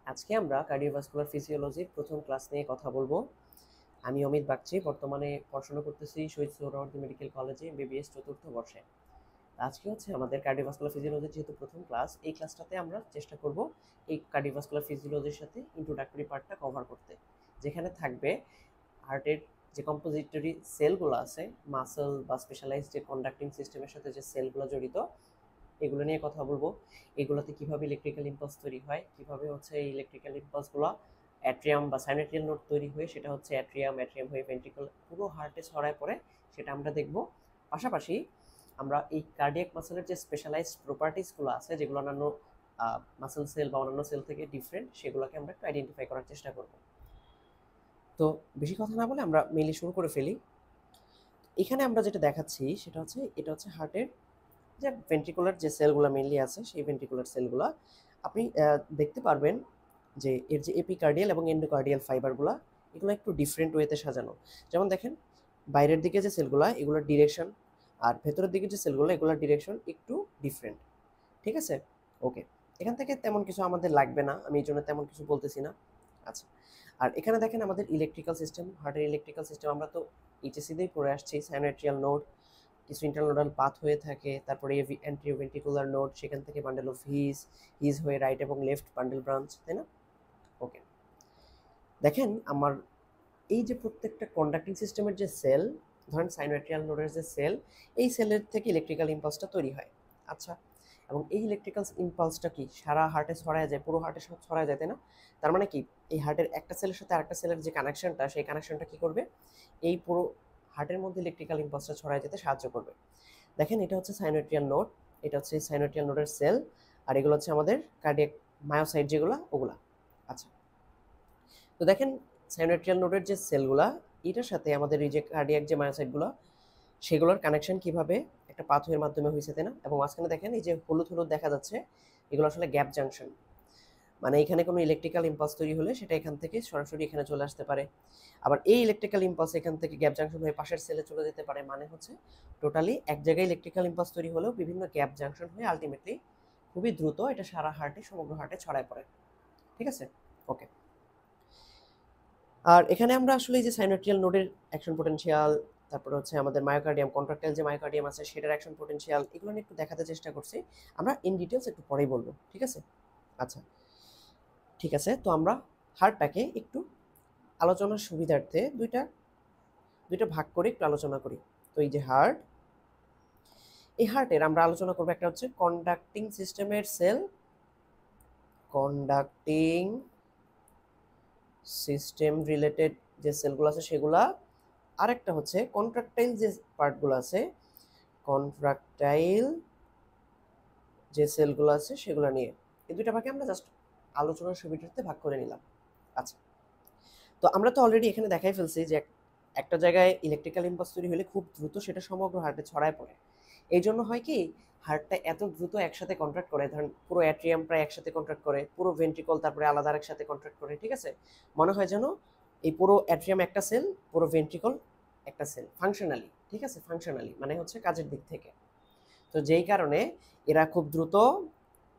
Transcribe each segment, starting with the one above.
আজকে আমরা কার্ডিওভাস্কুলার ফিজিওলজির প্রথম ক্লাস নিয়ে কথা বলবো। আমি অমিত বাগচি, বর্তমানে পড়াশোনা করতেছি শহীদ সোহরাওয়ার্দী মেডিকেল কলেজে এমবিবিএস চতুর্থ বর্ষে। আজকে হচ্ছে আমাদের কার্ডিওভাস্কুলার ফিজিওলজির যেহেতু প্রথম ক্লাস, এই ক্লাসটাতে আমরা চেষ্টা করব এই কার্ডিওভাস্কুলার ফিজিওলজির সাথে ইন্ট্রোডাক্টরি পার্টটা কভার করতে, যেখানে থাকবে হার্টের যে কম্পোজিটরি সেলগুলো আছে, মাসল বা স্পেশালাইজড যে কন্ডাক্টিং সিস্টেমের সাথে যে সেলগুলো জড়িত, এগুলো নিয়ে কথা বলবো। এগুলোতে কিভাবে ইলেকট্রিক্যাল ইম্পালস তৈরি হয়, কিভাবে হচ্ছে এই ইলেকট্রিক্যাল ইম্পালসগুলো অ্যাট্রিয়াম বা সাইনোটিয়াল নোড তৈরি হয়ে সেটা হচ্ছে অ্যাট্রিয়াম হয়ে ভেন্ট্রিকল পুরো হার্টে ছড়ায় পড়ে, সেটা আমরা দেখব। পাশাপাশি আমরা এই কার্ডিয়াক মাসেলের যে স্পেশালাইজড প্রপার্টিসগুলো আছে, যেগুলো অন্যান্য মাসেল সেল বা অন্যান্য সেল থেকে ডিফারেন্ট, সেগুলোকে আমরা একটু আইডেন্টিফাই করার চেষ্টা করব। তো বেশি কথা না বলে আমরা মেইনলি শুরু করে ফেলি। এখানে আমরা যেটা দেখাচ্ছি সেটা হচ্ছে, এটা হচ্ছে হার্টের যে ভেন্ট্রিকুলার যে সেলগুলো মেইনলি আছে, সেই ভেন্ট্রিকুলার সেলগুলো আপনি দেখতে পারবেন যে এর যে এপিকার্ডিয়াল এবং এন্ডোকার্ডিয়াল ফাইবারগুলো, এগুলো একটু ডিফারেন্ট ওয়েতে সাজানো। যেমন দেখেন, বাইরের দিকে যে সেলগুলো, এগুলোর ডিরেকশন, আর ভেতরের দিকে যে সেলগুলো, এগুলোর ডিরেকশন একটু ডিফারেন্ট। ঠিক আছে, ওকে। এখান থেকে তেমন কিছু আমাদের লাগবে না, আমি এই জন্য তেমন কিছু বলতেছি না। আচ্ছা, আর এখানে দেখেন আমাদের ইলেকট্রিক্যাল সিস্টেম, হার্টের ইলেকট্রিক্যাল সিস্টেম আমরা তো এইচএসসিতেই পড়ে আসছি। সাইনোয়াট্রিয়াল নোড, কিছু ইন্টারনোডাল পাথ হয়ে থাকে, তারপরে অ্যান্টিওভেন্ট্রিকুলার নোড, সেখান থেকে বান্ডেল অফ হিজ, হিজ হয়ে রাইট এবং লেফট বান্ডেল ব্রাঞ্চ, তাই না? ওকে, দেখেন আমার এই যে প্রত্যেকটা কন্ডাক্টিং সিস্টেমের যে সেল, ধরেন সাইনোয়াট্রিয়াল নোডের যে সেল, এই সেলের থেকে ইলেকট্রিক্যাল ইম্পালসটা তৈরি হয়। আচ্ছা, এবং এই ইলেকট্রিক্যাল ইম্পালসটা কি সারা হার্টে ছড়ায় যায়, পুরো হার্টে সব ছড়ায় যায়, তাই না? তার মানে কি, এই হার্টের একটা সেলের সাথে আরেকটা সেলের যে কানেকশনটা, সেই কানেকশনটা কি করবে, এই পুরো হার্টের মধ্যে ইলেকট্রিক্যাল ইম্পালসটা ছড়ায় যেতে সাহায্য করবে। দেখেন, এটা হচ্ছে সাইনোয়াট্রিয়াল নোড, এটা হচ্ছে সাইনোয়াট্রিয়াল নোডের সেল, আর এগুলো হচ্ছে আমাদের কার্ডিয়াক মায়োসাইট যেগুলো, ওগুলা। আচ্ছা, তো দেখেন সাইনোয়াট্রিয়াল নোডের যে সেলগুলা, এটার সাথে আমাদের এই যে কার্ডিয়াক যে মায়োসাইটগুলো, সেগুলোর কানেকশন কিভাবে একটা পাথওয়ের মাধ্যমে হয়েছে, তাই না? এবং মাঝখানে দেখেন এই যে হলুদ হলুদ দেখা যাচ্ছে, এগুলো আসলে গ্যাপ জাংশন। মানে এখানে কোনো ইলেকট্রিক্যাল ইম্পালস তৈরি হলে সেটা এখান থেকে সরাসরি এখানে চলে আসতে পারে, আবার এই ইলেকট্রিক্যাল ইম্পালস এখান থেকে গ্যাপ জাংশন হয়ে পাশের সেলে চলে যেতে পারে। মানে হচ্ছে টোটালি এক জায়গায় ইলেকট্রিক্যাল ইম্পালস তৈরি হলেও বিভিন্ন গ্যাপ জাংশন হয়ে আলটিমেটলি খুবই দ্রুত এটা সারা হার্টে, সমগ্র হার্টে ছড়ায় পড়ে। ঠিক আছে, ওকে। আর এখানে আমরা আসলে এই যে সাইনোট্রিয়াল নোডের অ্যাকশন পোটেনশিয়াল, তারপরে হচ্ছে আমাদের মায়োকার্ডিয়াম, কন্ট্রাক্টাইল যে মায়োকার্ডিয়াম আছে সেটার অ্যাকশন পোটেনশিয়াল, এগুলো নিয়ে একটু দেখাতে চেষ্টা করছি। আমরা ইন ডিটেলস একটু পরেই বলবো, ঠিক আছে? আচ্ছা, ঠিক আছে। তো আমরা হার্টটাকে একটু আলোচনার সুবিধার্থে দুইটা দুইটা ভাগ করে একটু আলোচনা করি। তো এই যে হার্ট, এই হার্টের আমরা আলোচনা করবো একটা হচ্ছে কন্ডাক্টিং সিস্টেমের সেল, কন্ডাক্টিং সিস্টেম রিলেটেড যে সেলগুলো আছে সেগুলা, আরেকটা হচ্ছে কন্ট্রাক্টাইল যে পার্টগুলো আছে, কন্ট্রাক্টাইল যে সেলগুলো আছে সেগুলো নিয়ে এই দুইটা ভাগে আমরা জাস্ট আলোচনার সুবিধার্থে ভাগ করে নিলাম। আচ্ছা, তো আমরা তো অলরেডি এখানে দেখাই ফেলছি যে একটা জায়গায় ইলেকট্রিক্যাল ইম্পালস তৈরি হলে খুব দ্রুত সেটা সমগ্র হার্টে ছড়ায় পড়ে। এই জন্য হয় কি, হার্টটা এত দ্রুত একসাথে কন্ট্রাক্ট করে, ধরেন পুরো অ্যাট্রিয়াম প্রায় একসাথে কন্ট্রাক্ট করে, পুরো ভেন্ট্রিকল তারপরে আলাদা একসাথে কন্ট্রাক্ট করে। ঠিক আছে, মনে হয় যেন এই পুরো অ্যাট্রিয়াম একটা সেল, পুরো ভেন্ট্রিকল একটা সেল, ফাংশনালি। ঠিক আছে, ফাংশনালি মানে হচ্ছে কাজের দিক থেকে। তো যেই কারণে এরা খুব দ্রুত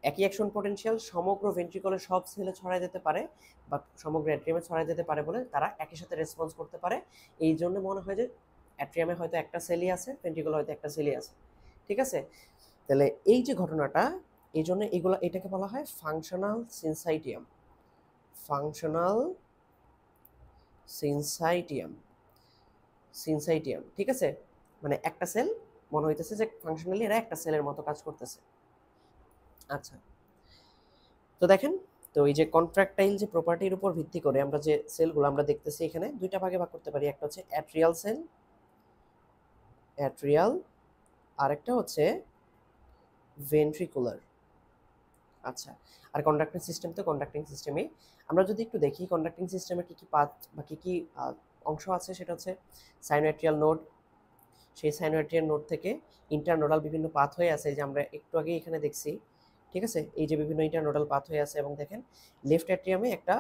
একই অ্যাকশন পোটেনশিয়াল সমগ্র ভেন্ট্রিকলের সব সেলে ছড়ায় যেতে পারে বা সমগ্র অ্যাট্রিয়ামে ছড়ায় যেতে পারে বলে তারা একই সাথে রেসপন্স করতে পারে। এই জন্য মনে হয় যে অ্যাট্রিয়ামে হয়তো একটা সেলই আছে, ভেন্ট্রিকলে হয়তো একটা সেলই আছে। ঠিক আছে, তাহলে এই যে ঘটনাটা, এই জন্য এগুলো, এটাকে বলা হয় ফাংশনাল সিনসাইটিয়াম। ফাংশনাল সিনসাইটিয়াম, সিনসাইটিয়াম। ঠিক আছে, মানে একটা সেল মনে হইতেছে যে ফাংশনালি এরা একটা সেলের মতো কাজ করতেছে। আচ্ছা, তো দেখেন, তো এই যে কন্ট্রাক্টাইল যে প্রপার্টির উপর ভিত্তি করে আমরা যে সেলগুলো আমরা দেখতেছি, এখানে দুইটা ভাগে ভাগ করতে পারি। একটা হচ্ছে অ্যাট্রিয়াল সেল, অ্যাট্রিয়াল, আরেকটা হচ্ছে ভেন্ট্রিকুলার। আচ্ছা, আর কন্ডাক্টিং সিস্টেম তো কন্ডাক্টিং সিস্টেমে আমরা যদি একটু দেখি কন্ডাক্টিং সিস্টেমের কী কী পাথ বা কী কী অংশ আছে, সেটা হচ্ছে সাইনোয়াট্রিয়াল নোড। সেই সাইনোয়াট্রিয়াল নোড থেকে ইন্টারনোডাল বিভিন্ন পাথ হয়ে আছে, যে আমরা একটু আগে এখানে দেখছি। ঠিক আছে, এই যে বিভিন্ন ইন্টারনোডাল পাথ হয়ে আছে, এবং দেখেন লেফট অ্যাট্রিয়ামে একটা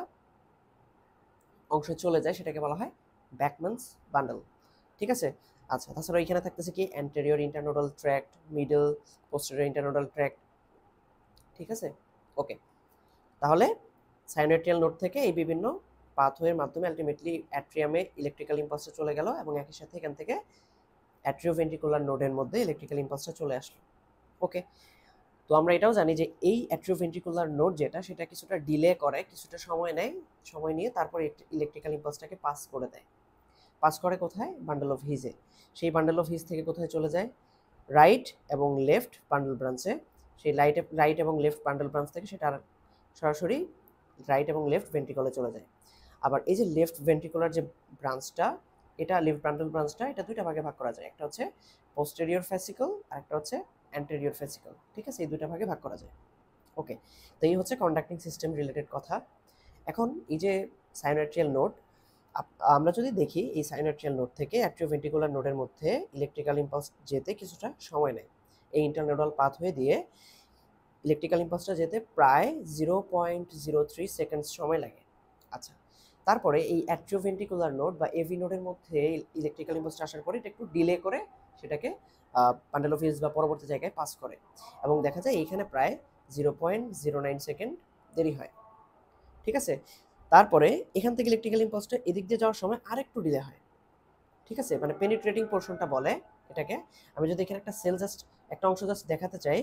অংশ চলে যায়, সেটাকে বলা হয় ব্যাকম্যানস বান্ডল। ঠিক আছে, আচ্ছা, তাছাড়া এখানে থাকতেছে কি anterior internodal tract, middle posterior internodal tract. ঠিক আছে, ওকে। তাহলে সাইনোয়েট্রিয়াল নোড থেকে এই বিভিন্ন পাথওয়ের মাধ্যমে আলটিমেটলি অ্যাট্রিয়ামে ইলেকট্রিক্যাল ইম্পালসটা চলে গেল এবং একই সাথে এখান থেকে অ্যাট্রিওভেন্ট্রিকুলার নোডের মধ্যে ইলেকট্রিক্যাল ইম্পালসটা চলে আসলো। ওকে, তো আমরা এটাও জানি যে এই অ্যাট্রিওভেন্ট্রিকুলার নোড যেটা, সেটা কিছুটা ডিলে করে, কিছুটা সময় নেয়, সময় নিয়ে তারপর ইলেকট্রিক্যাল ইম্পালসটাকে পাস করে দেয়। পাস করে কোথায়? বান্ডেল অফ হিজে। সেই বান্ডেল অফ হিজ থেকে কোথায় চলে যায়? রাইট এবং লেফট বান্ডেল ব্রাঞ্চে। সেই রাইট এবং লেফট বান্ডেল ব্রাঞ্চ থেকে সেটা সরাসরি রাইট এবং লেফট ভেন্ট্রিকলে চলে যায়। আবার এই যে লেফট ভেন্ট্রিকুলার যে ব্রাঞ্চটা, এটা লেফট বান্ডেল ব্রাঞ্চটা, এটা দুইটা ভাগে ভাগ করা যায়। একটা হচ্ছে পোস্টেরিয়র ফ্যাসিকল আর একটা হচ্ছে অ্যান্টেরিয়র ফ্যাসিকল। ঠিক আছে, এই দুইটা ভাগে ভাগ করা যায়। ওকে, তো এই হচ্ছে কন্ডাক্টিং সিস্টেম রিলেটেড কথা। এখন এই যে সাইনোয়াট্রিয়াল নোড, আমরা যদি দেখি এই সাইনোয়াট্রিয়াল নোড থেকে অ্যাট্রিওভেন্ট্রিকুলার নোডের মধ্যে ইলেকট্রিক্যাল ইম্পালস যেতে কিছুটা সময় নেয়। এই ইন্টারনোডাল পাথওয়ে দিয়ে ইলেকট্রিক্যাল ইম্পালসটা যেতে প্রায় 0.03 সেকেন্ডস সময় লাগে। আচ্ছা, তারপরে এই অ্যাট্রিওভেন্ট্রিকুলার নোড বা এভি নোডের মধ্যে ইলেকট্রিক্যাল ইম্পালসটা আসার পরে এটা একটু ডিলে করে সেটাকে বান্ডেল অফ হিজ বা পরবর্তী জায়গায় পাস করে, এবং দেখা যায় এইখানে প্রায় 0.09 সেকেন্ড দেরি হয়। ঠিক আছে, তারপরে এখান থেকে ইলেকট্রিক্যাল ইম্পালসটা এদিক দিয়ে যাওয়ার সময় আরেকটু ডিলে হয়। ঠিক আছে, মানে পেনিট্রেটিং পোর্শনটা বলে এটাকে। আমি যদি এখানে একটা সেল জাস্ট একটা অংশ জাস্ট দেখাতে চাই,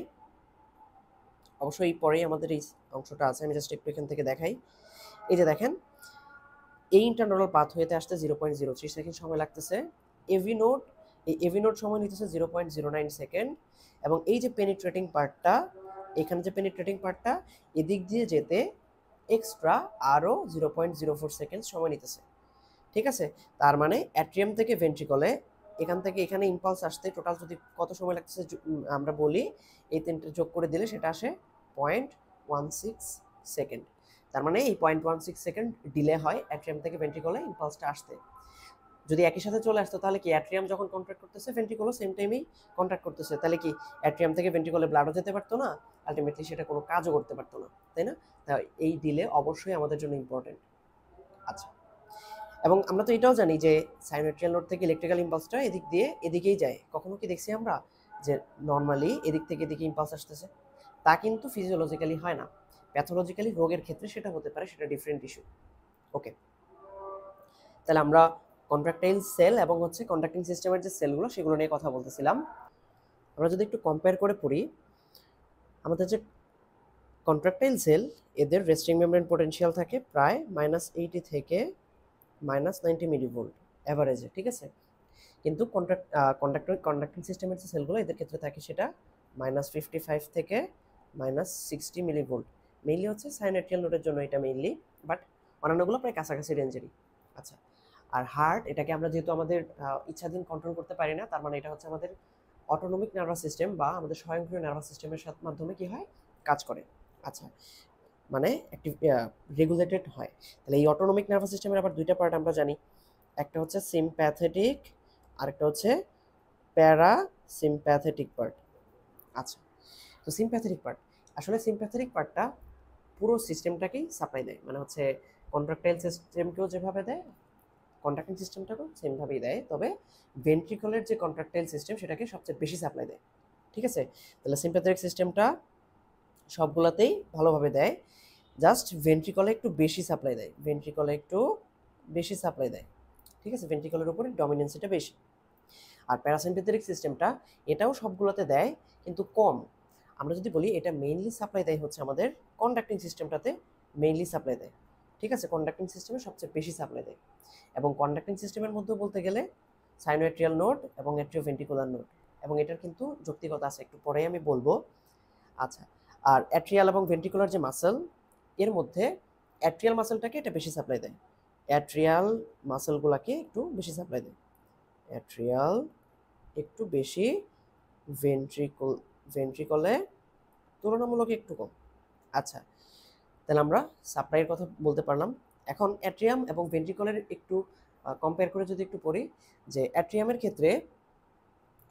অবশ্যই পরেই আমাদের এই অংশটা আছে, আমি জাস্ট একটু এখান থেকে দেখাই। এই যে দেখেন, এই ইন্টারনাল পাথওয়েতে আসতে 0.03 সেকেন্ড সময় লাগতেছে। এই এভি নোড সময় নিতেছে 0.09 সেকেন্ড, এবং এই যে পেনিট্রেটিং পার্টটা, এখানে যে পেনিট্রেটিং পার্টটা, এদিক দিয়ে যেতে এক্সট্রা আরও 0.04 সেকেন্ড সময় নিতেছে। ঠিক আছে, তার মানে অ্যাট্রিয়াম থেকে ভেন্ট্রিকলে এখান থেকে এখানে ইম্পালস আসতে টোটাল যদি কত সময় লাগতেছে আমরা বলি, এই তিনটে যোগ করে দিলে সেটা আসে 0.16 সেকেন্ড। তার মানে এই 0.16 সেকেন্ড ডিলে হয় অ্যাট্রিয়াম থেকে ভেন্ট্রিকলে ইম্পালসটা আসতে। যদি একই সাথে চলে আসতো তাহলে কি অ্যাট্রিয়াম যখন কন্ট্রাক্ট করতেছে ভেন্ট্রিকলও সেম টাইমেই কন্ট্রাক্ট করতেছে, তাহলে কি অ্যাট্রিয়াম থেকে ভেন্ট্রিকলে ব্লাডও যেতে পারতো না, আলটিমেটলি সেটা কোনো কাজও করতে পারতো না, তাই না? তাই এই ডিলে অবশ্যই আমাদের জন্য ইম্পর্টেন্ট। আচ্ছা, এবং আমরা তো এটাও জানি যে সাইনোয়াট্রিয়াল নোড থেকে ইলেকট্রিক্যাল ইম্পালসটা এদিক দিয়ে এদিকেই যায়। কখনো কি দেখছি আমরা যে নর্মালি এদিক থেকে এদিকে ইম্পালস আসতেছে? তা কিন্তু ফিজিওলজিক্যালি হয় না। প্যাথোলজিক্যালি রোগের ক্ষেত্রে সেটা হতে পারে, সেটা ডিফারেন্ট ইস্যু। ওকে, তাহলে আমরা কন্ট্রাক্টাইল সেল এবং হচ্ছে কন্ডাক্টিং সিস্টেমের যে সেলগুলো সেগুলো নিয়ে কথা বলতেছিলাম। আমরা যদি একটু কম্পেয়ার করে পড়ি, আমাদের যে কন্ট্রাক্টাইল সেল, এদের রেস্টিং মেমব্রেন পোটেনশিয়াল থাকে প্রায় -80 থেকে -90 মিলিভোল্ট অ্যাভারেজে। ঠিক আছে, কিন্তু কন্ডাক্টিং সিস্টেমের যে সেলগুলো এদের ক্ষেত্রে থাকে সেটা -55 থেকে -60 মিলিভোল্ট। মেইনলি হচ্ছে সাইনোয়াট্রিয়াল নোডের জন্য এটা মেইনলি, বাট অন্যান্যগুলো প্রায় কাছাকাছি রেঞ্জেরই। আচ্ছা, আর হার্ট, এটাকে আমরা যেহেতু আমাদের ইচ্ছাধীন কন্ট্রোল করতে পারি না, তার মানে এটা হচ্ছে আমাদের অটোনমিক নার্ভাস সিস্টেম বা আমাদের স্বয়ংক্রিয় নার্ভাস সিস্টেমের মাধ্যমে কি হয়, কাজ করে। আচ্ছা, মানে একটি রেগুলেটেড হয়। তাহলে এই অটোনমিক নার্ভাস সিস্টেমের আবার দুইটা পার্ট আমরা জানি, একটা হচ্ছে সিম্প্যাথেটিক, আরেকটা হচ্ছে প্যারাসিম্প্যাথেটিক পার্ট। আচ্ছা, তো সিম্প্যাথেটিক পার্ট, আসলে সিম্প্যাথেটিক পার্টটা পুরো সিস্টেমটাকেই সাপ্লাই দেয়, মানে হচ্ছে কন্ট্রাক্টাইল সিস্টেমকেও যেভাবে দেয় কন্ট্রাক্টিং সিস্টেমটাকেও সেমভাবেই দেয়, তবে ভেন্ট্রিকলের যে কন্ট্রাক্টাইল সিস্টেম সেটাকে সবচেয়ে বেশি সাপ্লাই দেয়। ঠিক আছে, তাহলে সিম্প্যাথেটিক সিস্টেমটা সবগুলোতেই ভালোভাবে দেয়, জাস্ট ভেন্ট্রিকলে একটু বেশি সাপ্লাই দেয়, ঠিক আছে, ভেন্ট্রিকলের উপরে ডমিনেন্সিটা বেশি। আর প্যারাসিম্প্যাথেটিক সিস্টেমটা এটাও সবগুলোতে দেয় কিন্তু কম। আমরা যদি বলি এটা মেইনলি সাপ্লাই দেয় হচ্ছে আমাদের কন্ডাক্টিং সিস্টেমটাতে মেইনলি সাপ্লাই দেয়। ঠিক আছে, কন্ডাক্টিং সিস্টেমে সবচেয়ে বেশি সাপ্লাই দেয়, এবং কন্ডাক্টিং সিস্টেমের মধ্যেও বলতে গেলে সাইনোয়াট্রিয়াল নোড এবং অ্যাট্রিওভেন্ট্রিকুলার নোড, এবং এটার কিন্তু যৌক্তিকতা আছে, একটু পরেই আমি বলবো। আচ্ছা, আর অ্যাট্রিয়াল এবং ভেন্ট্রিকুলার যে মাসেল, এর মধ্যে অ্যাট্রিয়াল মাসেলটাকে এটা বেশি সাপ্লাই দেয়, অ্যাট্রিয়াল মাসেলগুলোকে একটু বেশি সাপ্লাই দেয়, অ্যাট্রিয়াল একটু বেশি, ভেন্ট্রিকলে তুলনামূলক একটু কম। আচ্ছা, তাহলে আমরা সাপ্লাইয়ের কথা বলতে পারলাম। এখন অ্যাট্রিয়াম এবং ভেন্ট্রিকলের একটু কম্পেয়ার করে যদি একটু পড়ি, যে অ্যাট্রিয়ামের ক্ষেত্রে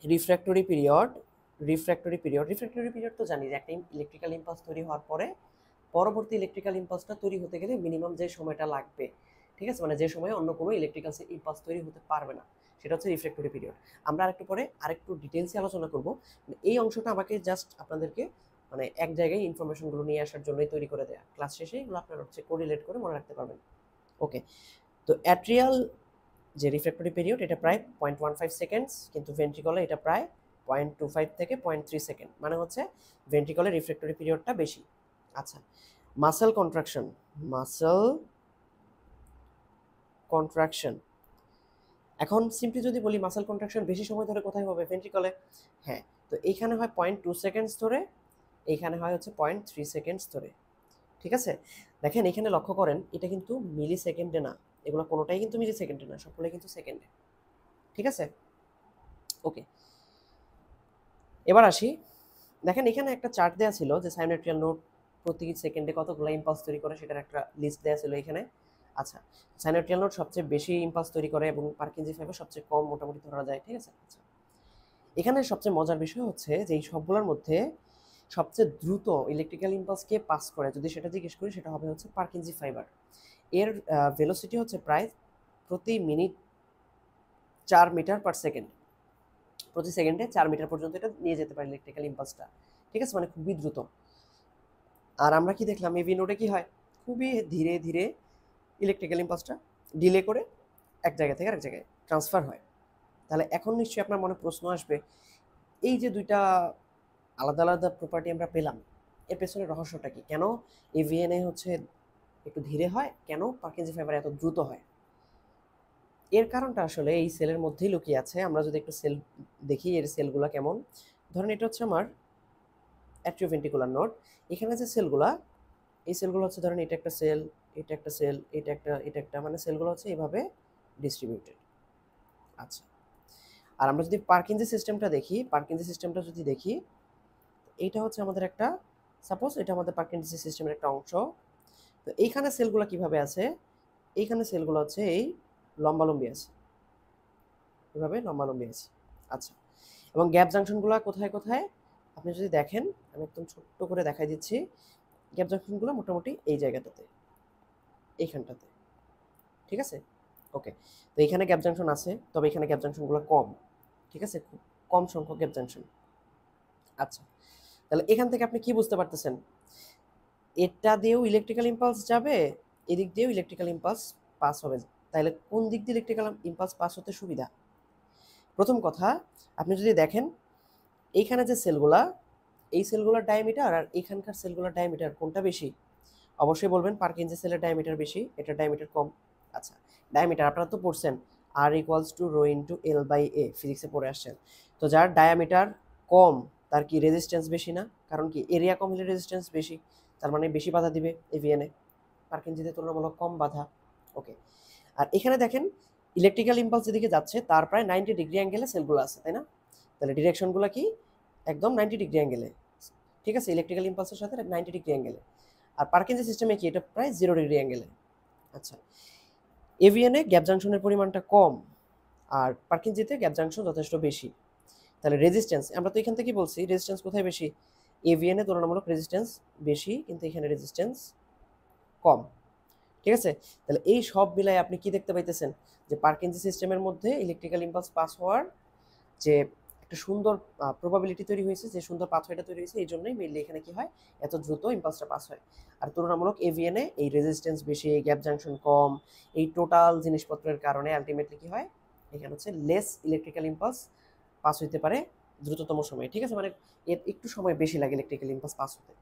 রিফ্র্যাক্টরি পিরিয়ড তো জানি যে একটা ইলেকট্রিক্যাল ইম্পালস তৈরি হওয়ার পরে পরবর্তী ইলেকট্রিক্যাল ইম্পালসটা তৈরি হতে গেলে মিনিমাম যে সময়টা লাগবে, ঠিক আছে, মানে যে সময়ে অন্য কোনো ইলেকট্রিক্যাল ইম্পালস তৈরি হতে পারবে না, সেটা হচ্ছে রিফ্র্যাক্টরি পিরিয়ড। আমরা আরেকটু পরে আরেকটু ডিটেলসে আলোচনা করব। এই অংশটা আমাকে জাস্ট আপনাদেরকে মানে এক জায়গায় ইনফরমেশনগুলো নিয়ে আসার জন্যই তৈরি করে দেয়া। ক্লাস শেষে এগুলো আপনারা হচ্ছে কোরিলেট করে মনে রাখতে পারবেন। ওকে, তো অ্যাট্রিয়াল যে রিফ্র্যাক্টরি পিরিয়ড এটা প্রায় 0.15 সেকেন্ডস, কিন্তু ভেন্ট্রিকলে এটা প্রায় 0.25 থেকে 0.3 সেকেন্ড, মানে হচ্ছে ভেন্ট্রিকলের রিফ্র্যাক্টরি পিরিয়ডটা বেশি। আচ্ছা, মাসেল কন্ট্রাকশন, মাসেল কন্ট্রাকশন, এখন সিম্পলি যদি বলি মাসেল কন্ট্রাকশন বেশি সময় ধরে কোথায় হবে? ভেন্ট্রিকলে। হ্যাঁ, তো এইখানে হয় 0.2 সেকেন্ডস ধরে, এইখানে হয় হচ্ছে 0.3 সেকেন্ডস ধরে। ঠিক আছে, দেখেন এখানে লক্ষ্য করেন এটা কিন্তু মিলি সেকেন্ডে না, এগুলো কোনোটাই কিন্তু মিলি সেকেন্ডে না, সবগুলোই কিন্তু সেকেন্ডে। ঠিক আছে, ওকে, এবার আসি। দেখেন এখানে একটা চার্ট দেওয়া ছিল যে সাইনোট্রিয়াল নোড প্রতি সেকেন্ডে কতগুলো ইম্পালস তৈরি করে, সেটার একটা লিস্ট দেওয়া ছিল এখানে। আচ্ছা, সাইনোট্রিয়াল নোড সবচেয়ে বেশি ইম্পালস তৈরি করে এবং পারকিনজি ফাইবার সবচেয়ে কম মোটামুটি ধরা যায়। ঠিক আছে, আচ্ছা, এখানে সবচেয়ে মজার বিষয় হচ্ছে যে এই সবগুলোর মধ্যে সবচেয়ে দ্রুত ইলেকট্রিক্যাল ইম্পালসকে পাস করে যদি সেটা জিজ্ঞেস করি, সেটা হবে হচ্ছে পারকিনজি ফাইবার। এর ভেলোসিটি হচ্ছে প্রায় প্রতি মিনিট 4 মিটার পার সেকেন্ড, প্রতি সেকেন্ডে 4 মিটার পর্যন্ত এটা নিয়ে যেতে পারে ইলেকট্রিক্যাল ইম্পালসটা। ঠিক আছে, মানে খুবই দ্রুত। আর আমরা কি দেখলাম, এভি নোডে কি হয়, খুবই ধীরে ধীরে ইলেকট্রিক্যাল ইম্পালসটা ডিলে করে এক জায়গা থেকে আরেক জায়গায় ট্রান্সফার হয়। তাহলে এখন নিশ্চয়ই আপনার মনে প্রশ্ন আসবে, এই যে দুইটা আলাদা আলাদা প্রপার্টি আমরা পেলাম, এর পেছনে রহস্যটা কি? কেন এভিএনএ হচ্ছে একটু ধীরে হয়, কেন পারকিনজি ফাইবার এত দ্রুত হয়? এর কারণটা আসলে এই সেলের মধ্যেই লুকিয়ে আছে। আমরা যদি একটু সেল দেখি, এর সেলগুলো কেমন, ধরেন এটা হচ্ছে আমার অ্যাট্রিওভেন্ট্রিকুলার নোড। এখানে যে সেলগুলা, এই সেলগুলো হচ্ছে ধরেন এটা একটা সেল, এটা একটা সেল, এটা একটা, মানে সেলগুলো হচ্ছে এভাবে ডিস্ট্রিবিউটেড। আচ্ছা, আর আমরা যদি পারকিনজি সিস্টেমটা দেখি, পারকিনজি সিস্টেমটা যদি দেখি, এইটা হচ্ছে আমাদের একটা, সাপোজ এটা আমাদের পারকিনজি সিস্টেমের একটা অংশ। তো এইখানে সেলগুলো কিভাবে আছে, এইখানে সেলগুলো হচ্ছে এই লম্বালম্বি আছে, এভাবে লম্বালম্বি আছে। আচ্ছা, এবং গ্যাপ জাংশনগুলো কোথায় কোথায় আপনি যদি দেখেন, আমি একদম ছোট্ট করে দেখাই দিচ্ছি, গ্যাপ জাংশনগুলো মোটামুটি এই জায়গাটাতে, এইখানটাতে। ঠিক আছে, ওকে, তো এখানে গ্যাপ জাংশন আছে, তবে এখানে গ্যাপ জাংশনগুলো কম। ঠিক আছে, খুব কম সংখ্যক গ্যাপ জাংশন। আচ্ছা, তাহলে এখান থেকে আপনি কি বুঝতে পারতেছেন, এটা দিয়েও ইলেকট্রিক্যাল ইম্পালস যাবে, এদিক দিয়েও ইলেকট্রিক্যাল ইম্পালস পাস হবে। তাহলে কোন দিক দিয়ে ইলেকট্রিক্যাল ইম্পালস পাস হতে সুবিধা? প্রথম কথা, আপনি যদি দেখেন এইখানে যে সেলগুলা, এই সেলগুলোর ডায়ামিটার আর এখানকার সেলগুলোর ডায়ামিটার কোনটা বেশি? অবশ্যই বলবেন পারকিনজি সেলের ডায়ামিটার বেশি, এটার ডায়ামিটার কম। আচ্ছা, ডায়ামিটার আপনারা তো পড়ছেন, R equals to rho into L by A, ফিজিক্সে পড়ে আসছেন। তো যার ডায়ামিটার কম তার কি রেজিস্ট্যান্স বেশি না? কারণ কি এরিয়া কম হলে রেজিস্ট্যান্স বেশি, তার মানে বেশি বাধা দিবে এভিএনে, পারকিনজিতে তুলনামূলক কম বাধা। ওকে, আর এখানে দেখেন ইলেকট্রিক্যাল ইম্পালস যেদিকে যাচ্ছে তার প্রায় 90 ডিগ্রি অ্যাঙ্গেলে সেলগুলো আছে, তাই না? তাহলে ডিরেকশনগুলো কি একদম 90 ডিগ্রি অ্যাঙ্গেলে। ঠিক আছে, ইলেকট্রিক্যাল ইম্পালসের সাথে 90 ডিগ্রি অ্যাঙ্গেলে। আর পারকিনজি সিস্টেমে কি এটা প্রায় 0 ডিগ্রি অ্যাঙ্গেলে। আচ্ছা, এভিএনে গ্যাপ জাংশনের পরিমাণটা কম, আর পারকিনজিতে গ্যাপ জাংশন যথেষ্ট বেশি। তাহলে রেজিস্ট্যান্স, আমরা তো এখান থেকেই বলছি রেজিস্ট্যান্স কোথায় বেশি, এভিএনে তুলনামূলক রেজিস্ট্যান্স বেশি, কিন্তু এখানে রেজিস্ট্যান্স কম। ঠিক আছে, তাহলে এই সব মিলাই আপনি কি দেখতে পাইতেছেন, যে পারকিনজি সিস্টেমের মধ্যে ইলেকট্রিক্যাল ইম্পালস পাস হওয়ার যে একটা সুন্দর প্রবাবিলিটি তৈরি হয়েছে, যে সুন্দর পাথওয়েটা তৈরি হয়েছে, এই জন্যই মেইনলি এখানে কি হয়, এত দ্রুত ইম্পালসটা পাস হয়। আর তুলনামূলক এভিএনে এই রেজিস্ট্যান্স বেশি, গ্যাপ জাংশন কম, এই টোটাল জিনিসপত্রের কারণে আলটিমেটলি কি হয়, এখানে হচ্ছে লেস ইলেকট্রিক্যাল ইম্পালস পাস হইতে পারে দ্রুততম সময়ে। ঠিক আছে, মানে এর একটু সময় বেশি লাগে ইলেকট্রিক্যাল ইম্পালস পাস হতে।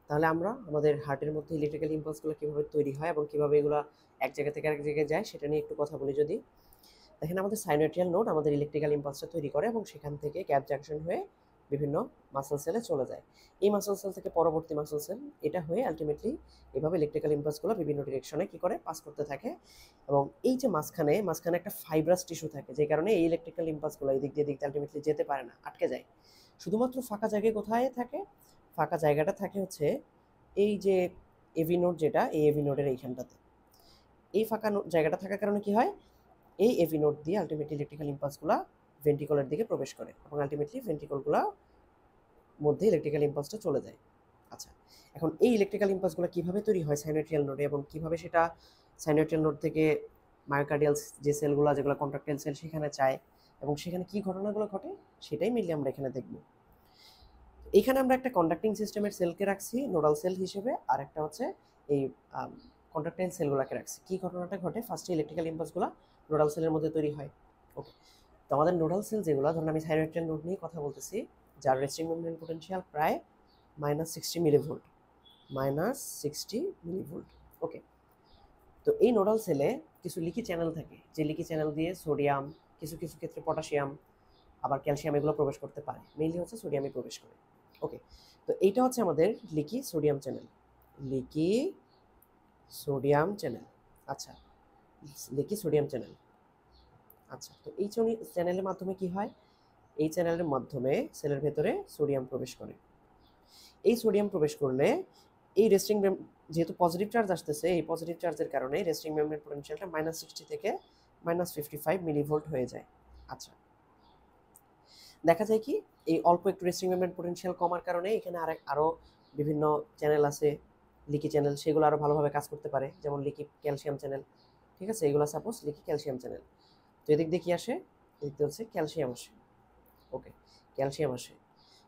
তাহলে আমরা আমাদের হার্টের মধ্যে ইলেকট্রিক্যাল ইম্পালসগুলো কীভাবে তৈরি হয় এবং কীভাবে এগুলো এক জায়গা থেকে আরেক জায়গায় যায় সেটা নিয়ে একটু কথা বলি। যদি দেখেন, আমাদের সাইনোট্রিয়াল নোড আমাদের ইলেকট্রিক্যাল ইম্পালসটা তৈরি করে এবং সেখান থেকে গ্যাপ জাংশন হয়ে বিভিন্ন মাসল সেলে চলে যায়। এই মাসল সেল থেকে পরবর্তী মাসল সেল, এটা হয়ে আলটিমেটলি এভাবে ইলেকট্রিক্যাল ইম্পালসগুলো বিভিন্ন ডিরেকশনে কী করে পাস করতে থাকে। এবং এই যে মাঝখানে মাঝখানে একটা ফাইব্রাস টিস্যু থাকে, যে কারণে এই ইলেকট্রিক্যাল ইম্পালসগুলো এদিক দিয়ে আলটিমেটলি যেতে পারে না, আটকে যায়। শুধুমাত্র ফাঁকা জায়গায় কোথায় থাকে, ফাঁকা জায়গাটা থাকে হচ্ছে এই যে এভি নোড, যেটা এই এভি নোডের এইখানটাতে। এই ফাঁকা জায়গাটা থাকার কারণে কি হয়, এই এভি নোড দিয়ে আলটিমেটলি ইলেকট্রিক্যাল ইম্পালসগুলো ভেন্ট্রিকলের দিকে প্রবেশ করে এবং আলটিমেটলি ভেন্ট্রিকলগুলো মধ্যে ইলেকট্রিক্যাল ইম্পালসটা চলে যায়। আচ্ছা, এখন এই ইলেকট্রিক্যাল ইম্পালসগুলো কীভাবে তৈরি হয় সাইনোট্রিয়াল নোডে, এবং কীভাবে সেটা সাইনোট্রিয়াল নোড থেকে মায়োকার্ডিয়াল যে সেলগুলো, যেগুলো কন্ট্রাক্টাইল সেল, সেখানে যায় এবং সেখানে কী ঘটনাগুলো ঘটে, সেটাই মিলিয়ে আমরা এখানে দেখব। এখানে আমরা একটা কন্ডাক্টিং সিস্টেমের সেলকে রাখছি নোডাল সেল হিসেবে, আর একটা হচ্ছে এই কন্ডাক্টাইল সেলগুলোকে রাখছি। কি ঘটনাটা ঘটে, ফার্স্টে ইলেকট্রিক্যাল ইম্পালসগুলো নোডাল সেলের মধ্যে তৈরি হয়। ওকে, তো আমাদের নোডাল সেল যেগুলো, ধরুন আমি থাইরয়েড নোড নিয়ে কথা বলতেছি, যার রেস্টিং মেমব্রেন পোটেনশিয়াল প্রায় -60 মিলিভোল্ট, -60 মিলিভোল্ট। ওকে, তো এই নোডাল সেলে কিছু লিকি চ্যানেল থাকে, যে লিকি চ্যানেল দিয়ে সোডিয়াম, কিছু কিছু ক্ষেত্রে পটাশিয়াম, আবার ক্যালসিয়াম এগুলো প্রবেশ করতে পারে। মেইনলি হচ্ছে সোডিয়ামই প্রবেশ করে। ওকে, তো এইটা হচ্ছে আমাদের leaky sodium channel, leaky sodium channel. আচ্ছা, লিকি সোডিয়াম চ্যানেল। আচ্ছা, তো এই চ্যানেলের মাধ্যমে কি হয়, এই চ্যানেলের মাধ্যমে সেলের ভেতরে সোডিয়াম প্রবেশ করে। এই সোডিয়াম প্রবেশ করলে এই রেস্টিং যেহেতু পজিটিভ চার্জ আসতেছে, এই পজিটিভ চার্জের কারণে রেস্টিং মেমব্রেন পোটেনশিয়ালটা -60 থেকে -55 মিলিভোল্ট হয়ে যায়। আচ্ছা, দেখা যায় কি এই অল্প একটু রেস্টিং মেমব্রেন পোটেনশিয়াল কমার কারণে এখানে আরও বিভিন্ন চ্যানেল আছে, লিকি চ্যানেল, সেগুলো আরও ভালোভাবে কাজ করতে পারে, যেমন লিকি ক্যালসিয়াম চ্যানেল। ঠিক আছে, এগুলো সাপোজ লিকি ক্যালসিয়াম চ্যানেল। তো এদিক দিয়ে কি আসে, এদিক দিয়ে হচ্ছে ক্যালসিয়াম আসে। ওকে, ক্যালসিয়াম আসে।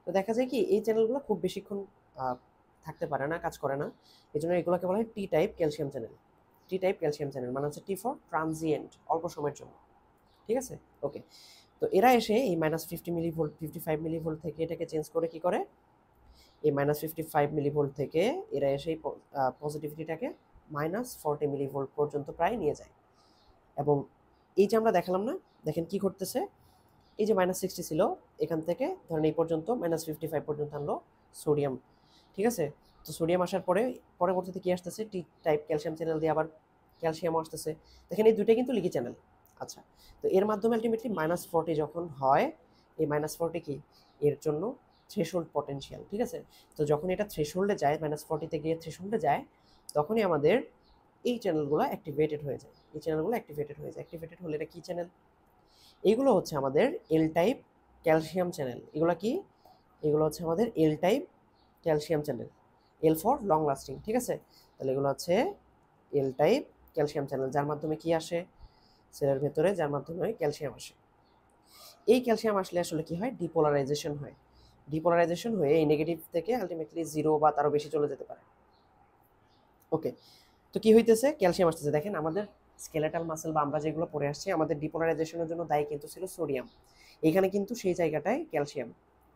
তো দেখা যায় কি এই চ্যানেলগুলো খুব বেশিক্ষণ থাকতে পারে না, কাজ করে না। এই জন্য এগুলোকে বলা হয় T type calcium channel. T type calcium channel মানে হচ্ছে টি ফর ট্রানজিয়েন্ট, অল্প সময়ের জন্য। ঠিক আছে, ওকে। তো এরা এসে এই -50 মিলিভোল্ট 55 মিলিভোল্ট থেকে এটাকে চেঞ্জ করে কি করে, এই -55 মিলিভোল্ট থেকে এরা এসে এই পজিটিভিটিটাকে -40 মিলিভোল্ট পর্যন্ত প্রায় নিয়ে যায়। এবং এই যে আমরা দেখালাম না, দেখেন কি ঘটতেছে, এই যে -60 ছিল, এখান থেকে ধরেন এই পর্যন্ত -55 পর্যন্ত আনলো সোডিয়াম। ঠিক আছে, তো সোডিয়াম আসার পরে পরবর্তীতে কি আসতেছে, টি টাইপ ক্যালসিয়াম চ্যানেল দিয়ে আবার ক্যালসিয়াম আসতেছে। দেখেন এই দুইটাই কিন্তু লিকি চ্যানেল। আচ্ছা, তো এর মাধ্যমে আলটিমেটলি -40 যখন হয়, এই -40 কি এর জন্য থ্রেশহোল্ড পটেনশিয়াল। ঠিক আছে, তো যখন এটা থ্রেশহোল্ডে যায়, -40-তে গিয়ে থ্রেশহোল্ডে যায়, তখনই আমাদের এই চ্যানেলগুলো অ্যাক্টিভেটেড হয়ে যায়। এই চ্যানেলগুলো অ্যাক্টিভেটেড হয়ে যায়। অ্যাক্টিভেটেড হলে এটা কি চ্যানেল, এগুলো হচ্ছে আমাদের এল টাইপ ক্যালসিয়াম চ্যানেল। এগুলো কি, এগুলো হচ্ছে আমাদের L type calcium channel, L for long lasting. ঠিক আছে, তাহলে এগুলো হচ্ছে এল টাইপ ক্যালসিয়াম চ্যানেল, যার মাধ্যমে কি আসে সেলের ভেতরে, যার মাধ্যমে ক্যালসিয়াম আসে। এই ক্যালসিয়াম আসলে আসলে কি হয়, ডিপোলারাইজেশন হয়। ডিপোলারাইজেশন হয়ে এই নেগেটিভ থেকে আলটিমেটলি 0 বা তারও বেশি চলে যেতে পারে। ওকে, তো কি হইতেছে, ক্যালসিয়াম আসতেছে। দেখেন আমাদের স্কেলেটাল মাসেল বা আমরা যেগুলো পড়ে আসছি, আমাদের ডিপোলারাইজেশনের জন্য দায়ী কিন্তু ছিল সোডিয়াম, এখানে কিন্তু সেই জায়গাটায় ক্যালসিয়াম।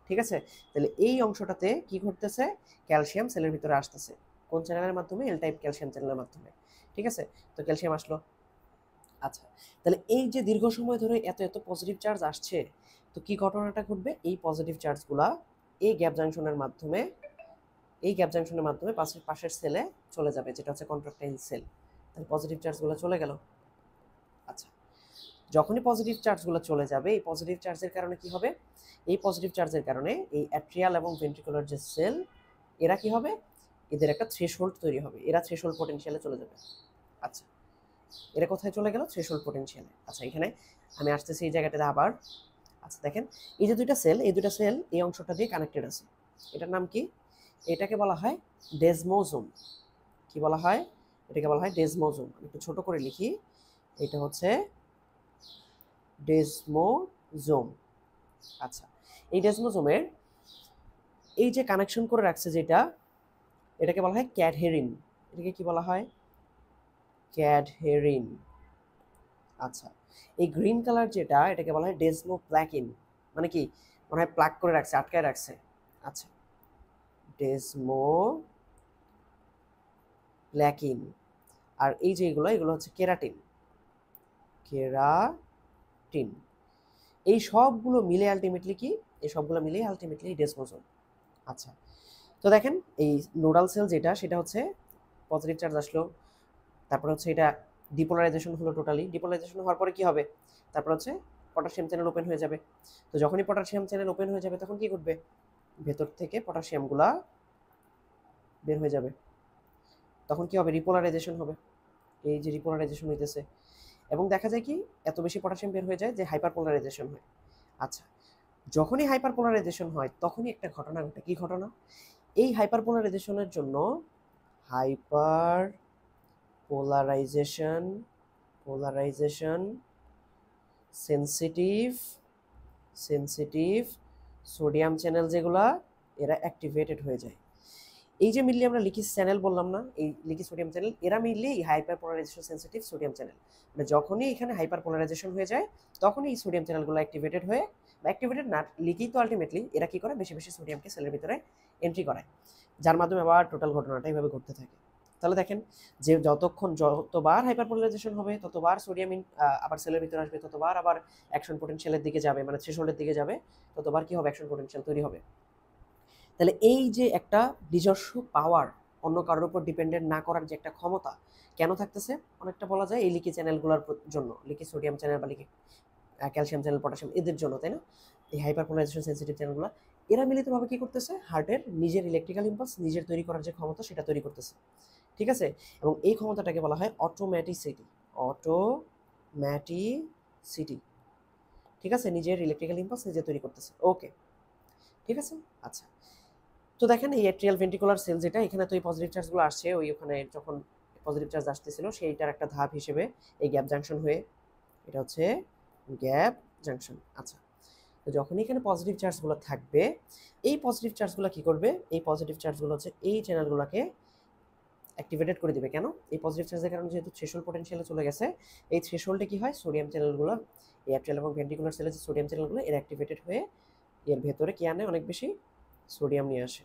ঠিক আছে, তাহলে এই অংশটাতে কি ঘটতেছে, ক্যালসিয়াম সেলের ভিতরে আসতেছে, কোন চ্যানেলের মাধ্যমে, এল টাইপ ক্যালসিয়াম চ্যানেলের মাধ্যমে। ঠিক আছে, তো ক্যালসিয়াম আসলো। আচ্ছা, তাহলে এই যে দীর্ঘ সময় ধরে এত এত পজিটিভ চার্জ আসছে, তো কি ঘটনাটা ঘটবে, এই পজিটিভ চার্জগুলা এই গ্যাপ জাংশনের মাধ্যমে, এই গ্যাপ জাংশনের মাধ্যমে পাশের সেলে চলে যাবে, যেটা হচ্ছে কন্ট্রাক্টাইল সেল। তাহলে পজিটিভ চার্জগুলো চলে গেল। আচ্ছা, যখনই পজিটিভ চার্জগুলো চলে যাবে, এই পজিটিভ চার্জের কারণে কি হবে, এই পজিটিভ চার্জের কারণে এই অ্যাট্রিয়াল এবং ভেন্ট্রিকুলার যে সেল, এরা কি হবে, এদের একটা থ্রেশহোল্ড তৈরি হবে, এরা থ্রেশহোল্ড পটেনশিয়ালে চলে যাবে। আচ্ছা, এরা কোথায় চলে গেল, থ্রেশহোল্ড পটেনশিয়ালে। আচ্ছা, এখানে আমি আসতেছি এই জায়গাটাতে আবার। আচ্ছা, দেখেন এই যে দুইটা সেল, এই দুইটা সেল এই অংশটা দিয়ে কানেক্টেড আছে, এটার নাম কি, এটাকে বলা হয় ডেজমোজোম। কি বলা হয়, এটাকে বলা হয় ডেজমোজোম। আমি একটু ছোট করে লিখি, এটা হচ্ছে ডেজমোজোম। আচ্ছা, এই ডেজমোজোমের এই যে কানেকশন করে রাখছে যেটা, এটাকে বলা হয় ক্যাডহেরিন। এটাকে কি বলা হয়, ক্যাডহেরিন। আচ্ছা, এই গ্রিন কালার যেটা, এটাকে বলা হয় ডেজমোপ্লাকিন। মানে কি, মনে হয় প্লাক করে রাখছে, আটকায় রাখছে। আচ্ছা, ডেজমোপ্লাকিন। আর এই যে এগুলো, এগুলো হচ্ছে কেরাটিন, কেরাটিন। এই সবগুলো মিলে আলটিমেটলি কি, এই সবগুলো মিলে আলটিমেটলি ডেজমোজোম। আচ্ছা, তো দেখেন এই নোডাল সেল যেটা, সেটা হচ্ছে পজিটিভ চার্জ আসলো, তারপর হচ্ছে এটা ডিপোলারাইজেশন হলো, টোটালি ডিপোলারাইজেশন হওয়ার পরে কি হবে, তারপর হচ্ছে পটাশিয়াম চ্যানেল ওপেন হয়ে যাবে। তো যখনই পটাশিয়াম চ্যানেল ওপেন হয়ে যাবে, তখন কি ঘটবে, ভেতর থেকে পটাশিয়ামগুলা বের হয়ে যাবে, তখন কি হবে, রিপোলারাইজেশন হবে। এই যে রিপোলারাইজেশন হইতেছে, এবং দেখা যায় কি এত বেশি পটাশিয়াম বের হয়ে যায় যে হাইপার পোলারাইজেশন হয়। আচ্ছা, যখনই হাইপার পোলারাইজেশন হয়, তখনই একটা ঘটনা ঘটে, কি ঘটনা, এই হাইপার পোলারাইজেশনের জন্য, hyper polarisation, polarisation sensitive, sensitive sodium channel যেগুলা, এরা অ্যাক্টিভেটেড হয়ে যায়। এই যে মিললি আমরা লিকি চ্যানেল বললাম না, এই লিকি সোডিয়াম চ্যানেল, এরা mildly hyper polarization sensitive sodium channel. মানে যখনই এখানে হাইপার পোলারাইজেশন হয়ে যায় তখনই এই সোডিয়াম চ্যানেলগুলো অ্যাক্টিভেটেড হয়ে, বা অ্যাক্টিভেটেড না, লিকি তো আলটিমেটলি এরা কি করে, বেশি বেশি সোডিয়ামকে সেলের ভিতরে এন্ট্রি করায়, যার মাধ্যমে আবার টোটাল ঘটনাটা এইভাবে ঘটতে থাকে। তাহলে দেখেন যে যতবার হাইপার পোলারাইজেশন হবে ততবার সোডিয়াম আবার সেলের ভিতরে আসবে, ততবার আবার অ্যাকশন পোটেনশিয়ালের দিকে যাবে, মানে থ্রেশহোল্ডের দিকে যাবে, ততবার কি হবে, অ্যাকশন পোটেনশিয়াল তৈরি হবে। তাহলে এই যে একটা নিজস্ব পাওয়ার, অন্য কারোর উপর ডিপেন্ডেন্ট না করার যে একটা ক্ষমতা কেন থাকতেছে, অনেকটা বলা যায় এই লিকি চ্যানেলগুলোর জন্য, লিকি সোডিয়াম চ্যানেল বা লিকি ক্যালসিয়াম চ্যানেল, পটাশিয়াম, এদের জন্য, তাই না? এই হাইপারপোলারাইজেশন সেন্সিটিভ চ্যানেলগুলো এরা মিলিতভাবে কি করতেছে, হার্টের নিজের ইলেকট্রিক্যাল ইম্পালস নিজের তৈরি করার যে ক্ষমতা সেটা তৈরি করতেছে, ঠিক আছে? এবং এই ক্ষমতাটাকে বলা হয় অটোম্যাটিসিটি, অটোম্যাটিসিটি, ঠিক আছে? নিজের ইলেকট্রিক্যাল ইম্পালস নিজে তৈরি করতেছে, ওকে, ঠিক আছে? আচ্ছা, তো দেখেন এই অ্যাট্রিয়াল ভেন্ট্রিকুলার সেল যেটা, এখানে তো এই পজিটিভ চার্জগুলো আসছে, ওখানে যখন পজিটিভ চার্জ আসতেছিল সেইটার একটা ধাপ হিসেবে এই গ্যাপ জাংশন হয়ে, এটা হচ্ছে গ্যাপ জাংশন। আচ্ছা, তো যখন এখানে পজিটিভ চার্জগুলো থাকবে, এই পজিটিভ চার্জগুলো কি করবে, এই পজিটিভ চার্জগুলো হচ্ছে এই চ্যানেলগুলোকে অ্যাক্টিভেটেড করে দিবে। কেন? এই পজিটিভ চার্জের কারণে যেহেতু থ্রেশহোল্ড পোটেনশিয়ালে চলে গেছে, এই থ্রেশহোল্ডে কি হয়, সোডিয়াম চ্যানেলগুলো, এই অ্যাট্রিয়াল এবং ভেন্ট্রিকুলার সেলের যে সোডিয়াম চ্যানেলগুলো এর অ্যাক্টিভেটেড হয়ে এর ভেতরে কি আনে, অনেক বেশি সোডিয়াম নিয়ে আসে,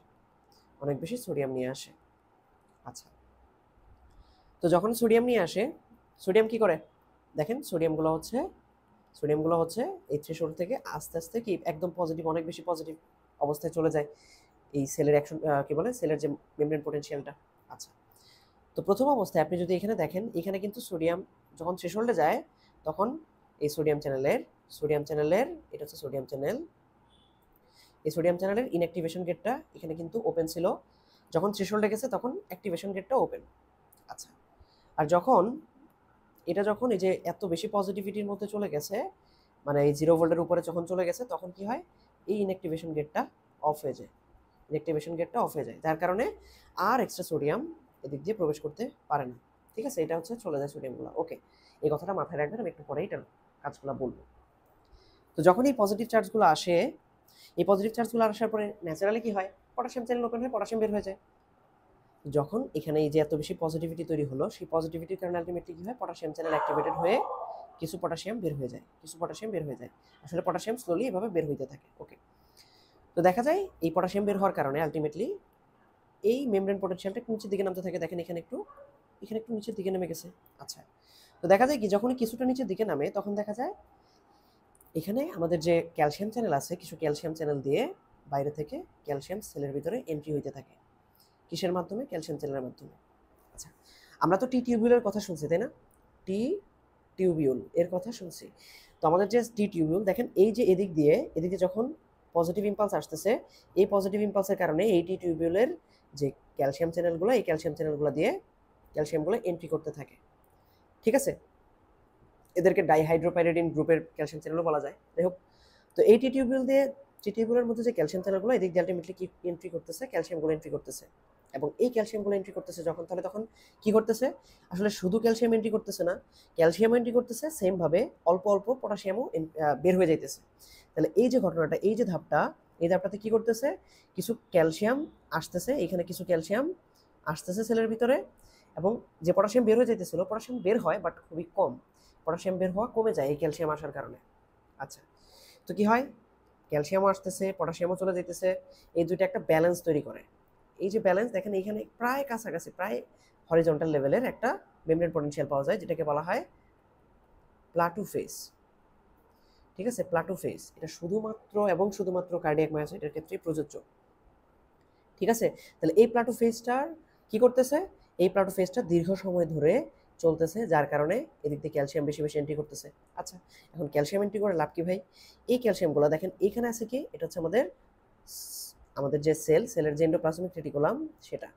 অনেক বেশি সোডিয়াম নিয়ে আসে। আচ্ছা, তো যখন সোডিয়াম নিয়ে আসে, সোডিয়াম কি করে দেখেন, সোডিয়ামগুলো হচ্ছে এই থ্রেশহোল্ড থেকে আস্তে আস্তে কি একদম পজিটিভ, অনেক বেশি পজিটিভ অবস্থায় চলে যায় এই সেলের অ্যাকশন, কি বলে, সেলের যে মেমব্রেন পোটেনশিয়ালটা। আচ্ছা, তো প্রথম অবস্থায় আপনি যদি এখানে দেখেন, এখানে কিন্তু সোডিয়াম যখন থ্রেশহোল্ডে যায় তখন এই সোডিয়াম চ্যানেলের এটা হচ্ছে সোডিয়াম চ্যানেল, এই সোডিয়াম চ্যানেলের ইনঅ্যাক্টিভেশন গেটটা এখানে কিন্তু ওপেন ছিল, যখন থ্রেশহোল্ডে গেছে তখন অ্যাক্টিভেশন গেটটা ওপেন। আচ্ছা, আর যখন এই যে এত বেশি পজিটিভিটির মধ্যে চলে গেছে, মানে এই 0 ভোল্টের উপরে যখন চলে গেছে, তখন কি হয়, এই ইনঅ্যাক্টিভেশন গেটটা অফ হয়ে যায়, যার কারণে আর এক্সট্রা সোডিয়াম এদিক দিয়ে প্রবেশ করতে পারে না, ঠিক আছে? এটা হচ্ছে চলে যায় সোডিয়ামগুলো, ওকে, এই কথাটা মাথায় রাখবেন, আমি একটু পরেই এটার কাজগুলো বলবো। তো যখন এই পজিটিভ চার্জগুলো আসে, এই পজিটিভ চার্জগুলো আসার পরে ন্যাচারালি কি হয়, পটাশিয়াম চ্যানেল ওপেন হয়, পটাশিয়াম বের হয়ে যায়। যখন এখানে এই যে এত বেশি পজিটিভিটি তৈরি হলো, সেই পজিটিভিটির কারণে আলটিমেটলি কি হয়, পটাশিয়াম চ্যানেল অ্যাক্টিভেটেড হয়ে কিছু পটাশিয়াম বের হয়ে যায়, আসলে পটাশিয়াম স্লোলি এভাবে বের হইতে থাকে, ওকে। তো দেখা যায় এই পটাশিয়াম বের হওয়ার কারণে আলটিমেটলি এই মেমব্রেন পোটেনশিয়ালটা নিচের দিকে নামতে থাকে, দেখেন এখানে একটু নিচের দিকে নেমে গেছে। আচ্ছা, তো দেখা যায় কি যখনই কিছুটা নিচের দিকে নামে তখন দেখা যায় এখানে আমাদের যে ক্যালসিয়াম চ্যানেল আছে, কিছু ক্যালসিয়াম চ্যানেল দিয়ে বাইরে থেকে ক্যালসিয়াম সেলের ভিতরে এন্ট্রি হইতে থাকে, কিসের মাধ্যমে, ক্যালসিয়াম চ্যানেলের মাধ্যমে। আচ্ছা, আমরা তো টি টিউবিউলের কথা শুনছি, তাই না? টি টিউবিউল এর কথা শুনছি। তো আমাদের যে টি টিউবিউল, দেখেন এই যে এদিকে যখন পজিটিভ ইম্পালস আসতেছে, এই পজিটিভ ইম্পালসের কারণে এই টি টিউবিউলের যে ক্যালসিয়াম চ্যানেলগুলো, এই ক্যালসিয়াম চ্যানেলগুলো দিয়ে ক্যালসিয়ামগুলো এন্ট্রি করতে থাকে, ঠিক আছে? এদেরকে ডাইহাইড্রোপাইরিডিন গ্রুপের ক্যালসিয়াম চ্যানেলও বলা যায়, যাই হোক। তো এই টি টিউবিউলের মধ্যে যে ক্যালসিয়াম চ্যানেলগুলো এদিক দিয়ে আলটিমেটলি কি এন্ট্রি করতেছে, ক্যালসিয়ামগুলো এন্ট্রি করতেছে, এবং এই ক্যালসিয়ামগুলো এন্ট্রি করতেছে যখন, তাহলে তখন কি করতেছে, আসলে শুধু ক্যালসিয়াম এন্ট্রি করতেছে না, ক্যালসিয়াম এন্ট্রি করতেছে, সেম ভাবে অল্প অল্প পটাশিয়ামও বের হয়ে যাইতেছে। তাহলে এই যে ঘটনাটা, এই যে ধাপটা, এই ধাপটাতে কি করতেছে, কিছু ক্যালসিয়াম আসতেছে, এখানে কিছু ক্যালসিয়াম আসতেছে সেলের ভিতরে, এবং যে পটাশিয়াম বের হয়ে যাইতেছিল, পটাশিয়াম বের হয় বাট খুবই কম, পটাশিয়াম বের হওয়া কমে যায় এই ক্যালসিয়াম আসার কারণে। আচ্ছা, তো কি হয়, ক্যালসিয়ামও আসতেছে, পটাশিয়ামও চলে যেতেছে, এই দুইটা একটা ব্যালেন্স তৈরি করে। এই যে ব্যালেন্স, দেখেন এইখানে প্রায় কাছাকাছি, প্রায় হরিজন্টাল লেভেলের একটা মেমব্রেন পোটেনশিয়াল পাওয়া যায়, যেটাকে বলা হয় প্লাটু ফেজ, ঠিক আছে? প্লাটু ফেজ, এটা শুধুমাত্র কার্ডিয়াক মায়োসাইটের ক্ষেত্রে প্রযোজ্য, ঠিক আছে? তাহলে এই প্লাটু ফেজটার কি করতেছে, এই প্লাটু ফেজটা দীর্ঘ সময় ধরে চলতেছে, যার কারণে এদিক দিয়ে ক্যালসিয়াম বেশি বেশি এন্ট্রি করতেছে। আচ্ছা, এখন ক্যালসিয়াম এন্ট্রি করে লাভ কি ভাই, এই ক্যালসিয়ামগুলো দেখেন এইখানে আছে কি, এটা হচ্ছে আমাদের যে সেলের যে এন্ডোপ্লাজমিক রেটিকুলাম সেটা,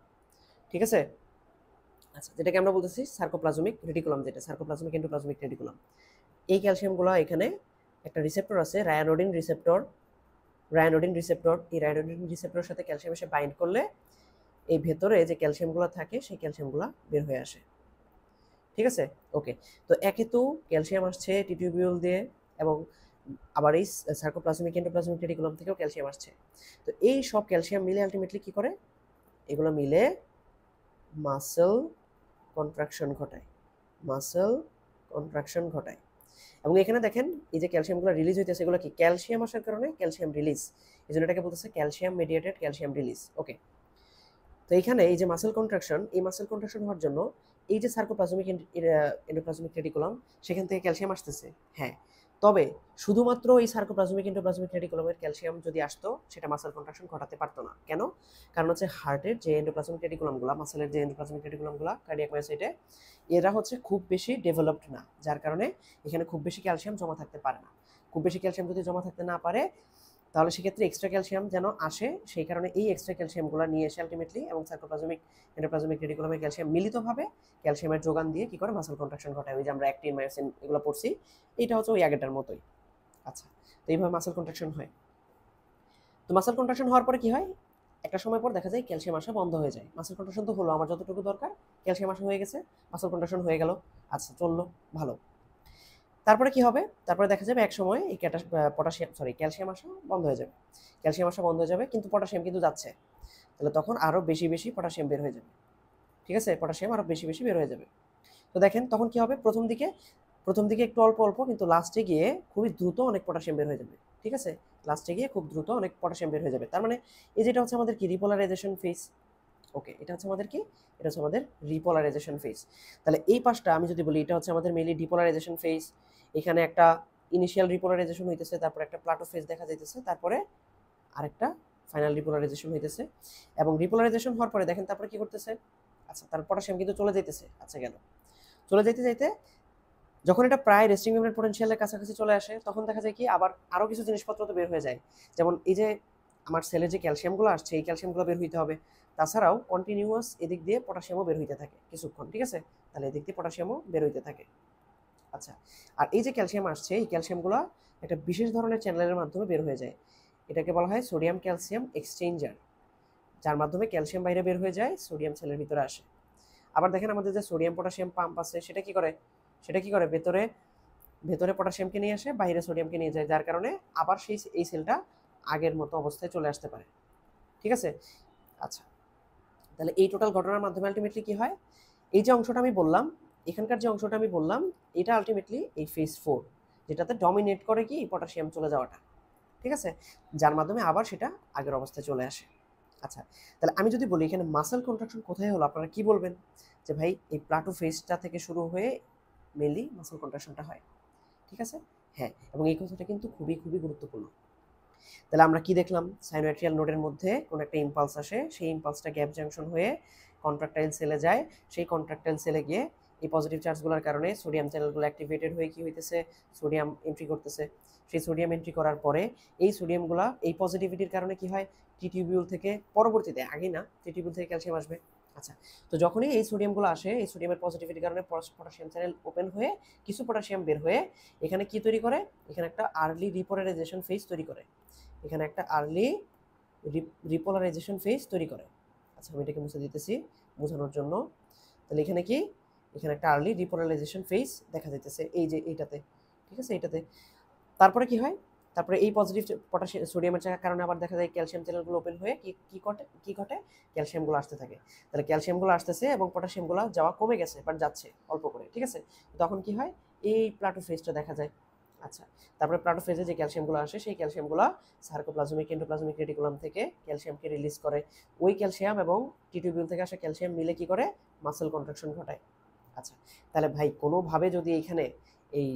ঠিক আছে? আচ্ছা, যেটাকে আমরা বলতেছি সার্কোপ্লাজমিক রেটিকুলাম, যেটা সার্কোপ্লাজমিক এন্ডোপ্লাজমিক রেটিকুলাম, এই ক্যালসিয়ামগুলো এখানে একটা রিসেপ্টর আছে, রায়ানোডিন রিসেপ্টর, এই রায়ানোডিন রিসেপ্টরের সাথে ক্যালসিয়াম এসে বাইন্ড করলে এই ভেতরে যে ক্যালসিয়ামগুলো থাকে সেই ক্যালসিয়ামগুলো বের হয়ে আসে, ঠিক আছে? ওকে, তো একে তো ক্যালসিয়াম আসছে টিটিউবিউল দিয়ে, এবং আবার এই সার্কোপ্লাজমিক এন্ডোপ্লাজমিক রেটিকুলাম থেকেও ক্যালসিয়াম আসছে। তো এই সব ক্যালসিয়াম মিলে আলটিমেটলি কি করে, এগুলো মিলে মাসেল কন্ট্রাকশন ঘটায়, মাসেল কন্ট্রাকশন ঘটায়। এবং এখানে দেখেন এই যে ক্যালসিয়ামগুলো রিলিজ হইতেছে, এগুলো কি ক্যালসিয়াম আসার কারণে ক্যালসিয়াম রিলিজ, এই জন্য এটাকে বলতেছে ক্যালসিয়াম মেডিয়েটেড ক্যালসিয়াম রিলিজ। ওকে, তো এইখানে এই যে মাসেল কন্ট্রাকশন, এই মাসেল কন্ট্রাকশন হওয়ার জন্য এই যে সার্কোপ্লাজমিক এন্ডোপ্লাজমিক রেটিকুলাম সেখান থেকে ক্যালসিয়াম আসতেছে, হ্যাঁ। তবে শুধুমাত্র এই সার্কোপ্লাজমিক এন্ডোপ্লাজমিক রেটিকুলামের ক্যালসিয়াম যদি আসতো সেটা মাসেল কন্ট্রাকশন ঘটাতে পারতো না। কেন? কারণ হচ্ছে হার্টের যে এন্ডোপ্লাজমিক রেটিকুলামগুলো, মাসেলের যে এন্ডোপ্লাজমিক রেটিকুলামগুলো কার্ডিয়াক মায়োসাইটে, এরা হচ্ছে খুব বেশি ডেভেলপড না, যার কারণে এখানে খুব বেশি ক্যালসিয়াম জমা থাকতে পারে না। খুব বেশি ক্যালসিয়াম যদি জমা থাকতে না পারে তাহলে সেক্ষেত্রে এক্সট্রা ক্যালসিয়াম যেন আসে, সেই কারণে এই এক্সট্রা ক্যালসিয়ামগুলো নিয়ে এসে আলটিমেটলি এবং সার্কোপ্লাজমিক এন্ডোপ্লাজমিক রেটিকুলামের ক্যালসিয়াম মিলিতভাবে ক্যালসিয়ামের যোগান দিয়ে কি করে মাসেল কন্ট্রাকশন ঘটায়। ওই যে আমরা অ্যাক্টিন মায়োসিন এগুলো পড়ছি, এইটা হচ্ছে ওই আগেরটার মতোই। আচ্ছা, তো এইভাবে মাসেল কন্ট্রাকশন হয়। তো মাসেল কন্ট্রাকশন হওয়ার পরে কি হয়, একটা সময় পর দেখা যায় ক্যালসিয়াম আসা বন্ধ হয়ে যায়। মাসেল কন্ট্রাকশন তো হলো, আমার যতটুকু দরকার ক্যালসিয়াম আসা হয়ে গেছে, মাসেল কন্ট্রাকশন হয়ে গেল, আচ্ছা চললো ভালো। তারপরে কি হবে, তারপরে দেখা যাবে এক সময় এই ক্যালসিয়াম আসা বন্ধ হয়ে যাবে, ক্যালসিয়াম আসা বন্ধ হয়ে যাবে, কিন্তু পটাশিয়াম কিন্তু যাচ্ছে, তাহলে তখন আরও বেশি বেশি পটাশিয়াম বের হয়ে যাবে। ঠিক আছে, পটাশিয়াম আরও বেশি বেশি বের হয়ে যাবে। তো দেখেন তখন কি হবে, প্রথম দিকে একটু অল্প অল্প, কিন্তু লাস্টে গিয়ে খুবই দ্রুত অনেক পটাশিয়াম বের হয়ে যাবে। ঠিক আছে, লাস্টে গিয়ে খুব দ্রুত অনেক পটাশিয়াম বের হয়ে যাবে। তার মানে এই যেটা হচ্ছে আমাদের কি রিপোলারাইজেশন ফেজ। ওকে, এটা হচ্ছে আমাদের কি, এটা হচ্ছে আমাদের রিপোলারাইজেশন ফেজ। তাহলে এই পাশটা আমি যদি বলি, এটা হচ্ছে আমাদের মেইনলি ডিপোলারাইজেশন ফেজ। এখানে একটা ইনিশিয়াল রিপোলারাইজেশন হইতেছে, তারপরে একটা প্লাটো ফেজ দেখা যাইতেছে, তারপরে আরেকটা ফাইনাল রিপোলারাইজেশন হইতেছে। এবং রিপোলারাইজেশন হওয়ার পরে দেখেন তারপরে কি করতেছে, আচ্ছা তার পটাশিয়াম কিন্তু চলে যাইতেছে, আচ্ছা গেল, চলে যাইতে যাইতে যখন এটা প্রায় রেস্টিং মেমব্রেন পোটেনশিয়ালের কাছাকাছি চলে আসে, তখন দেখা যায় কি আবার আরও কিছু জিনিসপত্র তো বের হয়ে যায়। যেমন এই যে আমার সেলে যে ক্যালসিয়ামগুলো আসছে, এই ক্যালসিয়ামগুলো বের হইতে হবে, তাছাড়াও কন্টিনিউয়াস এদিক দিয়ে পটাশিয়ামও বের হইতে থাকে কিছুক্ষণ। ঠিক আছে, তাহলে এদিক দিয়ে পটাশিয়ামও বের হইতে থাকে। আচ্ছা, আর এই যে ক্যালসিয়াম আসছে, এই ক্যালসিয়ামগুলো একটা বিশেষ ধরনের চ্যানেলের মাধ্যমে বের হয়ে যায়, এটাকে বলা হয় সোডিয়াম ক্যালসিয়াম এক্সচেঞ্জার, যার মাধ্যমে ক্যালসিয়াম বাইরে বের হয়ে যায়, সোডিয়াম সেলের ভিতরে আসে। আবার দেখেন আমাদের যে সোডিয়াম পটাশিয়াম পাম্প আছে, সেটা কি করে, ভেতরে ভেতরে পটাশিয়ামকে নিয়ে আসে, বাইরে সোডিয়ামকে নিয়ে যায়, যার কারণে আবার এই সেলটা আগের মতো অবস্থায় চলে আসতে পারে। ঠিক আছে, আচ্ছা, তাহলে এই টোটাল ঘটনার মাধ্যমে আলটিমেটলি কি হয়, এই যে অংশটা আমি বললাম, এখানকার যে অংশটা আমি বললাম, এটা আলটিমেটলি এই ফেজ 4, যেটাতে ডমিনেট করে কি পটাশিয়াম চলে যাওয়াটা। ঠিক আছে, যার মাধ্যমে আবার সেটা আগের অবস্থায় চলে আসে। আচ্ছা, তাহলে আমি যদি বলি এখানে মাসেল কন্ট্রাকশন কোথায় হলো, আপনারা কি বলবেন, যে ভাই এই প্লাটো ফেজটা থেকে শুরু হয়ে মেনলি মাসেল কন্ট্রাকশনটা হয়। ঠিক আছে, হ্যাঁ, এবং এই কথাটা কিন্তু খুবই খুবই গুরুত্বপূর্ণ। তাহলে আমরা কি দেখলাম, সাইনোয়াট্রিয়াল নোডের মধ্যে কোনো একটা ইম্পালস আসে, সেই ইম্পালসটা গ্যাপ জাংশন হয়ে কন্ট্রাক্টাইল সেলে যায়, সেই কন্ট্রাক্টাইল সেলে গিয়ে এই পজিটিভ চার্জগুলোর কারণে সোডিয়াম চ্যানেলগুলো অ্যাক্টিভেটেড হয়ে কি হইতেছে, সোডিয়াম এন্ট্রি করতেছে। সেই সোডিয়াম এন্ট্রি করার পরে এই সোডিয়ামগুলো এই পজিটিভিটির কারণে কি হয়, টিটিউবিউল থেকে পরবর্তীতে, আগে না, টিটিউবিউল থেকে ক্যালসিয়াম আসবে। আচ্ছা, তো যখনই এই সোডিয়ামগুলো আসে, এই সোডিয়ামের পজিটিভিটির কারণে পটাশিয়াম চ্যানেল ওপেন হয়ে কিছু পটাশিয়াম বের হয়ে এখানে কি তৈরি করে, এখানে একটা আর্লি রিপোলারাইজেশন ফেজ তৈরি করে, এখানে একটা আর্লি রিপোলারাইজেশন ফেজ তৈরি করে। আচ্ছা, আমি এটাকে মুছে দিতেছি বোঝানোর জন্য। তাহলে এখানে কি, এখানে একটা আর্লি রিপোলারাইজেশন ফেজ দেখা যাইতেছে, এই যে এইটাতে। ঠিক আছে, এইটাতে তারপরে কি হয়, তারপরে এই পজিটিভ পটাশিয়াম সোডিয়ামের কারণে আবার দেখা যায় ক্যালসিয়াম চ্যানেলগুলো ওপেন হয়ে কি ঘটে, ক্যালসিয়ামগুলো আসতে থাকে। তাহলে ক্যালসিয়ামগুলো আসতেছে এবং পটাশিয়ামগুলো যাওয়া কমে গেছে, বাট যাচ্ছে অল্প করে। ঠিক আছে, তখন কি হয়, এই প্লাটো ফেজটা দেখা যায়। আচ্ছা, তারপরে প্লাটো ফেজে যে ক্যালসিয়ামগুলো আসে, সেই ক্যালসিয়ামগুলো সার্কোপ্লাজমিক এন্ডোপ্লাজমিক রেটিকুলাম থেকে ক্যালসিয়ামকে রিলিজ করে। ওই ক্যালসিয়াম এবং টিটিউবিউল থেকে আসা ক্যালসিয়াম মিলে কি করে, মাসেল কন্ট্রাকশন ঘটায়। আচ্ছা, তাহলে ভাই কোনোভাবে যদি এইখানে এই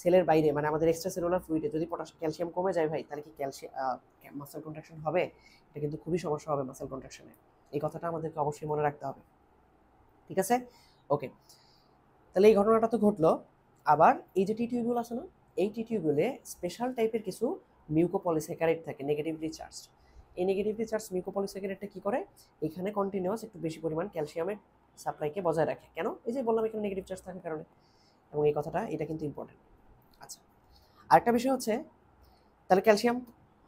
সেলের বাইরে মানে আমাদের এক্সট্রা সেলুলার ফ্লুইডে যদি ক্যালসিয়াম কমে যায় ভাই, তাহলে কি মাসেল কন্ট্রাকশন হবে? এটা কিন্তু খুবই সমস্যা হবে মাসেল কন্ট্রাকশনে, এই কথাটা আমাদেরকে অবশ্যই মনে রাখতে হবে। ঠিক আছে, ওকে, তাহলে এই ঘটনাটা তো ঘটলো। আবার এই যে টিটিউবিউল আছে না, এই টিটিউবিউলে স্পেশাল টাইপের কিছু মিউকোপলিস্যাকারাইড থাকে, নেগেটিভলি চার্জ। এই নেগেটিভলি চার্জ মিউকোপলিস্যাকারাইডটা কি করে, এখানে কন্টিনিউয়াস একটু বেশি পরিমাণ ক্যালসিয়ামের সাপ্লাইকে বজায় রাখে। কেন? এই যে বললাম এখানে নেগেটিভ চার্জ থাকার কারণে। এবং এই কথাটা, এটা কিন্তু ইম্পর্টেন্ট। আচ্ছা, আরেকটা বিষয় হচ্ছে, তাহলে ক্যালসিয়াম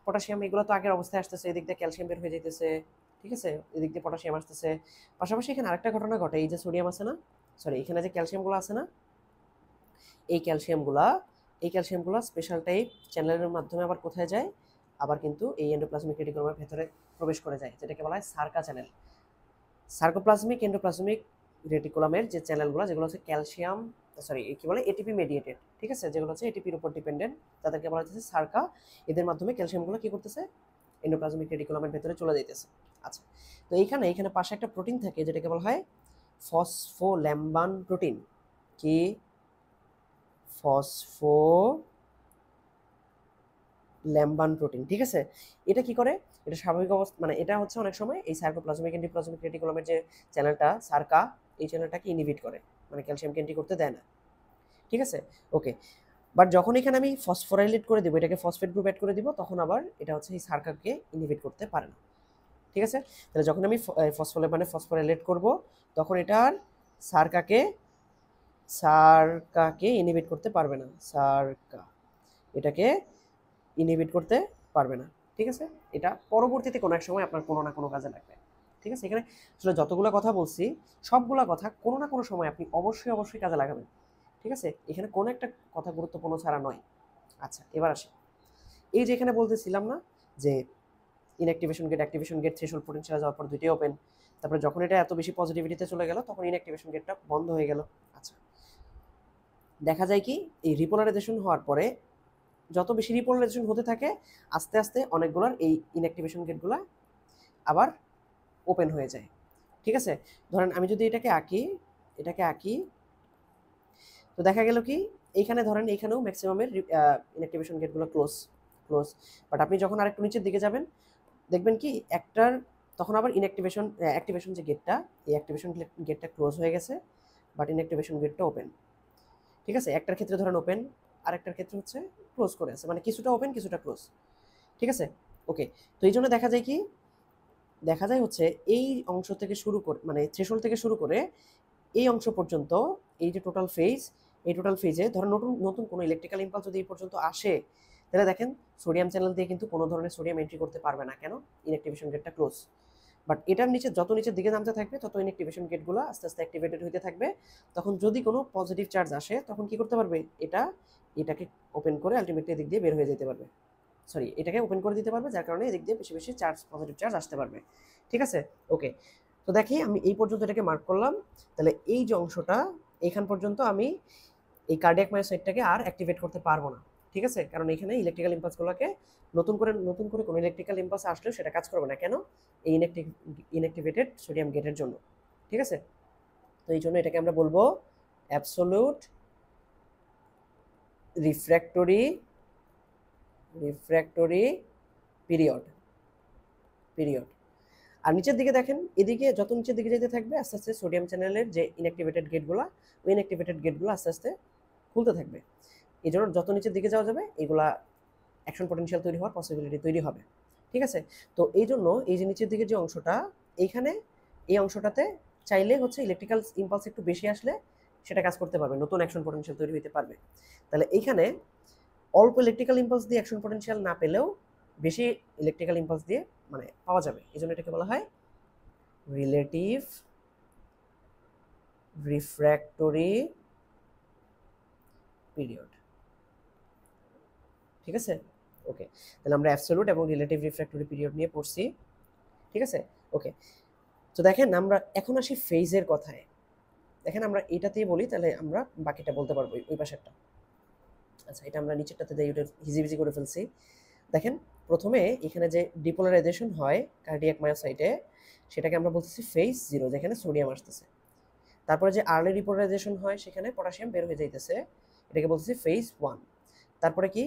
পটাশিয়াম এগুলো তো আগের অবস্থায় আসতেছে, এদিক দিয়ে ক্যালসিয়াম বের হয়ে যেতেছে। ঠিক আছে, এদিক দিয়ে পটাশিয়াম আসতেছে। পাশাপাশি এখানে আরেকটা ঘটনা ঘটে, এই যে সোডিয়াম আছে না, সরি এখানে যে ক্যালসিয়ামগুলো আছে না, এই ক্যালসিয়ামগুলা এই ক্যালসিয়ামগুলো স্পেশাল টাইপ চ্যানেলের মাধ্যমে আবার কোথায় যায়, আবার কিন্তু এই এন্ডোপ্লাজমিক রেটিকুলামের ভেতরে প্রবেশ করে যায়, যেটাকে বলা হয় সার্কা চ্যানেল। সার্কোপ্লাজমিক এন্ডোপ্লাজমিক রেটিকুলামের যে চ্যানেলগুলো, যেগুলো হচ্ছে ক্যালসিয়াম কি বলে এটিপি মেডিয়েটেড, ঠিক আছে, যেগুলো হচ্ছে এটিপির উপর ডিপেন্ডেন্ট, তাদেরকে বলা হচ্ছে সার্কা। এদের মাধ্যমে ক্যালসিয়ামগুলো কি করতেছে, এন্ডোপ্লাজমিক রেটিকুলামের ভেতরে চলে যাইতেছে। আচ্ছা, তো এইখানে পাশে একটা প্রোটিন থাকে যেটাকে বলা হয় ফসফোল্যাম্বান প্রোটিন। কি? ফসফোল্যাম্বান প্রোটিন, ঠিক আছে। এটা কি করে? এটা স্বাভাবিক অবস্থা, মানে এটা হচ্ছে অনেক সময় এই সার্কোপ্লাজমিক এন্ডোপ্লাজমিক রেটিকুলামের যে চ্যানেলটা সার্কা, এই চ্যানেলটাকে ইনহিবিট করে, মানে ক্যালসিয়ামকে এন্ট্রি করতে দেয় না, ঠিক আছে। ওকে, বাট যখন এখানে আমি ফসফোরাইলেট করে দিব, এটাকে ফসফেট গ্রুপ অ্যাড করে দিব, তখন আবার এটা হচ্ছে এই সার্কাকে ইনহিবিট করতে পারে না, ঠিক আছে। তাহলে যখন আমি ফসফোরাইলেট করব, তখন এটা আর সার্কাকে ইনহিবিট করতে পারবে না, সার্কা এটাকে ইনহিবিট করতে পারবে না, ঠিক আছে। এটা পরবর্তীতে কোনো এক সময় আপনার কোনো না কোনো কাজে লাগবে, ঠিক আছে। এখানে আসলে যতগুলো কথা বলছি, সবগুলা কথা কোনো না কোনো সময় আপনি অবশ্যই কাজে লাগাবেন, ঠিক আছে। এখানে কোনো একটা কথা গুরুত্বপূর্ণ ছাড়া নয়। আচ্ছা, এবার আসি, এই যে এখানে বলতেছিলাম না যে inactivation gate, activation gate threshold পোটেনশিয়ালে যাওয়ার পর দুইটাই ওপেন, তারপরে যখন এটা এত বেশি পজিটিভিটিতে চলে গেল, তখন ইনঅ্যাক্টিভেশন গেটটা বন্ধ হয়ে গেল। আচ্ছা, দেখা যায় কি এই রিপোলারাইজেশন হওয়ার পরে যত বেশি রিপোলারাইজেশন হতে থাকে, আস্তে আস্তে অনেকগুলোর এই ইনঅ্যাক্টিভেশন গেটগুলো আবার ওপেন হয়ে যায়, ঠিক আছে। ধরেন আমি যদি এটাকে আঁকি, তো দেখা গেল কি এইখানে ধরেন এইখানেও ম্যাক্সিমামের ইনঅ্যাক্টিভেশন গেটগুলো ক্লোজ, বাট আপনি যখন আরেকটু নিচের দিকে যাবেন, দেখবেন কি একটার তখন আবার অ্যাক্টিভেশন যে গেটটা, এই অ্যাক্টিভেশন গেটটা ক্লোজ হয়ে গেছে, বাট ইনঅ্যাক্টিভেশন গেটটা ওপেন, ঠিক আছে। একটার ক্ষেত্রে ধরেন ওপেন, আরেকটার ক্ষেত্রে হচ্ছে ক্লোজ করে আছে, মানে কিছুটা ওপেন কিছুটা ক্লোজ, ঠিক আছে। ওকে, তো এই জন্য দেখা যায় হচ্ছে এই অংশ থেকে শুরু করে, মানে থ্রেশহোল্ড থেকে শুরু করে এই অংশ পর্যন্ত, এই যে টোটাল ফেজে ধরেন নতুন কোনো ইলেকট্রিক্যাল ইম্পালস যদি এই পর্যন্ত আসে, তাহলে দেখেন সোডিয়াম চ্যানেল দিয়ে কিন্তু কোনো ধরনের সোডিয়াম এন্ট্রি করতে পারবে না, কেন? ইনঅ্যাক্টিভেশন গেটটা ক্লোজ। বাট এটার নিচে যত নিচের দিকে নামতে থাকবে, তত ইনঅ্যাক্টিভেশন গেটগুলো আস্তে আস্তে অ্যাক্টিভেটেড হতে থাকবে। তখন যদি কোনো পজিটিভ চার্জ আসে, তখন কি করতে পারবে, এটাকে ওপেন করে আলটিমেটলি এদিক দিয়ে বের হয়ে যেতে পারবে, এটাকে ওপেন করে দিতে পারবে, যার কারণে এদিক দিয়ে বেশি বেশি পজিটিভ চার্জ আসতে পারবে, ঠিক আছে। ওকে, তো দেখি আমি এই পর্যন্ত এটাকে মার্ক করলাম। তাহলে এই যে অংশটা এইখান পর্যন্ত আমি এই কার্ডিয়াক মায়োসাইটটাকে আর অ্যাক্টিভেট করতে পারবো না, ঠিক আছে, কারণ এখানে ইলেকট্রিক্যাল ইম্পালসগুলোকে নতুন করে কোনো ইলেকট্রিক্যাল ইম্পালস আসলেও সেটা কাজ করবে না, কেন? এই ইনঅ্যাক্টিভেটেড সোডিয়াম গেটের জন্য, ঠিক আছে। তো এই জন্য এটাকে আমরা বলবো অ্যাবসোলিউট রিফ্র্যাক্টরি পিরিয়ড। আর নিচের দিকে দেখেন, এদিকে যত নিচের দিকে যেতে থাকবে, আস্তে আস্তে সোডিয়াম চ্যানেলের যে ইনঅ্যাক্টিভেটেড গেটগুলো, ওই ইনঅ্যাক্টিভেটেড গেটগুলো আস্তে আস্তে খুলতে থাকবে। এই জন্য যত নিচের দিকে যাওয়া যাবে, এগুলা অ্যাকশন পটেনশিয়াল তৈরি হওয়ার পসিবিলিটি তৈরি হবে, ঠিক আছে। তো এই জন্য এই যে নিচের দিকে যে অংশটা, এইখানে এই অংশটাতে চাইলে হচ্ছে ইলেকট্রিক্যাল ইম্পালস একটু বেশি আসলে সেটা কাজ করতে পারবে, নতুন অ্যাকশন পটেনশিয়াল তৈরি হতে পারবে। তাহলে এইখানে অল্প ইলেকট্রিক্যাল ইম্পালস দিয়ে অ্যাকশন পটেনশিয়াল না পেলেও বেশি ইলেকট্রিক্যাল ইম্পালস দিয়ে মানে পাওয়া যাবে, এই জন্য এটাকে বলা হয় রিলেটিভ রিফ্র্যাক্টরি পিরিয়ড, ঠিক আছে। ওকে, তাহলে আমরা অ্যাবসলিউট এবং রিলেটিভ রিফ্র্যাক্টরি পিরিয়ড নিয়ে পড়ছি, ঠিক আছে। ওকে, তো দেখেন আমরা এখন আসি ফেজের কথায়। দেখেন আমরা এইটাতেই বলি, তাহলে আমরা বাকিটা বলতে পারবো ওই পাশেরটা। আচ্ছা, এটা আমরা নিচেরটাতে দিয়ে ওটা হিজিবিজি করে ফেলছি। দেখেন প্রথমে এখানে যে ডিপোলারাইজেশন হয় কার্ডিয়াক মায়োসাইটে, সেটাকে আমরা বলতেছি ফেজ 0, যেখানে সোডিয়াম আসতেছে। তারপরে যে আর্লি ডিপোলারাইজেশন হয়, সেখানে পটাশিয়াম বের হয়ে যাইতেছে, এটাকে বলতেছি ফেজ 1। তারপরে কি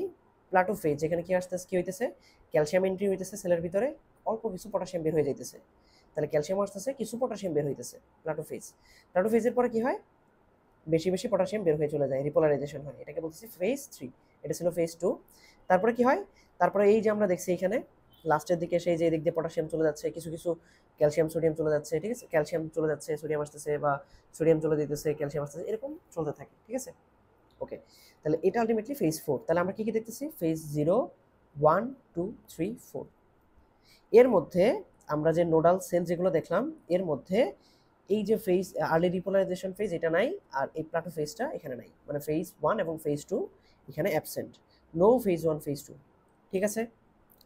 প্লাটো ফেজ, যেখানে কি আসতেছে, কি হইতেছে, ক্যালসিয়াম এন্ট্রি হইতেছে সেলের ভিতরে, অল্প কিছু পটাশিয়াম বের হয়ে যাইতেছে, তাহলে ক্যালসিয়াম আসতেছে, কিছু পটাশিয়াম বের হইতেছে, প্লাটো ফেজের পরে কি হয়, বেশি বেশি পটাশিয়াম বের হয়ে চলে যায়, রিপোলারাইজেশন হয়, এটাকে বলতেছি ফেজ 3। এটা ছিল ফেজ 2। তারপরে কি হয়, তারপরে এই যে আমরা দেখছি এখানে লাস্টের দিকে সেই যে এদিক দিয়ে পটাশিয়াম চলে যাচ্ছে, কিছু কিছু ক্যালসিয়াম সোডিয়াম চলে যাচ্ছে, ঠিক আছে, ক্যালসিয়াম চলে যাচ্ছে সোডিয়াম আসতেছে, বা সোডিয়াম চলে দিতেছে ক্যালসিয়াম আসতেছে, এরকম চলতে থাকে, ঠিক আছে। ওকে, তাহলে এটা আলটিমেটলি ফেজ 4। তাহলে আমরা কি কি দেখতেছি, ফেজ 0, 1, 2, 3, 4। এর মধ্যে আমরা যে নোডাল সেল যেগুলো দেখলাম, এর মধ্যে এই যে ফেজ আর্লি রিপোলারাইজেশন ফেজ এটা নাই, আর এই প্লাটো ফেজটা এখানে নাই, মানে ফেজ 1 এবং ফেজ 2 এখানে অ্যাবসেন্ট, নো ফেজ 1 ফেজ 2, ঠিক আছে।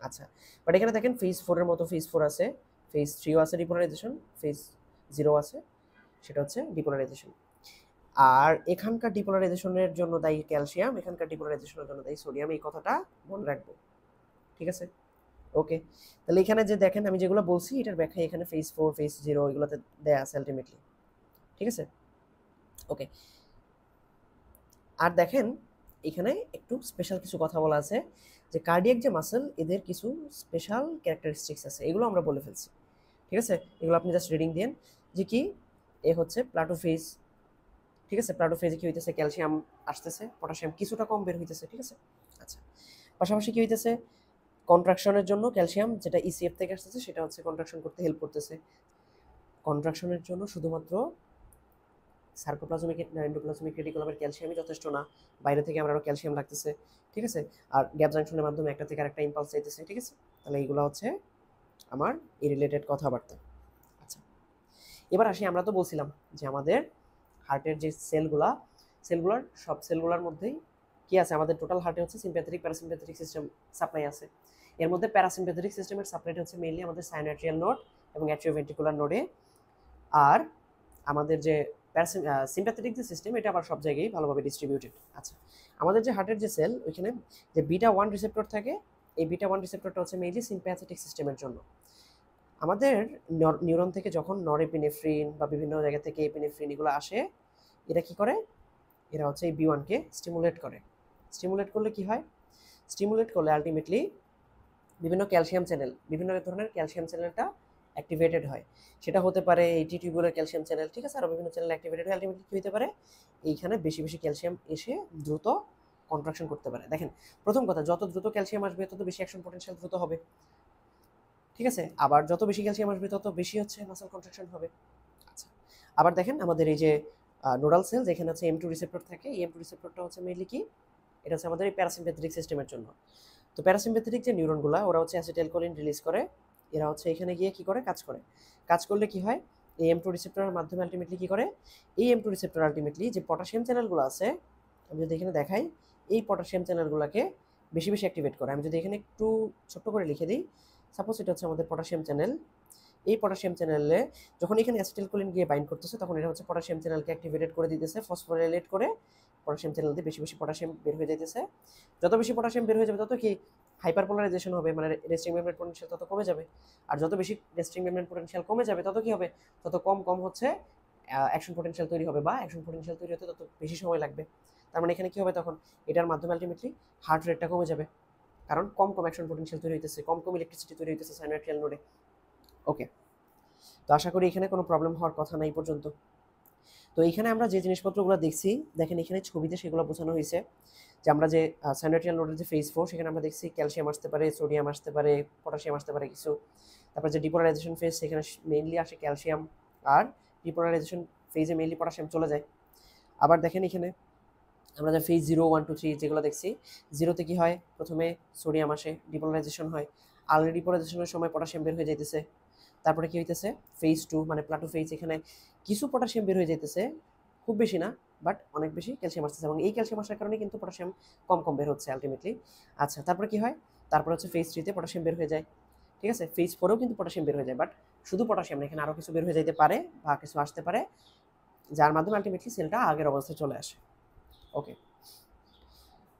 আচ্ছা, বাট এখানে দেখেন ফেজ 4 এর মতো ফেজ 4 আছে, ফেজ 3ও আছে ডিপোলারাইজেশন, ফেজ 0 আছে, সেটা হচ্ছে ডিপোলারাইজেশন। আর এখানকার ডিপোলারাইজেশনের জন্য দায়ী ক্যালসিয়াম, এখানকার ডিপোলারাইজেশনের জন্য দায়ী সোডিয়াম, এই কথাটা মনে রাখবো, ঠিক আছে। ওকে, তাহলে এখানে যে দেখেন আমি যেগুলো বলছি এটার ব্যাখ্যা এখানে ফেজ 4 ফেজ 0 এগুলোতে দেয়া আছে আলটিমেটলি, ঠিক আছে। ওকে, আর দেখেন এখানে একটু স্পেশাল কিছু কথা বলা আছে যে কার্ডিয়াক যে মাসেল এদের কিছু স্পেশাল ক্যারেক্টারিস্টিক্স আছে, এগুলো আমরা বলে ফেলছি, ঠিক আছে। এগুলো আপনি জাস্ট রিডিং দেন যে কি এ হচ্ছে প্লাটো ফেজ, ঠিক আছে। প্লাটো ফেজে কি হইতেছে, ক্যালসিয়াম আসতেছে, পটাশিয়াম কিছুটা কম বের হইতেছে, ঠিক আছে। আচ্ছা, পাশাপাশি কি হইতেছে, কন্ট্রাকশনের জন্য ক্যালসিয়াম যেটা ইসিএফ থেকে আসতেছে সেটা হচ্ছে কন্ট্রাকশন করতে হেল্প করতেছে। কন্ট্রাকশনের জন্য শুধুমাত্র সার্কোপ্লাজমিক এন্ডোপ্লাজমিক রেটিকুলামের ক্যালসিয়ামই যথেষ্ট না, বাইরে থেকে আমরা আরও ক্যালসিয়াম লাগতেছে, ঠিক আছে। আর গ্যাপ জাংশনের মাধ্যমে একটা থেকে আরেকটা ইম্পালস যাইতেছে, ঠিক আছে। তাহলে এইগুলো হচ্ছে আমার এই রিলেটেড কথাবার্তা। আচ্ছা, এবার আসি, আমরা তো বলছিলাম যে আমাদের হার্টের যে সেলগুলার সব সেলগুলার মধ্যেই কি আছে, আমাদের টোটাল হার্টে হচ্ছে সিম্প্যাথেটিক প্যারাসিম্প্যাথেটিক সিস্টেম সাপ্লাই আছে। এর মধ্যে প্যারাসিম্প্যাথেটিক সিস্টেমের সাপ্লাইটা হচ্ছে মেইনলি আমাদের সাইনোয়াট্রিয়াল নোড এবং অ্যাট্রিওভেন্ট্রিকুলার নোডে। আর আমাদের যে সিম্প্যাথেটিক যে সিস্টেম এটা আবার সব জায়গায় ভালোভাবে ডিস্ট্রিবিউটেড। আচ্ছা, আমাদের যে হার্টের যে সেল ওইখানে যে বিটা 1 রিসেপ্টর থাকে, এই বিটা 1 রিসেপ্টরটা হচ্ছে মেইনলি সিম্প্যাথেটিক সিস্টেমের জন্য। আমাদের নিউরন থেকে যখন নরএপিনেফ্রিন বা বিভিন্ন জায়গা থেকে এপিনেফ্রিন এগুলো আসে, এরা কি করে, এরা হচ্ছে এই বি1কে স্টিমুলেট করে। স্টিমুলেট করলে কি হয়, স্টিমুলেট করলে আলটিমেটলি বিভিন্ন ধরনের ক্যালসিয়াম চ্যানেলটা অ্যাক্টিভেটেড হয়। সেটা হতে পারে এই টিউবুলার ক্যালসিয়াম চ্যানেল, ঠিক আছে, আরও বিভিন্ন চ্যানেল অ্যাক্টিভেটেড হয়। আলটিমেটলি কী হতে পারে, এইখানে বেশি বেশি ক্যালসিয়াম এসে দ্রুত কন্ট্রাকশন করতে পারে। দেখেন, প্রথম কথা, যত দ্রুত ক্যালসিয়াম আসবে তত বেশি অ্যাকশন পোটেনশিয়াল দ্রুত হবে, ঠিক আছে। আবার যত বেশি ক্যালসিয়াম আসবে তত বেশি হচ্ছে মাসল কন্ট্রাকশন হবে। আচ্ছা, আবার দেখেন আমাদের এই যে নোডাল সেল যেখানে হচ্ছে M2 রিসেপ্টর থাকে, এই M2 রিসেপ্টরটা হচ্ছে মেইনলি কি, এটা হচ্ছে আমাদের এই প্যারাসিম্প্যাথেটিক সিস্টেমের জন্য। তো প্যারাসিম্প্যাথেটিক যে নিউরনগুলো ওরা হচ্ছে অ্যাসিটাইলকোলিন রিলিজ করে, এরা হচ্ছে এখানে গিয়ে কি করে, কাজ করলে কি হয়, এই M2 রিসেপ্টরের মাধ্যমে আলটিমেটলি কি করে, এই M2 রিসেপ্টর আলটিমেটলি যে পটাশিয়াম চ্যানেলগুলো আছে, আমি যদি এখানে দেখাই, এই পটাশিয়াম চ্যানেলগুলোকে বেশি বেশি অ্যাক্টিভেট করে। আমি যদি এখানে একটু ছোট্ট করে লিখে দিই, সাপোজ এটা হচ্ছে আমাদের পটাশিয়াম চ্যানেল, এই পটাশিয়াম চ্যানেলে যখন এখানে অ্যাসিটাইলকোলিন গিয়ে বাইন্ড করতেছে তখন এটা হচ্ছে পটাশিয়াম চ্যানেলকে অ্যাক্টিভেটেড করে দিতেছে, ফসফোরাইলেট করে পটাশিয়াম চ্যানেল দিয়ে বেশি বেশি পটাশিয়াম বের হয়ে যাইতেছে। যত বেশি পটাশিয়াম বের হয়ে যাবে তত কি হাইপারপোলারাইজেশন হবে, মানে রেস্টিং মেমব্রেন পোটেনশিয়াল তত কমে যাবে। আর যত বেশি রেস্টিং মেমব্রেন পোটেনশিয়াল কমে যাবে তত কি হবে, তত কম হচ্ছে অ্যাকশন পোটেনশিয়াল তৈরি হবে, বা অ্যাকশন পোটেনশিয়াল তৈরি হতে তত বেশি সময় লাগবে। তার মানে এখানে কি হবে, তখন এটার মাধ্যমে আলটিমেটলি হার্ট রেটটা কমে যাবে, কারণ কম অ্যাকশন পোটেনশিয়াল তৈরি হইতেছে, কম ইলেকট্রিসিটি তৈরি হইতেছে সাইনোয়াট্রিয়াল নোডে। ওকে, তো আশা করি এখানে কোনো প্রবলেম হওয়ার কথা নাই পর্যন্ত। তো এইখানে আমরা যে জিনিসপত্রগুলো দেখছি, দেখেন এখানে ছবিতে সেগুলো বোঝানো হয়েছে যে আমরা যে সাইনোয়াট্রিয়াল নোডের যে ফেজ 4 সেখানে আমরা দেখছি ক্যালসিয়াম আসতে পারে, সোডিয়াম আসতে পারে, পটাশিয়াম আসতে পারে কিছু। তারপর যে ডিপোলারাইজেশন ফেজ সেখানে মেইনলি আসে ক্যালসিয়াম, আর ডিপোলারাইজেশন ফেজে মেইনলি পটাশিয়াম চলে যায়। আবার দেখেন এখানে আমরা যে ফেজ 0 1 2 3 যেগুলো দেখছি, 0তে কি হয়, প্রথমে সোডিয়াম আসে, ডিপোলারাইজেশন হয়, অলরেডি ডিপোলারাইজেশনের সময় পটাশিয়াম বের হয়ে যাইতেছে। তারপরে কি হইতেছে, ফেজ 2 মানে প্লাটো ফেজ, এখানে কিছু পটাশিয়াম বের হয়ে যাইতেছে, খুব বেশি না, বাট অনেক বেশি ক্যালসিয়াম আসতেছে, এবং এই ক্যালসিয়াম আসার কারণে কিন্তু পটাশিয়াম কম বের হচ্ছে আলটিমেটলি। আচ্ছা, তারপরে কি হয়, তারপরে হচ্ছে ফেজ 3তে পটাশিয়াম বের হয়ে যায়, ঠিক আছে। ফেজ 4এও কিন্তু পটাশিয়াম বের হয়ে যায়, বাট শুধু পটাশিয়াম না, এখানে আরও কিছু বের হয়ে যেতে পারে বা কিছু আসতে পারে, যার মাধ্যমে আলটিমেটলি সেলটা আগের অবস্থায় চলে আসে। ওকে,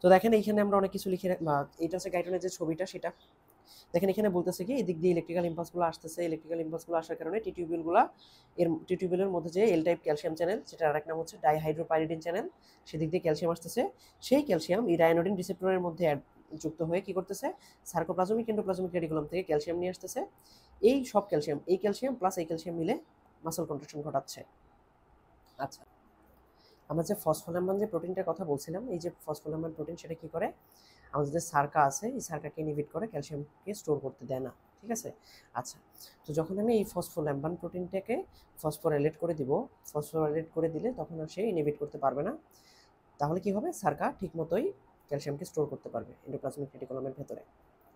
তো দেখেন এইখানে আমরা অনেক কিছু লিখে, এইটা হচ্ছে গাইটনের যে ছবিটা সেটা দেখেন, এখানে বলতেছে কি এদিক দিয়ে ইলেকট্রিক্যাল ইম্পালসগুলো আসতেছে, ইলেকট্রিক্যাল ইম্পালসগুলো আসার কারণে টিউবিউলের মধ্যে যে এল টাইপ ক্যালসিয়াম চ্যানেল, সেটা আরেক নাম হচ্ছে ডাইহাইড্রোপাইরিডিন চ্যানেল, সেদিক দিয়ে ক্যালসিয়াম আসতেছে, সেই ক্যালসিয়াম এই রায়ানোডিন রিসেপ্টরের মধ্যে যুক্ত হয়ে কি করতেছে, সার্কোপ্লাজমিক এন্ডোপ্লাজমিক রেটিকুলাম থেকে ক্যালসিয়াম নিয়ে আসতেছে। এই সব ক্যালসিয়াম, এই ক্যালসিয়াম প্লাস এই ক্যালসিয়াম মিলে মাসল কন্ট্রাকশন ঘটাচ্ছে। আচ্ছা, আমরা যে ফসফোলাম্বান যে প্রোটিনটার কথা বলছিলাম, এই যে ফসফোলাম্বান প্রোটিন সেটা কি করে, আমাদের যে সার্কা আছে এই সার্কাকে ইনহিবিট করে, ক্যালসিয়ামকে স্টোর করতে দেয় না, ঠিক আছে। আচ্ছা, তো যখন আমি এই ফসফোল্যাম্বান প্রোটিনটাকে ফসফোরাইলেট করে দিব, ফসফোরাইলেট করে দিলে তখন আর সে ইনহিবিট করতে পারবে না, তাহলে কি হবে, সার্কা ঠিক মতোই ক্যালসিয়ামকে স্টোর করতে পারবে এন্ডোপ্লাজমিক রেটিকুলামের ভেতরে।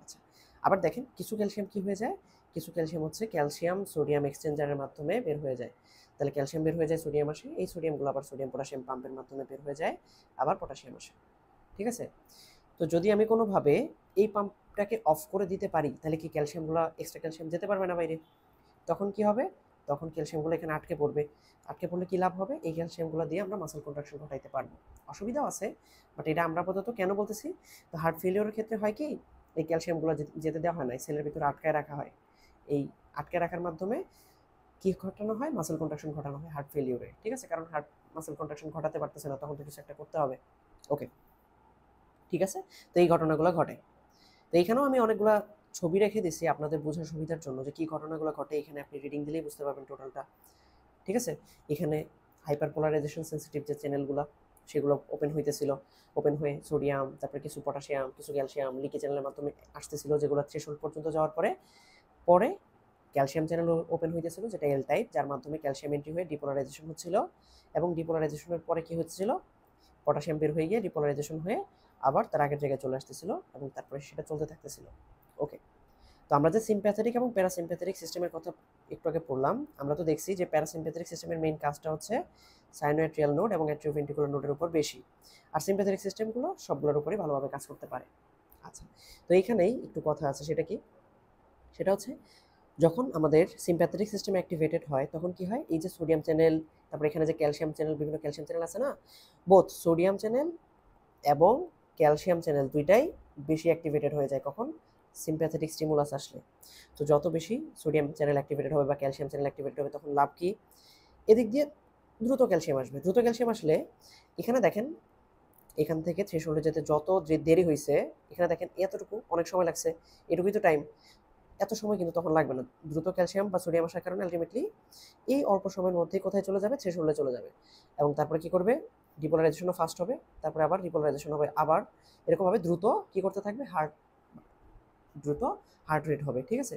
আচ্ছা, আবার দেখেন কিছু ক্যালসিয়াম কি হয়ে যায়, কিছু ক্যালসিয়াম হচ্ছে ক্যালসিয়াম সোডিয়াম এক্সচেঞ্জারের মাধ্যমে বের হয়ে যায়। তাহলে ক্যালসিয়াম বের হয়ে যায়, সোডিয়াম আসে, এই সোডিয়ামগুলো আবার সোডিয়াম পটাশিয়াম পাম্পের মাধ্যমে বের হয়ে যায়, আবার পটাশিয়াম আসে। ঠিক আছে? তো যদি আমি কোনোভাবে এই পাম্পটাকে অফ করে দিতে পারি তাহলে কি ক্যালসিয়ামগুলো, এক্সট্রা ক্যালসিয়াম যেতে পারবে না বাইরে? তখন কি হবে? তখন ক্যালসিয়ামগুলো এখানে আটকে পড়বে। আটকে পড়লে কি লাভ হবে? এই ক্যালসিয়ামগুলো দিয়ে আমরা মাসল কন্ট্রাকশন ঘটাইতে পারবো। অসুবিধাও আছে, বাট এটা আমরা আপাতত কেন বলতেছি? তো হার্ট ফেলিওরের ক্ষেত্রে হয় কি, এই ক্যালসিয়ামগুলো যেতে দেওয়া হয় না, সেলের ভিতরে আটকায় রাখা হয়। এই আটকে রাখার মাধ্যমে কি ঘটানো হয়? মাসল কন্ট্রাকশন ঘটানো হয় হার্ট ফেলিওরে। ঠিক আছে? কারণ হার্ট মাসল কন্ট্রাকশন ঘটাতে পারতেছে না, তখন তো কিছু একটা করতে হবে। ওকে, ঠিক আছে? তো এই ঘটনাগুলো ঘটে। তো এইখানেও আমি অনেকগুলা ছবি রেখে দিছি আপনাদের বোঝার সুবিধার জন্য যে কী ঘটনাগুলো ঘটে। এখানে আপনি রিডিং দিলেই বুঝতে পারবেন টোটালটা। ঠিক আছে? এখানে হাইপার পোলারাইজেশন সেন্সিটিভ যে চ্যানেলগুলো, সেগুলো ওপেন হইতেছিল। ওপেন হয়ে সোডিয়াম, তারপরে কিছু পটাশিয়াম, কিছু ক্যালসিয়াম লিকি চ্যানেলের মাধ্যমে আসতেছিল, যেগুলো থ্রেশহোল্ড পর্যন্ত যাওয়ার পরে পরে ক্যালসিয়াম চ্যানেল ওপেন হইতেছিল, যেটা এল টাইপ, যার মাধ্যমে ক্যালসিয়াম এন্ট্রি হয়ে ডিপোলারাইজেশন হচ্ছিল। এবং ডিপোলারাইজেশনের পরে কি হচ্ছিল? পটাশিয়াম বের হয়ে গিয়ে ডিপোলারাইজেশন হয়ে আবার তার আগের জায়গায় চলে আসতেছিল, এবং তারপরে সেটা চলতে থাকতেছিল। ওকে, তো আমরা যে সিম্প্যাথেটিক এবং প্যারাসিম্প্যাথেটিক সিস্টেমের কথা একটু আগে পড়লাম, আমরা তো দেখছি যে প্যারাসিম্প্যাথেটিক সিস্টেমের মেইন কাজটা হচ্ছে সাইনোঅ্যাট্রিয়াল নোড এবং অ্যাট্রিওভেন্ট্রিকুলার নোডের উপর বেশি, আর সিম্প্যাথেটিক সিস্টেমগুলো সবগুলোর উপরেই ভালোভাবে কাজ করতে পারে। আচ্ছা, তো এইখানেই একটু কথা আছে, সেটা কি? সেটা হচ্ছে যখন আমাদের সিম্প্যাথেটিক সিস্টেম অ্যাক্টিভেটেড হয় তখন কি হয়? এই যে সোডিয়াম চ্যানেল, তারপরে এখানে যে ক্যালসিয়াম চ্যানেল, বিভিন্ন ক্যালসিয়াম চ্যানেল আছে না, বোথ সোডিয়াম চ্যানেল এবং ক্যালসিয়াম চ্যানেল দুইটাই বেশি অ্যাক্টিভেটেড হয়ে যায় কখন? সিম্প্যাথেটিক স্টিমুলাস আসলে। তো যত বেশি সোডিয়াম চ্যানেল অ্যাক্টিভেটেড হবে বা ক্যালসিয়াম চ্যানেল অ্যাক্টিভেটেড হবে, তখন লাভ কি? এদিক দিয়ে দ্রুত ক্যালসিয়াম আসবে। দ্রুত ক্যালসিয়াম আসলে এখানে দেখেন, এখান থেকে থ্রেশহোল্ডে যেতে যত দেরি হয়েছে, এখানে দেখেন এতটুকু অনেক সময় লাগছে, এটুকুই তো টাইম। এত সময় কিন্তু তখন লাগবে না। দ্রুত ক্যালসিয়াম বা সোডিয়াম আসার কারণে আলটিমেটলি এই অল্প সময়ের মধ্যেই কোথায় চলে যাবে? থ্রেশহোল্ডে চলে যাবে। এবং তারপরে কি করবে? ডিপোলারাইজেশনও ফাস্ট হবে, তারপরে আবার রিপোলারাইজেশন হবে, আবার এরকমভাবে দ্রুত কি করতে থাকবে? দ্রুত হার্ট রেট হবে। ঠিক আছে?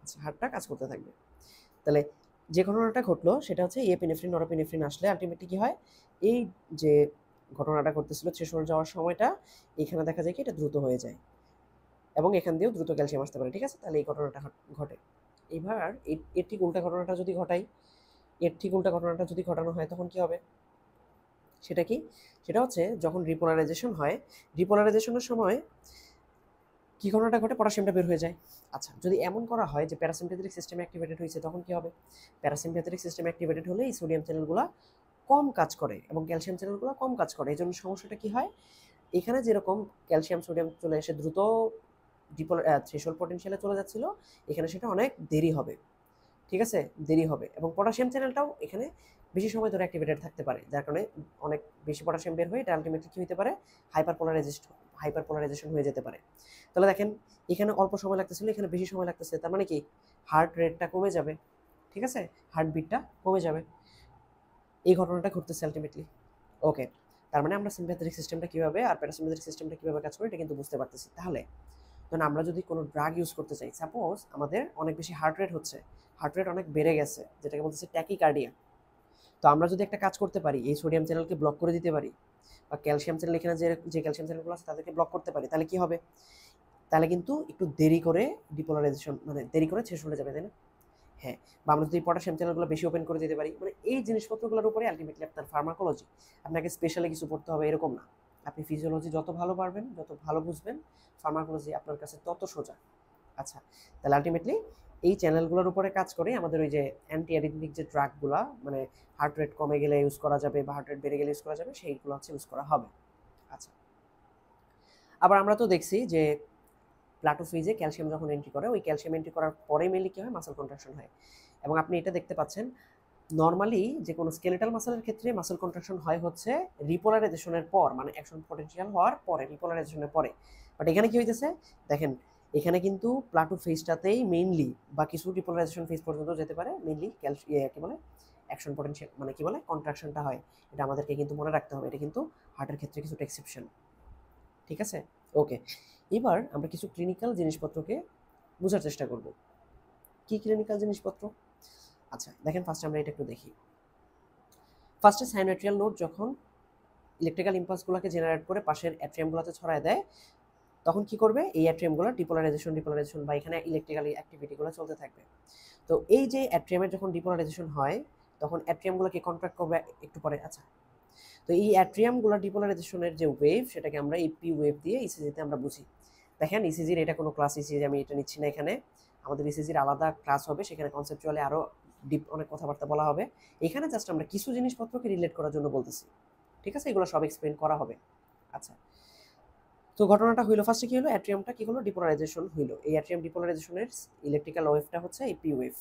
আচ্ছা, হার্টটা কাজ করতে থাকবে। তাহলে যে ঘটনাটা ঘটলো সেটা হচ্ছে এপিনেফ্রিন নরপিনেফ্রিন আসলে আলটিমেটলি কি হয়? এই যে ঘটনাটা ঘটতেছিল থ্রেশহোল্ড যাওয়ার সময়টা, এখানে দেখা যায় কি এটা দ্রুত হয়ে যায় এবং এখান দিয়েও দ্রুত ক্যালসিয়াম আসতে পারে। ঠিক আছে? তাহলে এই ঘটনাটা ঘটে। এবার এর ঠিক উল্টা ঘটনাটা যদি ঘটাই, এর ঠিক উল্টা ঘটনাটা যদি ঘটানো হয় তখন কি হবে? সেটা কি? সেটা হচ্ছে যখন রিপোলারাইজেশন হয়, রিপোলারাইজেশনের সময় কি ঘটনাটা ঘটে? পটাশিয়ামটা বের হয়ে যায়। আচ্ছা, যদি এমন করা হয় যে প্যারাসিম্প্যাথেটিক সিস্টেম অ্যাক্টিভেটেড হয়েছে, তখন কি হবে? প্যারাসিম্প্যাথেটিক সিস্টেম অ্যাক্টিভেটেড হলে এই সোডিয়াম চ্যানেলগুলো কম কাজ করে এবং ক্যালসিয়াম চ্যানেলগুলো কম কাজ করে। এজন্য সমস্যাটা কি হয়? এখানে যেরকম ক্যালসিয়াম সোডিয়াম চলে এসে দ্রুত থ্রেশহোল্ড পটেনশিয়ালে চলে যাচ্ছিল, এখানে সেটা অনেক দেরি হবে। ঠিক আছে? দেরি হবে এবং পটাশিয়াম চ্যানেলটাও এখানে বেশি সময় ধরে অ্যাক্টিভেটেড থাকতে পারে, যার কারণে অনেক বেশি পটাশিয়াম বের হয়ে এটা আলটিমেটলি কি হতে পারে? হাইপার পোলারাইজেশন হয়ে যেতে পারে। তাহলে দেখেন, এখানে অল্প সময় লাগতেছিল, এখানে বেশি সময় লাগতেছে, তার মানে কি? হার্ট রেটটা কমে যাবে। ঠিক আছে? হার্টবিটটা কমে যাবে। এই ঘটনাটা ঘটতেছে আলটিমেটলি। ওকে, তার মানে আমরা সিম্প্যাথেটিক সিস্টেমটা কীভাবে আর প্যারাসিম্প্যাথেটিক সিস্টেমটা কীভাবে কাজ করে এটা কিন্তু বুঝতে পারতেছি। তাহলে ধরুন আমরা যদি কোনো ড্রাগ ইউজ করতে চাই, সাপোজ আমাদের অনেক বেশি হার্ট রেট হচ্ছে, হার্ট রেট অনেক বেড়ে গেছে, যেটাকে বলতেছে ট্যাকিকার্ডিয়া। তো আমরা যদি একটা কাজ করতে পারি, এই সোডিয়াম চ্যানেলকে ব্লক করে দিতে পারি বা ক্যালসিয়াম চ্যানেল, এখানে যে ক্যালসিয়াম চ্যানেলগুলো আছে তাদেরকে ব্লক করতে পারি, তাহলে কি হবে? তাহলে কিন্তু একটু দেরি করে ডিপোলারাইজেশন, মানে দেরি করে শেষ হয়ে যাবে, তাই না? হ্যাঁ, বা আমরা যদি পটাশিয়াম চ্যানেলগুলো বেশি ওপেন করে দিতে পারি, মানে এই জিনিসপত্রগুলোর উপরে আলটিমেটলি আপনার ফার্মাকোলজি, আপনাকে স্পেশালি কিছু পড়তে হবে এরকম না। আপনি ফিজিওলজি যত ভালো পারবেন, যত ভালো বুঝবেন, ফার্মাকোলজি আপনার কাছে তত সোজা। আচ্ছা, তাহলে আলটিমেটলি এই চ্যানেলগুলোর উপরে কাজ করে আমাদের ওই যে অ্যান্টি অ্যারিথমিক যে ড্রাগগুলা, মানে হার্ট রেট কমে গেলে ইউজ করা যাবে বা হার্ট রেট বেড়ে গেলে ইউজ করা যাবে, সেইগুলো হচ্ছে ইউজ করা হবে। আচ্ছা, আবার আমরা তো দেখছি যে প্লাটোফেজে ক্যালসিয়াম যখন এন্ট্রি করে, ওই ক্যালসিয়াম এন্ট্রি করার পরেই মেনলি কী হয়? মাসল কন্ট্রাকশন হয়। এবং আপনি এটা দেখতে পাচ্ছেন, নর্মালি যে কোনো স্কেলেটাল মাসলের ক্ষেত্রে মাসল কন্ট্রাকশন হয় হচ্ছে রিপোলারাইজেশনের পর, মানে অ্যাকশন পটেনশিয়াল হওয়ার পরে, রিপোলারাইজেশনের পরে। বাট এখানে কি হইতেছে দেখেন, এখানে কিন্তু প্লাটো ফেজটাতেই মেইনলি, বা কিছু রিপোলারাইজেশন ফেজ পর্যন্ত যেতে পারে, মেইনলি কি বলে অ্যাকশন পটেনশিয়াল, মানে কি বলে কন্ট্রাকশনটা হয়। এটা আমাদেরকে কিন্তু মনে রাখতে হবে, এটা কিন্তু হার্টের ক্ষেত্রে কিছুটা এক্সেপশন। ঠিক আছে? ওকে, এবার আমরা কিছু ক্লিনিক্যাল জিনিসপত্রকে বোঝার চেষ্টা করব। কি ক্লিনিক্যাল জিনিসপত্র? আচ্ছা দেখেন, ফার্স্ট আমরা এটা একটু দেখি। ফার্স্টে সাইনোঅ্যাট্রিয়াল নোড যখন ইলেকট্রিক্যাল ইম্পালসগুলোকে জেনারেট করে পাশের অ্যাট্রিয়ামগুলোতে ছড়ায় দেয়, তখন কি করবে? এই অ্যাট্রিয়ামগুলো ডিপোলারাইজেশন বা এখানে ইলেকট্রিক্যাল অ্যাক্টিভিটিগুলো চলতে থাকবে। তো এই যে অ্যাট্রিয়ামের যখন ডিপোলারাইজেশন হয়, তখন অ্যাট্রিয়ামগুলোকে কন্ট্রাক্ট করবে একটু পরে। আচ্ছা, তো এই অ্যাট্রিয়ামগুলো ডিপোলারাইজেশনের যে ওয়েভ সেটাকে আমরা এই পি ওয়েভ দিয়ে ইসিজিতে আমরা বুঝি। দেখেন ইসিজির এটা কোনো ক্লাস ইসিজি আমি এটা নিচ্ছি না এখানে, আমাদের ইসিজির আলাদা ক্লাস হবে, সেখানে কনসেপচুয়ালি আরও ডিপ অনেক কথাবার্তা বলা হবে। এখানে জাস্ট আমরা কিছু জিনিসপত্রকে রিলেট করার জন্য বলতেছি, ঠিক আছে? এগুলো সব এক্সপ্লেন করা হবে। আচ্ছা, তো ঘটনাটা হইলো, ফার্স্টে কি হলো, অ্যাট্রিয়ামটা কি হলো, ডিপোলারাইজেশন হইলো। এই অ্যাট্রিয়াম ডিপোলারাইজেশনের ইলেকট্রিক্যাল ওয়েভটা হচ্ছে এই পি ওয়েভ,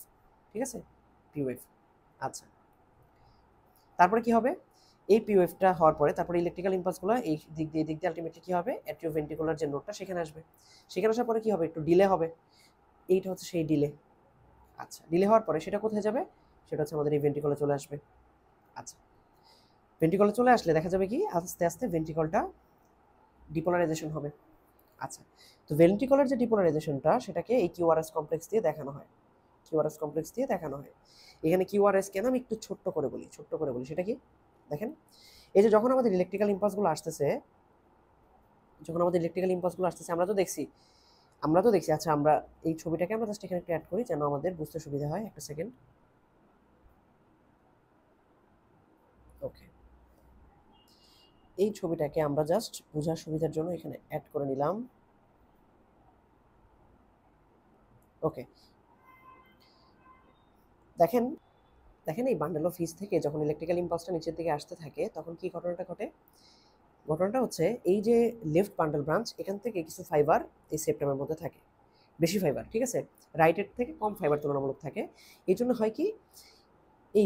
ঠিক আছে? P wave. আচ্ছা, তারপরে কি হবে, এই পি ওয়েভটা হওয়ার পরে তারপরে ইলেকট্রিক্যাল ইম্পালসগুলো এই দিক দিয়ে আলটিমেটলি কি হবে, অ্যাট্রিওভেন্ট্রিকুলার যে নোডটা সেখানে আসবে। সেখানে আসার পরে কি হবে, একটু ডিলে হবে, এইটা হচ্ছে সেই ডিলে। আচ্ছা, ডিলে হওয়ার পরে সেটা কোথায় যাবে, সেটা হচ্ছে আমাদের এই ভেন্ট্রিকলে চলে আসবে। আচ্ছা, ভেন্ট্রিকলে চলে আসলে দেখা যাবে কি আস্তে আস্তে ভেন্ট্রিকলটা ডিপোলারাইজেশন হবে। আচ্ছা, তো ভেন্ট্রিকলের যে ডিপোলারাইজেশনটা সেটাকে এই কিউআরএস কমপ্লেক্স দিয়ে দেখানো হয়, কিউআরএস কমপ্লেক্স দিয়ে দেখানো হয়। এখানে কিউআরএস কেন আমি একটু ছোট্ট করে বলি, সেটা কি দেখেন, এই যে যখন আমাদের ইলেকট্রিক্যাল ইম্পালসগুলো আসতেছে, আমরা তো দেখছি, আচ্ছা আমরা এই ছবিটাকে আমরা জাস্ট এখানে একটু অ্যাড করি যেন আমাদের বুঝতে সুবিধা হয়। একটা সেকেন্ড, ওকে, এই ছবিটাকে আমরা জাস্ট বোঝার সুবিধার জন্য এখানে অ্যাড করে নিলাম। ওকে, দেখেন এই বান্ডেল অফ ফিজ থেকে যখন ইলেকট্রিক্যাল ইম্পালসটা নিচের দিকে আসতে থাকে তখন কি ঘটনাটা ঘটে, ঘটনাটা হচ্ছে এই যে লেফট বান্ডেল ব্রাঞ্চ এখান থেকে কিছু ফাইবার এই সেপ্টামের মধ্যে থাকে, বেশি ফাইবার, ঠিক আছে, রাইটের থেকে কম ফাইবার তুলনামূলক থাকে। এই জন্য হয় কি, এই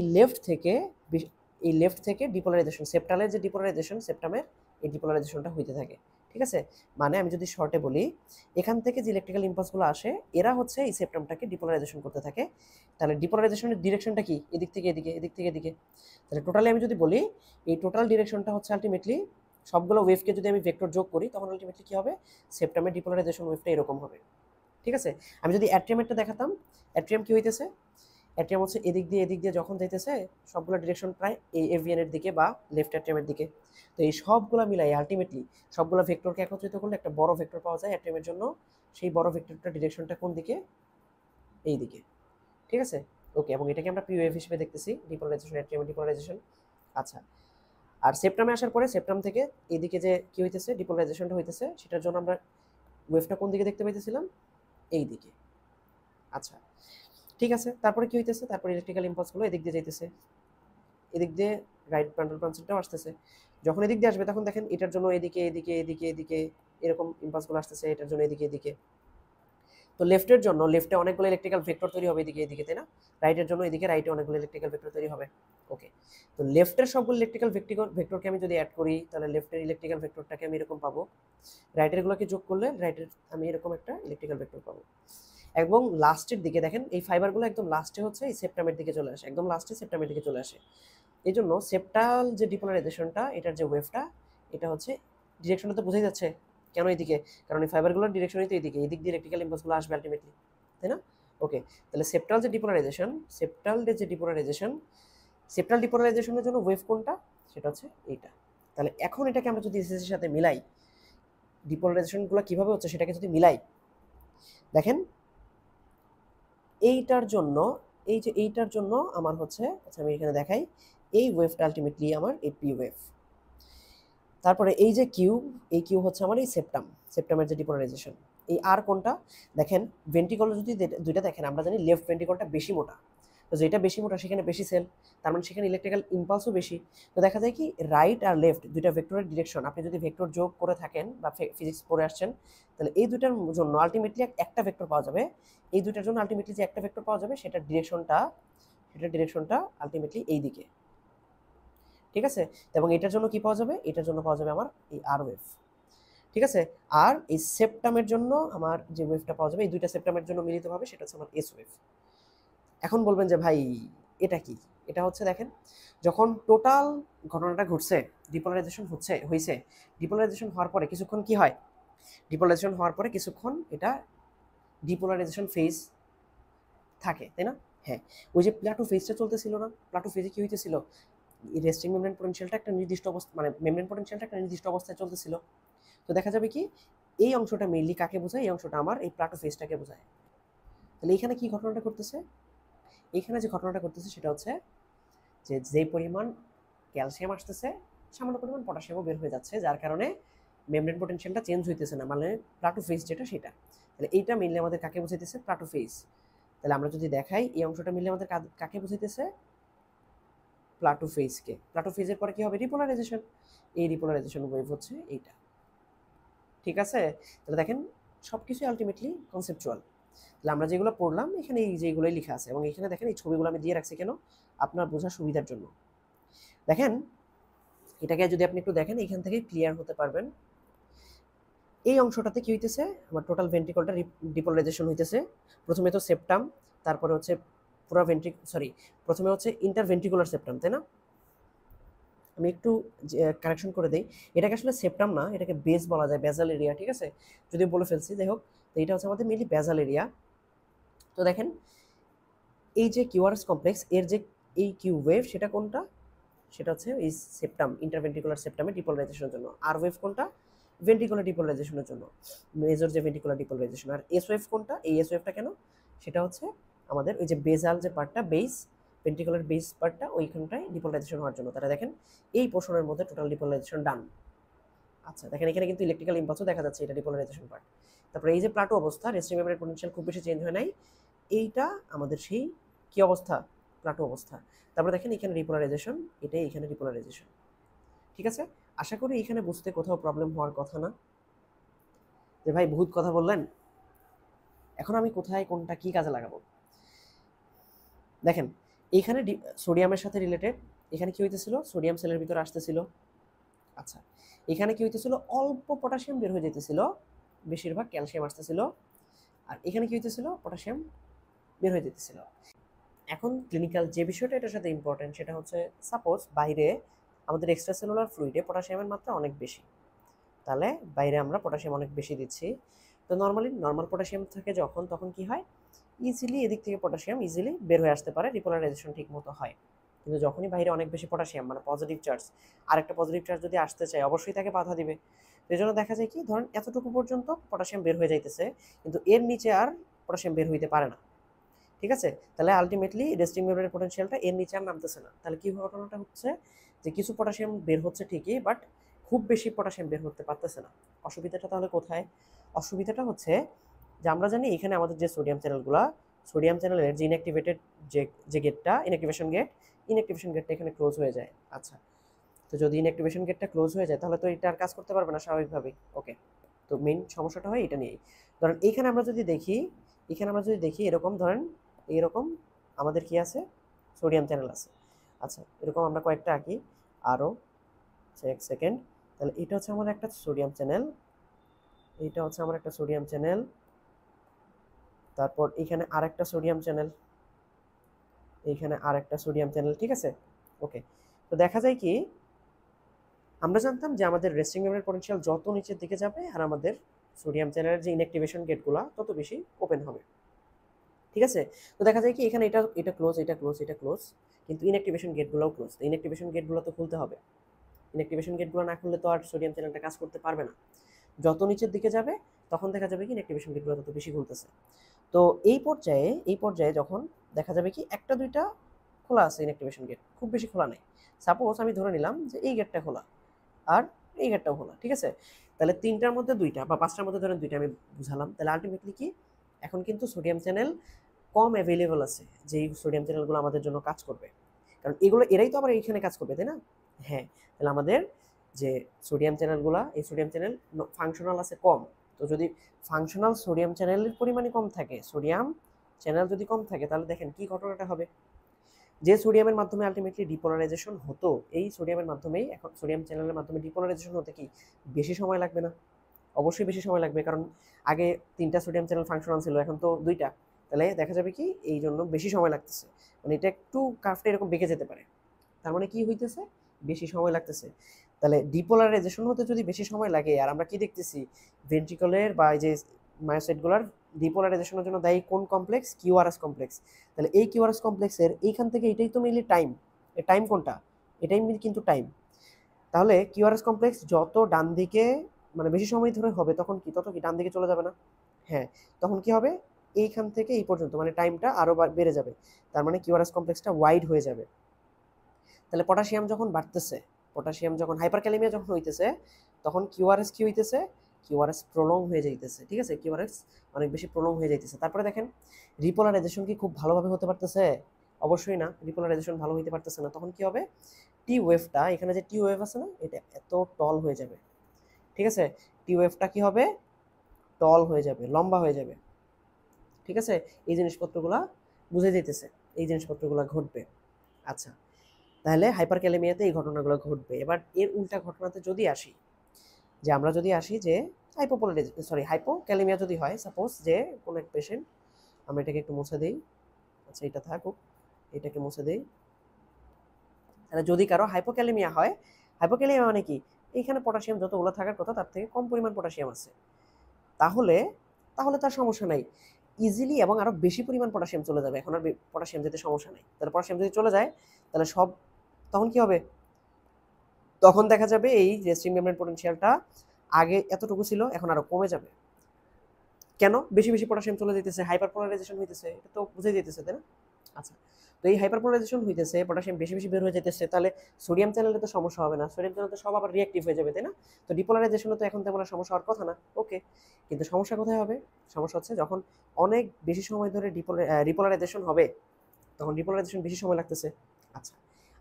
লেফট থেকে ডিপোলারাইজেশন, সেপ্টালের যে ডিপোলারাইজেশন, সেপ্টামের এই ডিপোলারাইজেশনটা হইতে থাকে, ঠিক আছে? মানে আমি যদি শর্টে বলি, এখান থেকে যে ইলেকট্রিক্যাল ইম্পালসগুলো আসে এরা হচ্ছে এই সেপ্টামটাকে ডিপোলারাইজেশন করতে থাকে। তাহলে ডিপোলারাইজেশনের ডিরেকশনটা কি, এদিক থেকে এদিকে, এদিক থেকে এদিকে। তাহলে টোটালি আমি যদি বলি, এই টোটাল ডিরেকশনটা হচ্ছে আলটিমেটলি সবগুলো ওয়েভকে যদি আমি ভেক্টর যোগ করি তখন আলটিমেটলি কি হবে, সেপ্টামের ডিপোলারাইজেশন ওয়েভটা এরকম হবে, ঠিক আছে? আমি যদি অ্যাট্রিয়ামেরটা দেখাতাম, অ্যাট্রিয়াম কি হইতেছে, অ্যাট্রিয়াম হচ্ছে এদিক দিয়ে যখন যাইতেছে সবগুলো ডিরেকশন প্রায় এই এভিএন এর দিকে বা লেফট অ্যাট্রিয়ামের দিকে। তো এই সবগুলো মিলাই আলটিমেটলি সবগুলো ভেক্টরকে একত্রিত করলে একটা বড় ভেক্টর পাওয়া যায় অ্যাট্রিয়ামের জন্য। সেই বড় ভেক্টরটা ডিরেকশনটা কোন দিকে, এই দিকে, ঠিক আছে? ওকে, এবং এটাকে আমরা পিওএফ হিসেবে দেখতেছি, ডিপোলারাইজেশন, অ্যাট্রিয়ামের ডিপোলারাইজেশন। আচ্ছা, আর সেপ্টামে আসার পরে সেপ্টাম থেকে এদিকে যে কি হইতেছে, ডিপোলারাইজেশনটা হইতেছে, সেটার জন্য আমরা ওয়েভটা কোন দিকে দেখতে পাইতেছিলাম, এই দিকে। আচ্ছা, ঠিক আছে, তারপরে কি হইতেছে, তারপরে ইলেকট্রিক্যাল ইম্পালসগুলো এদিক দিয়ে যাইতেছে, এদিক দিয়ে রাইট বান্ডেল ব্রাঞ্চটাও আসতেছে। যখন এদিক দিয়ে আসবে তখন দেখেন এটার জন্য এদিকে এদিকে এদিকে এদিকে এরকম ইম্পালসগুলো আসতেছে, এটার জন্য এদিকে এদিকে। তো লেফটের জন্য লেফটে অনেকগুলো ইলেকট্রিক্যাল ভেক্টর তৈরি হবে এদিকে এদিকে, তাই না? রাইটের জন্য এদিকে রাইটে অনেকগুলো ইলেকট্রিক্যাল ভেক্টর তৈরি হবে। ওকে, তো লেফটের সবগুলো ইলেকট্রিক্যাল ভেক্টরকে আমি যদি অ্যাড করি তাহলে লেফটের ইলেকট্রিক্যাল ভেক্টরটাকে আমি এরকম পাবো, রাইটের গুলোকে যোগ করলে রাইটের আমি এরকম একটা ইলেকট্রিক্যাল ভেক্টর পাবো। এবং লাস্টের দিকে দেখেন এই ফাইবারগুলো একদম লাস্টে হচ্ছে এই সেপ্টামের দিকে চলে আসে, একদম লাস্টে সেপ্টামের দিকে চলে আসে। এই জন্য সেপ্টাল যে ডিপোলারাইজেশনটা, এটার যে ওয়েভটা, এটা হচ্ছে ডিরেকশনটা তো বোঝাই যাচ্ছে কেন এইদিকে, কারণ এই ফাইবারগুলোর ডিরেকশনই তো এইদিকে, এদিক দিয়ে ইলেকট্রিক্যাল ইম্পালসগুলো আসবে আলটিমেটলি, তাই না? ওকে, তাহলে সেপ্টাল ডিপোলারাইজেশনের জন্য ওয়েভ কোনটা, সেটা হচ্ছে এইটা। তাহলে এখন এটাকে আমরা যদি এসএসের সাথে মিলাই, ডিপোলারাইজেশনগুলো কিভাবে হচ্ছে সেটাকে যদি মিলাই, দেখেন এইটার জন্য, এইটার জন্য আমার হচ্ছে, আচ্ছা আমি এখানে দেখাই, এই ওয়েভটা আলটিমেটলি আমার এই পি ওয়েভ। তারপরে এই যে এই কিউ হচ্ছে আমার এই সেপ্টামের যে ডিপোলারাইজেশন। এই আর কোনটা, দেখেন ভেন্ট্রিকল যদি দুইটা দেখেন, আমরা জানি লেফট ভেন্ট্রিকলটা বেশি মোটা, তো যেটা বেশি মোটা সেখানে বেশি সেল, তার মানে সেখানে ইলেকট্রিক্যাল ইম্পালসও বেশি। তো দেখা যায় কি রাইট আর লেফট দুইটা ভেক্টরের ডিরেকশন আপনি যদি ভেক্টর যোগ করে থাকেন বা ফিজিক্স পড়ে আসছেন, তাহলে এই দুইটার জন্য আলটিমেটলি একটা ভেক্টর পাওয়া যাবে। এই দুইটার জন্য আলটিমেটলি যে একটা ভেক্টর পাওয়া যাবে সেটার ডিরেকশনটা আলটিমেটলি এই দিকে, ঠিক আছে? এবং এটার জন্য কি পাওয়া যাবে, এটার জন্য পাওয়া যাবে আমার এই আর ওয়েভ, ঠিক আছে? আর এই সেপ্টামের জন্য আমার যে ওয়েভটা পাওয়া যাবে এই দুইটা সেপ্টামের জন্য মিলিতভাবে সেটা হচ্ছে আমার এস ওয়েভ। এখন বলবেন যে ভাই এটা কি, এটা হচ্ছে দেখেন যখন টোটাল ঘটনাটা ঘটছে, ডিপোলারাইজেশন হয়েছে, ডিপোলারাইজেশন হওয়ার পরে কিছুক্ষণ কি হয়, ডিপোলারাইজেশন হওয়ার পরে কিছুক্ষণ এটা ডিপোলারাইজেশন ফেজ থাকে, তাই না? হ্যাঁ, ওই যে প্লাটো ফেজটা চলতেছিল না, প্লাটো ফেজে কি হইতেছিল, রেস্টিং মেমব্রেন পোটেনশিয়ালটা একটা নির্দিষ্ট অবস্থা, মানে মেমব্রেন পোটেনশিয়ালটা একটা নির্দিষ্ট অবস্থায় চলতেছিল। তো দেখা যাবে কি এই অংশটা মেইনলি কাকে বোঝায়, এই অংশটা আমার এই প্লাটো ফেজটাকে বোঝায়। তাহলে এখানে কি ঘটনাটা করতেছে, এখানে যে ঘটনাটা করতেছে সেটা হচ্ছে যে পরিমাণ ক্যালসিয়াম আসতেছে সামান্য পরিমাণ পটাশিয়ামও বের হয়ে যাচ্ছে, যার কারণে মেমব্রেন পোটেনশিয়ালটা চেঞ্জ হইতেছে না, মানে প্লাটো-ফেজ যেটা সেটা। তাহলে এইটা মিললে আমাদের কাকে বোঝাইতেছে? প্লাটো-ফেজ। তাহলে আমরা যদি দেখাই এই অংশটা মিললে আমাদের কাকে বোঝাইতেছে? প্লাটো-ফেজকে। প্লাটো-ফেজের পরে কি হবে? রিপোলারাইজেশন। এই রিপোলারাইজেশন ওয়েভ হচ্ছে এইটা। ঠিক আছে? তাহলে দেখেন সবকিছু আলটিমেটলি কনসেপচুয়াল। তাহলে আমরা যেগুলো পড়লাম এখানে এই যেগুলোই লেখা আছে, এবং এখানে দেখেন এই ছবিগুলো আমি দিয়ে রাখছি কেন? আপনার বোঝার সুবিধার জন্য। দেখেন এটাকে যদি আপনি একটু দেখেন এখান থেকে ক্লিয়ার হতে পারবেন। এই অংশটাতে কি হইতেছে? আমার টোটাল ভেন্ট্রিকলটা ডিপোলারাইজেশন হইতেছে। প্রথমে তো সেপ্টাম, তারপরে হচ্ছে পুরো প্রথমে হচ্ছে ইন্টারভেন্ট্রিকুলার সেপ্টাম, তাই না? আমি একটু কারেকশন করে দেই, এটাকে আসলে সেপ্টাম না, এটাকে বেস বলা যায়, বেজাল এরিয়া। ঠিক আছে, যদি বলে ফেলছি, যাই হোক। তো এটা হচ্ছে আমাদের মেনলি বেজাল এরিয়া। তো দেখেন এই যে কিউআরএস কমপ্লেক্স এর যে এই কিউ ওয়েভ সেটা কোনটা? সেটা হচ্ছে এই সেপ্টাম, ইন্টারভেন্ট্রিকুলার সেপ্টামে ডিপোলারাইজেশনের জন্য। আর ওয়েভ কোনটা? ভেন্ট্রিকুলার ডিপোলারাইজেশনের জন্য, মেজর যে ভেন্ট্রিকুলার ডিপোলারাইজেশন। আর এস ওয়েভ কোনটা? এই এস ওয়েভটা কেন? সেটা হচ্ছে আমাদের ওই যে বেজাল যে পার্টটা, বেস ভেন্ট্রিকুলার বেস পার্টটা, ওইখানটায় ডিপোলারাইজেশন হওয়ার জন্য। তারা দেখেন এই পোর্শনের মধ্যে টোটাল ডিপোলারাইজেশন ডান। আচ্ছা দেখেন এখানে কিন্তু ইলেকট্রিক্যাল ইম্পালসও দেখা যাচ্ছে, এটা ডিপোলারাইজেশন পার্ট। তারপরে এই যে প্লাটো অবস্থা, রেস্টিং মেমব্রেন পোটেনশিয়াল খুব বেশি চেঞ্জ হয় নাই, এইটা আমাদের সেই কি অবস্থা? প্লাটো অবস্থা। তারপরে দেখেন এখানে রিপোলারাইজেশন, এটাই এখানে রিপোলারাইজেশন। ঠিক আছে, আশা করি এখানে বুঝতে কোথাও প্রবলেম হওয়ার কথা না। যে ভাই বহুত কথা বললেন, এখন আমি কোথায় কোনটা কি কাজে লাগাবো? দেখেন এইখানে সোডিয়ামের সাথে রিলেটেড, এখানে কি হইতেছিল? সোডিয়াম সেলের ভিতরে আসতেছিল। আচ্ছা এখানে কি হইতেছিল? অল্প পটাশিয়াম বের হয়ে যেতেছিল, বেশিরভাগ ক্যালসিয়াম আসতেছিল। আর এখানে কি হইতেছিল? পটাশিয়াম বের হয়ে যেতেছিল। এখন ক্লিনিক্যাল যে বিষয়টা এটার সাথে ইম্পর্টেন্ট, সেটা হচ্ছে সাপোজ বাইরে আমাদের এক্সট্রা সেলুলার ফ্লুইডে পটাশিয়ামের মাত্রা অনেক বেশি, তাহলে বাইরে আমরা পটাশিয়াম অনেক বেশি দিচ্ছি। তো নর্মাল পটাশিয়াম থাকে যখন, তখন কি হয়? ইজিলি এদিক থেকে পটাশিয়াম ইজিলি বের হয়ে আসতে পারে, রিপোলারাইজেশন ঠিক মতো হয়। কিন্তু যখনই বাইরে অনেক বেশি পটাশিয়াম, মানে পজিটিভ চার্জ, আরেকটা পজিটিভ চার্জ যদি আসতে চায় অবশ্যই তাকে বাধা দিবে। তো এই জন্য দেখা যায় কি, ধরেন এতটুকু পর্যন্ত পটাশিয়াম বের হয়ে যাইতেছে, কিন্তু এর নিচে আর পটাশিয়াম বের হইতে পারে না। ঠিক আছে, তাহলে আলটিমেটলি রেস্টিং মেমব্রেনের পোটেনশিয়ালটা এর নিচে আর নামতেছে না। তাহলে কি ঘটনাটা হচ্ছে? যে কিছু পটাশিয়াম বের হচ্ছে ঠিকই, বাট খুব বেশি পটাশিয়াম বের হতে পারতেছে না। অসুবিধাটা তাহলে কোথায়? অসুবিধাটা হচ্ছে যে আমরা জানি এখানে আমাদের যে সোডিয়াম চ্যানেলগুলো, সোডিয়াম চ্যানেলের যে ইনঅ্যাক্টিভেটেড যে গেটটা, ইনঅ্যাক্টিভেশন গেটটা এখানে ক্লোজ হয়ে যায়। আচ্ছা, তো যদি ইনঅ্যাক্টিভেশন গেটটা ক্লোজ হয়ে যায় তাহলে তো এটা আর কাজ করতে পারবে না স্বাভাবিকভাবেই। ওকে, তো মেইন সমস্যাটা হয় এটা নিয়েই। ধরেন এখানে আমরা যদি দেখি এরকম, ধরেন এরকম আমাদের কি আছে? সোডিয়াম চ্যানেল আছে। আচ্ছা এরকম আমরা কয়েকটা আঁকি আরও, এক সেকেন্ড। তাহলে এটা হচ্ছে আমার একটা সোডিয়াম চ্যানেল, এইটা হচ্ছে আমার একটা সোডিয়াম চ্যানেল, তারপর এখানে আরেকটা সোডিয়াম চ্যানেল, এইখানে আরেকটা সোডিয়াম চ্যানেল। ঠিক আছে, ওকে। তো দেখা যায় কি, আমরা জানতাম যে আমাদের রেস্টিং মেমব্রেন পোটেনশিয়াল যত নিচের দিকে যাবে আর আমাদের সোডিয়াম চ্যানেলের যে ইনঅ্যাক্টিভেশন গেটগুলো তত বেশি ওপেন হবে। ঠিক আছে, তো দেখা যায় কি এখানে এটা ক্লোজ, এটা ক্লোজ, কিন্তু ইনঅ্যাক্টিভেশন গেটগুলোও ক্লোজ। তো ইনঅ্যাক্টিভেশন গেটগুলো তো খুলতে হবে, ইনঅ্যাক্টিভেশন গেটগুলো না খুললে তো আর সোডিয়াম চ্যানেলটা কাজ করতে পারবে না। যত নিচের দিকে যাবে তখন দেখা যাবে কি ইনঅ্যাক্টিভেশন গেটগুলো তত বেশি খুলতেছে। তো এই পর্যায়ে যখন দেখা যাবে কি একটা দুইটা খোলা আছে ইনঅ্যাক্টিভেশন গেট, খুব বেশি খোলা নেই। সাপোজ আমি ধরে নিলাম যে এই গেটটা খোলা আর এই গেটটাও খোলা। ঠিক আছে, তাহলে তিনটার মধ্যে দুইটা বা পাঁচটার মধ্যে ধরেন দুইটা আমি বুঝালাম। তাহলে আলটিমেটলি কি, এখন কিন্তু সোডিয়াম চ্যানেল কম অ্যাভেলেবল আছে, যেই সোডিয়াম চ্যানেলগুলো আমাদের জন্য কাজ করবে, কারণ এরাই তো আবার এইখানে কাজ করবে, তাই না? হ্যাঁ, তাহলে আমাদের যে সোডিয়াম চ্যানেলগুলো, এই সোডিয়াম চ্যানেল ফাংশনাল আছে কম। তো যদি ফাংশনাল সোডিয়াম চ্যানেলের পরিমাণই কম থাকে, সোডিয়াম চ্যানেল যদি কম থাকে, তাহলে দেখেন কি ঘটনাটা হবে। যে সোডিয়ামের মাধ্যমে আলটিমেটলি ডিপোলারাইজেশন হতো, এই সোডিয়ামের মাধ্যমেই এখন সোডিয়াম চ্যানেলের মাধ্যমে ডিপোলারাইজেশন হতে কি বেশি সময় লাগবে না? অবশ্যই বেশি সময় লাগবে, কারণ আগে তিনটা সোডিয়াম চ্যানেল ফাংশনাল ছিল, এখন তো দুইটা। তাহলে দেখা যাবে কি এই জন্য বেশি সময় লাগতেছে, মানে এটা একটু কার্ভটা এরকম বেঁকে যেতে পারে। তার মানে কি হইতেছে? বেশি সময় লাগতেছে। তাহলে ডিপোলারাইজেশন হতে যদি বেশি সময় লাগে, আর আমরা কি দেখতেছি, ভেন্ট্রিকলের বা এই যে মায়োসাইটগুলোর ডিপোলারাইজেশনের জন্য দায়ী কোন কমপ্লেক্স? QRS complex. তাহলে এই কিউআরএস কমপ্লেক্সের এইখান থেকে এটাই তো মেইনলি টাইম, এই টাইম কোনটা? এটাই কিন্তু টাইম। তাহলে কিউআরএস কমপ্লেক্স যত ডান দিকে, মানে বেশি সময় ধরে হবে, তখন কি তত কি ডান দিকে চলে যাবে না? হ্যাঁ, তখন কি হবে? এইখান থেকে এই পর্যন্ত মানে টাইমটা আরও বেড়ে যাবে, তার মানে কিউআরএস কমপ্লেক্সটা ওয়াইড হয়ে যাবে। তাহলে পটাশিয়াম যখন বাড়তেছে, পটাশিয়াম যখন হাইপারক্যালেমিয়া যখন হইতেছে তখন কিউআরএস কি হইতেছে, কিউআরএস প্রলং হয়ে যাইতেছে, ঠিক আছে, কিউআরএস অনেক বেশি প্রলং হয়ে যাইতেছে। তারপরে দেখেন রিপোলারাইজেশন কি খুব ভালোভাবে হতে পারতেছে? অবশ্যই না, রিপোলারাইজেশন ভালো হইতে পারতেছে না। তখন কি হবে, টি ওয়েভটা, এখানে যে টি ওয়েভ আছে না, এটা এত টল হয়ে যাবে, ঠিক আছে, টি ওয়েভটা কি হবে, টল হয়ে যাবে, লম্বা হয়ে যাবে, ঠিক আছে। এই জিনিসপত্রগুলা বুঝে যেতেছে, এই জিনিসপত্রগুলো ঘটবে। আচ্ছা, তাহলে হাইপারক্যালেমিয়াতে এই ঘটনাগুলো ঘটবে। এবার এর উল্টা ঘটনাতে যদি আসি, যে আমরা যদি আসি যে হাইপোক্যালেমিয়া যদি হয়, সাপোজ যে কোনো এক পেশেন্ট, আমরা এটাকে একটু মুছে দিই, আচ্ছা এটা থাকুক, এটাকে মুছে দিই। তাহলে যদি কারো হাইপোক্যালেমিয়া হয়, হাইপোক্যালেমিয়া মানে কি, এইখানে পটাশিয়াম যতগুলো থাকার কথা তার থেকে কম পরিমাণ পটাশিয়াম আছে, তাহলে তাহলে তার সমস্যা নাই, ইজিলি এবং আরো বেশি পরিমাণ পটাশিয়াম চলে যাবে, এখন আর পটাশিয়াম যেতে সমস্যা নাই। তাহলে পটাশিয়াম যদি চলে যায় তাহলে সব, তখন কি হবে, তখন দেখা যাবে এই রেস্টিং মেমব্রেন পোটেনশিয়ালটা আগে এতটুকু ছিল, এখন আরো কমে যাবে। কেন? বেশি বেশি পটাশিয়াম চলে যেতেছে, হাইপারপোলারাইজেশন হইতেছে, এটা তো বুঝে যেতেছে, তাই না? আচ্ছা, তো এই হাইপারপোলারাইজেশন হইতেছে, পটাশিয়াম বেশি বেশি বের হয়ে যেতেছে, তাহলে সোডিয়াম চ্যানেলে তো সমস্যা হবে না, সোডিয়াম চ্যানেল তো সব আবার রিঅ্যাক্টিভ হয়ে যাবে, তাই না? তো ডিপোলারাইজেশনে তো এখন তেমন সমস্যা হওয়ার কথা না, ওকে। কিন্তু সমস্যা কোথায় হবে? সমস্যা হচ্ছে যখন অনেক বেশি সময় ধরে রিপোলারাইজেশন হবে, তখন রিপোলারাইজেশন বেশি সময় লাগতেছে। আচ্ছা,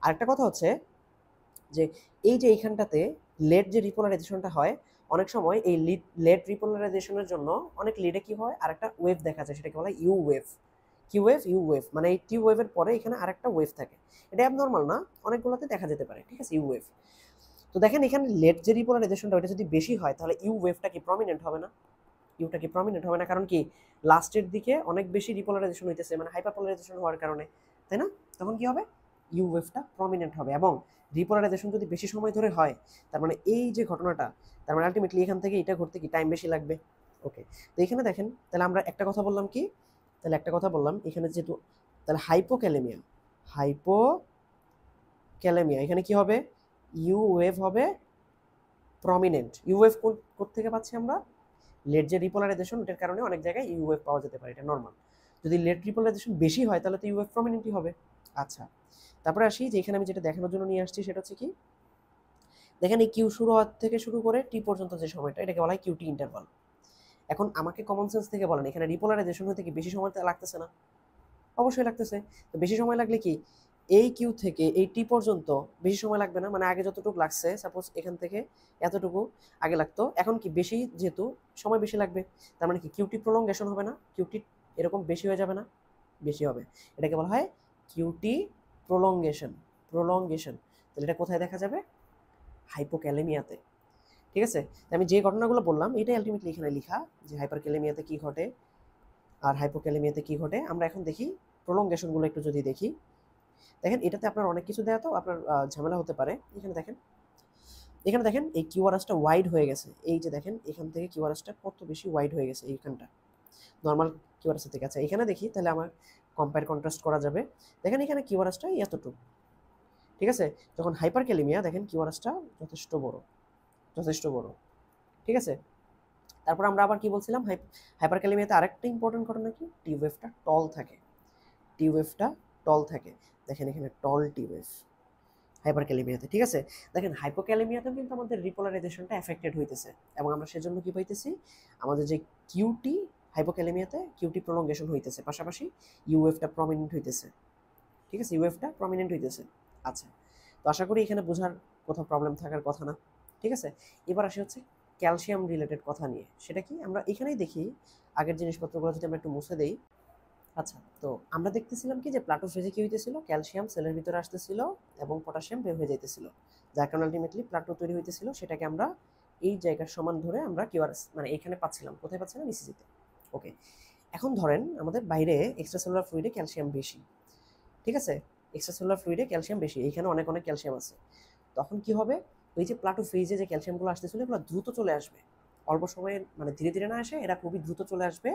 আরেকটা কথা হচ্ছে যে এই যে এইখানটাতে লেট যে রিপোলারাইজেশনটা হয়, অনেক সময় এই লেট রিপোলারাইজেশনের জন্য অনেক লিডে কি হয়, আরেকটা ওয়েভ দেখা যায়, সেটাকে বলা হয় ইউ ওয়েভ। কি ওয়েভ? ইউ ওয়েভ, মানে এই টি ওয়েভের পরে এখানে আরেকটা ওয়েভ থাকে, এটা অ্যাবনর্মাল না, অনেকগুলোতে দেখা যেতে পারে, ঠিক আছে, ইউ ওয়েভ। তো দেখেন এখানে লেট যে রিপোলারাইজেশনটা ওটা যদি বেশি হয়, তাহলে ইউ ওয়েভটা কি প্রমিনেন্ট হবে না? ইউটা কি প্রমিনেন্ট হবে না? কারণ কি, লাস্টের দিকে অনেক বেশি রিপোলারাইজেশন হইতেছে, মানে হাইপারপোলারাইজেশন হওয়ার কারণে, তাই না? তখন কি হবে, ইউ ওয়েভটা প্রমিনেন্ট হবে। এবং রিপোলারাইজেশন যদি বেশি সময় ধরে হয়, তার মানে এই যে ঘটনাটা, তার মানে আলটিমেটলি এখান থেকে এটা ঘটতে কি টাইম বেশি লাগবে, ওকে। তো এখানে দেখেন, তাহলে আমরা একটা কথা বললাম কি, তাহলে একটা কথা বললাম এখানে যেহেতু, তাহলে হাইপোক্যালেমিয়া, হাইপোক্যালেমিয়া এখানে কি হবে, ইউ ওয়েভ হবে প্রমিনেন্ট। ইউ ওয়েভ কোন থেকে পাচ্ছি আমরা, লেট যে রিপোলারাইজেশন, এটার কারণে অনেক জায়গায় ইউএফ পাওয়া যেতে পারে, এটা নর্মাল। যদি লেট রিপোলারাইজেশন বেশি হয় তাহলে তো ইউএফ প্রমিনেন্টই হবে। আচ্ছা, তারপরে আসি যে এখানে আমি যেটা দেখানোর জন্য নিয়ে আসছি সেটা হচ্ছে কি, দেখেন এই কিউ শুরু হওয়ার থেকে শুরু করে টি পর্যন্ত যে সময়টা, এটাকে বলা হয় কিউটি ইন্টারভাল। এখন আমাকে কমন সেন্স থেকে বলেন, এখানে রিপোলারাইজেশন হতে কি বেশি সময় লাগতেছে না? অবশ্যই লাগতেছে। তো বেশি সময় লাগলে কি, এই কিউ থেকে এই টি পর্যন্ত বেশি সময় লাগবে না? মানে আগে যতটুকু লাগছে, সাপোজ এখান থেকে এতটুকু আগে লাগতো, এখন কি বেশি, যেহেতু সময় বেশি লাগবে, তার মানে কি কিউটি প্রলঙ্গেশন হবে না, কিউটি এরকম বেশি হয়ে যাবে না? বেশি হবে, এটাকে বলা হয় কিউটি প্রলঙ্গেশন, প্রলঙ্গেশন। তাহলে এটা কোথায় দেখা যাবে, হাইপোক্যালেমিয়াতে, ঠিক আছে। আমি যে ঘটনাগুলো বললাম এটাই আলটিমেটলি এখানে লেখা, যে হাইপারক্যালেমিয়াতে কি ঘটে আর হাইপোক্যালেমিয়াতে কি ঘটে। আমরা এখন দেখি প্রলঙ্গেশনগুলো একটু যদি দেখি, দেখেন এটাতে আপনার অনেক কিছু দেওয়া, তো আপনার ঝামেলা হতে পারে। এখানে দেখেন, এখানে দেখেন এই কিউআরএসটা ওয়াইড হয়ে গেছে, এই যে দেখেন এখান থেকে কিউআরএসটা কত বেশি ওয়াইড হয়ে গেছে এইখানটা, নর্মাল কিউআরএস থেকে। আচ্ছা এখানে দেখি, তাহলে আমার কম্পেয়ার কন্ট্রাস্ট করা যাবে। দেখেন এখানে কিউআরএসটা এতটুকু, ঠিক আছে। যখন হাইপারক্যালেমিয়া দেখেন কিউআরএসটা যথেষ্ট বড়, যথেষ্ট বড়, ঠিক আছে। তারপর আমরা আবার কি বলছিলাম, হাইপারক্যালেমিয়াতে আরেকটা ইম্পর্টেন্ট ঘটনা কি, টিউবওয়েভটা টল থাকে, টিউবওয়েভটা টল থাকে। দেখেন এখানে টল টিউবওয়েভ হাইপারক্যালেমিয়াতে, ঠিক আছে। দেখেন হাইপোক্যালেমিয়াতেও কিন্তু আমাদের রিপোলারাইজেশনটা এফেক্টেড হইতেছে, এবং আমরা সেজন্য কি পাইতেছি, আমাদের যে কিউটি, হাইপোক্যালেমিয়াতে কিউটি প্রলঙ্গেশন হইতেছে, পাশাপাশি ইউএফটা প্রমিনেন্ট হইতেছে, ঠিক আছে, ইউএফটা প্রমিনেন্ট হইতেছে। আচ্ছা, তো আশা করি এখানে বোঝার কোথাও প্রবলেম থাকার কথা না, ঠিক আছে। এবার আসি হচ্ছে ক্যালসিয়াম রিলেটেড কথা নিয়ে, সেটা কি আমরা এখানেই দেখি, আগের জিনিসপত্রগুলো যদি আমরা একটু মুছে দেই। আচ্ছা, তো আমরা দেখতেছিলাম কি যে প্লাটোফেজে কি হইতেছিল, ক্যালসিয়াম সেলের ভিতরে আসতেছিল এবং পটাশিয়াম বের হয়ে যাইতেছিল, যার কারণে আলটিমেটলি প্লাটো তৈরি হইতেছিল, সেটাকে আমরা এই জায়গার সমান ধরে আমরা কিউআরএস মানে এখানে পাচ্ছিলাম, কোথায় পাচ্ছিলাম, ইসিজিতে, ওকে। এখন ধরেন আমাদের বাইরে এক্সট্রাসেলুলার ফ্লুইডে ক্যালসিয়াম বেশি, ঠিক আছে, এক্সট্রাসেলুলার ফ্লুইডে ক্যালসিয়াম বেশি, এইখানে অনেক অনেক ক্যালসিয়াম আছে। তখন কি হবে, ওই যে প্লাটো ফেজে যে ক্যালসিয়ামগুলো আসতেছিল এগুলো দ্রুত চলে আসবে, অল্প সময়ে, মানে ধীরে ধীরে না আসে, এরা খুবই দ্রুত চলে আসবে।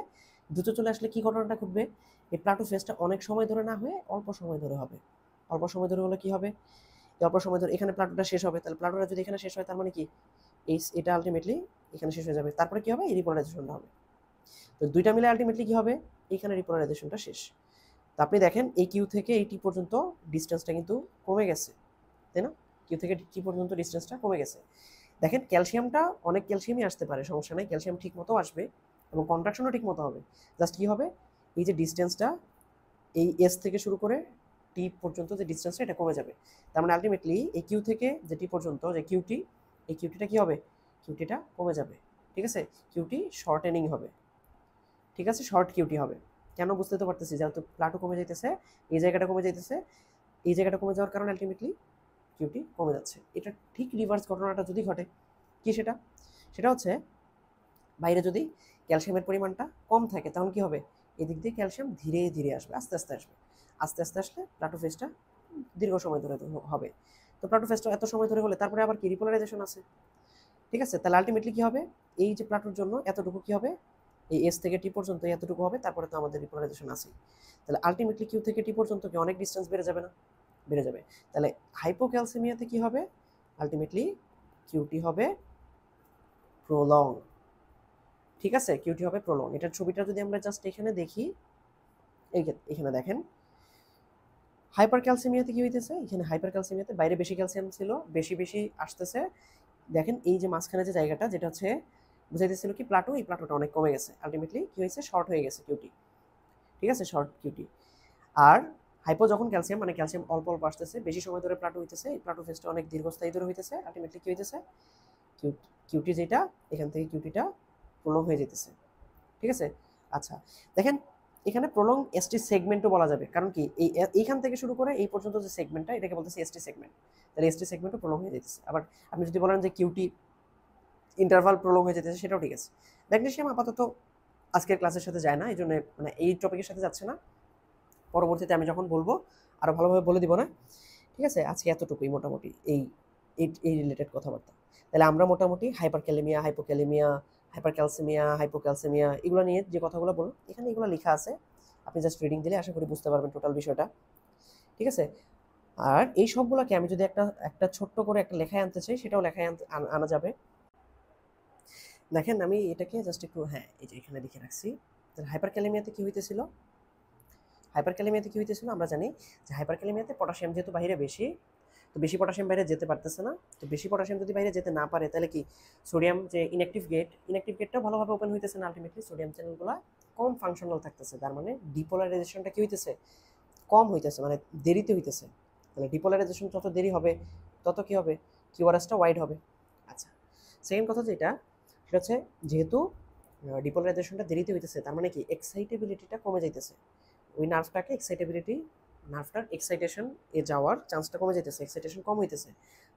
দ্রুত চলে আসলে কি ঘটনাটা ঘটবে, এই প্লাটো ফেজটা অনেক সময় ধরে না হয়ে অল্প সময় ধরে হবে। অল্প সময় ধরে হলে কি হবে, এই অল্প সময় ধরে এখানে প্লাটোটা শেষ হবে, তাহলে প্লাটোটা যদি এখানে শেষ হয় তার মানে কি, এটা আলটিমেটলি এখানে শেষ হয়ে যাবে, তারপরে কি হবে, এই রিপোলারাইজেশনটা হবে। তো দুইটা মিলে আলটিমেটলি কি হবে, এইখানে রিপোলারাইজেশনটা শেষ। তো আপনি দেখেন এই কিউ থেকে এই টি পর্যন্ত ডিস্টেন্সটা কিন্তু কমে গেছে, তাই না? কিউ থেকে টি পর্যন্ত ডিস্টেন্সটা কমে গেছে। দেখেন ক্যালসিয়ামটা অনেক ক্যালসিয়ামই আসতে পারে, সমস্যা নাই, ক্যালসিয়াম ঠিক মতো আসবে এবং কন্ট্রাকশনও ঠিক মতো হবে। জাস্ট কী হবে, এই যে ডিস্টেন্সটা এই এস থেকে শুরু করে টি পর্যন্ত যে ডিস্টেন্সটা এটা কমে যাবে। তার মানে আলটিমেটলি এই কিউ থেকে যে টি পর্যন্ত যে কিউটি, এই কিউটিটা কী হবে, কিউটিটা কমে যাবে। ঠিক আছে, কিউটি শর্টেনিং হবে। ঠিক আছে, শর্ট কিউটি হবে। কেন বুঝতে তো পারতেছি, যেহেতু প্লাটো কমে যাইতেছে, এই জায়গাটা কমে যাইতেছে, এই জায়গাটা কমে যাওয়ার কারণে আলটিমেটলি কিউটি কমে যাচ্ছে। এটা ঠিক রিভার্স ঘটনাটা যদি ঘটে, কি সেটা, সেটা হচ্ছে বাইরে যদি ক্যালসিয়ামের পরিমাণটা কম থাকে তখন কি হবে, এদিক দিয়ে ক্যালসিয়াম ধীরে ধীরে আসবে, আস্তে আস্তে আসবে, আস্তে আস্তে আসলে প্লাটো ফেজটা দীর্ঘ সময় ধরে হবে। তো প্লাটো ফেজটা এত সময় ধরে হলে তারপরে আবার কি রিপোলারাইজেশন আছে। ঠিক আছে, তাহলে আলটিমেটলি কি হবে, এই যে প্লাটোর জন্য এতটুকু কি হবে, এই এস থেকে টি পর্যন্ত এতটুকু হবে, তারপরে তো আমাদের রিপোলারাইজেশন আছেই। তাহলে আলটিমেটলি কিউ থেকে টি পর্যন্ত কি অনেক ডিস্টেন্স বেড়ে যাবে না, বেড়ে যাবে। তাহলে হাইপোক্যালসেমিয়াতে কি হবে, আলটিমেটলি কিউটি হবে প্রলং। ঠিক আছে, কিউটি হবে প্রলং। এটার ছবিটা যদি আমরা জাস্ট এখানে দেখি, এখানে দেখেন হাইপার ক্যালসিমিয়াতে কি হইতেছে, এখানে হাইপার ক্যালসিমিয়াতে বাইরে বেশি ক্যালসিয়াম ছিল, বেশি বেশি আসতেছে। দেখেন এই যে মাঝখানে যে জায়গাটা, যেটা হচ্ছে বুঝাইতেছিল কি প্লাটো, এই প্লাটোটা অনেক কমে গেছে, আলটিমেটলি কি হয়েছে, শর্ট হয়ে গেছে কিউটি। ঠিক আছে, শর্ট কিউটি। আর হাইপো যখন ক্যালসিয়াম, মানে ক্যালসিয়াম অল্প অল্প আসতেছে, বেশি সময় ধরে প্লাটো হইতেছে, এই প্লাটো ফেজটা অনেক দীর্ঘস্থায়ী ধরে হইতেছে, আলটিমেটলি কি হইতেছে, কিউটি যেটা এখান থেকে কিউটিটা প্রলং হয়ে যেতেছে। ঠিক আছে, আচ্ছা দেখেন এখানে প্রলং এসটি সেগমেন্টও বলা যাবে, কারণ কি এইখান থেকে শুরু করে এই পর্যন্ত যে সেগমেন্টটা, এটাকে বলতেছে এসটি সেগমেন্ট। তাহলে এসটি সেগমেন্টও প্রলং হয়ে যেতেছে। আবার আপনি যদি বলেন যে কিউটি ইন্টারভাল প্রলং হয়ে যেতেছে, সেটাও ঠিক আছে। ম্যাগনেসিয়াম আপাতত আজকের ক্লাসের সাথে যায় না, এই জন্য মানে এই টপিকের সাথে যাচ্ছে না, পরবর্তীতে আমি যখন বলবো আরও ভালোভাবে বলে দিব না। ঠিক আছে, আজকে এতটুকুই মোটামুটি এই এই রিলেটেড কথাবার্তা। তাহলে আমরা মোটামুটি হাইপারক্যালেমিয়া, হাইপোক্যালেমিয়া, হাইপারক্যালসেমিয়া, হাইপোক্যালসেমিয়া এগুলো নিয়ে যে কথাগুলো বলুন, এখানে এগুলো লেখা আছে, আপনি জাস্ট রিডিং দিলে আশা করি বুঝতে পারবেন টোটাল বিষয়টা। ঠিক আছে, আর এই সবগুলোকে আমি যদি একটা একটা ছোট্ট করে একটা লেখায় আনতে চাই, সেটাও লেখায় আনা যাবে। দেখেন আমি এটাকে জাস্ট একটু, হ্যাঁ এই যে এখানে লিখে রাখছি। হাইপারক্যালেমিয়াতে কি হইতেছিল, হাইপারক্যালেমিয়াতে কি হইতেছিল আমরা জানি যে হাইপারক্যালেমিয়াতে পটাশিয়াম যেহেতু বাইরে বেশি, তো বেশি পটাশিয়াম বাইরে যেতে পারতেছে না। তো বেশি পটাশিয়াম যদি বাইরে যেতে না পারে, তাহলে কি সোডিয়াম যে ইনঅ্যাক্টিভ গেটটাও ভালোভাবে ওপেন হইতেছে না, আলটিমেটলি সোডিয়াম চ্যানেলগুলো কম ফাংশনাল থাকতেছে। তার মানে ডিপোলারাইজেশনটা কি হইতেছে, কম হইতেছে, মানে দেরিতে হইতেছে। তাহলে ডিপোলারাইজেশন যত দেরি হবে তত কি হবে, কিউআরএসটা ওয়াইড হবে। আচ্ছা, সেকেন্ড কথা যেটা, সেটা হচ্ছে যেহেতু ডিপোলারাইজেশনটা দেরিতে হইতেছে, তার মানে কি এক্সাইটেবিলিটিটা কমে যাইতেছে। ওই নার্ভটার এক্সাইটেশন এ যাওয়ার চান্সটা কমে যেতেছে, এক্সাইটেশন কম হইতেছে,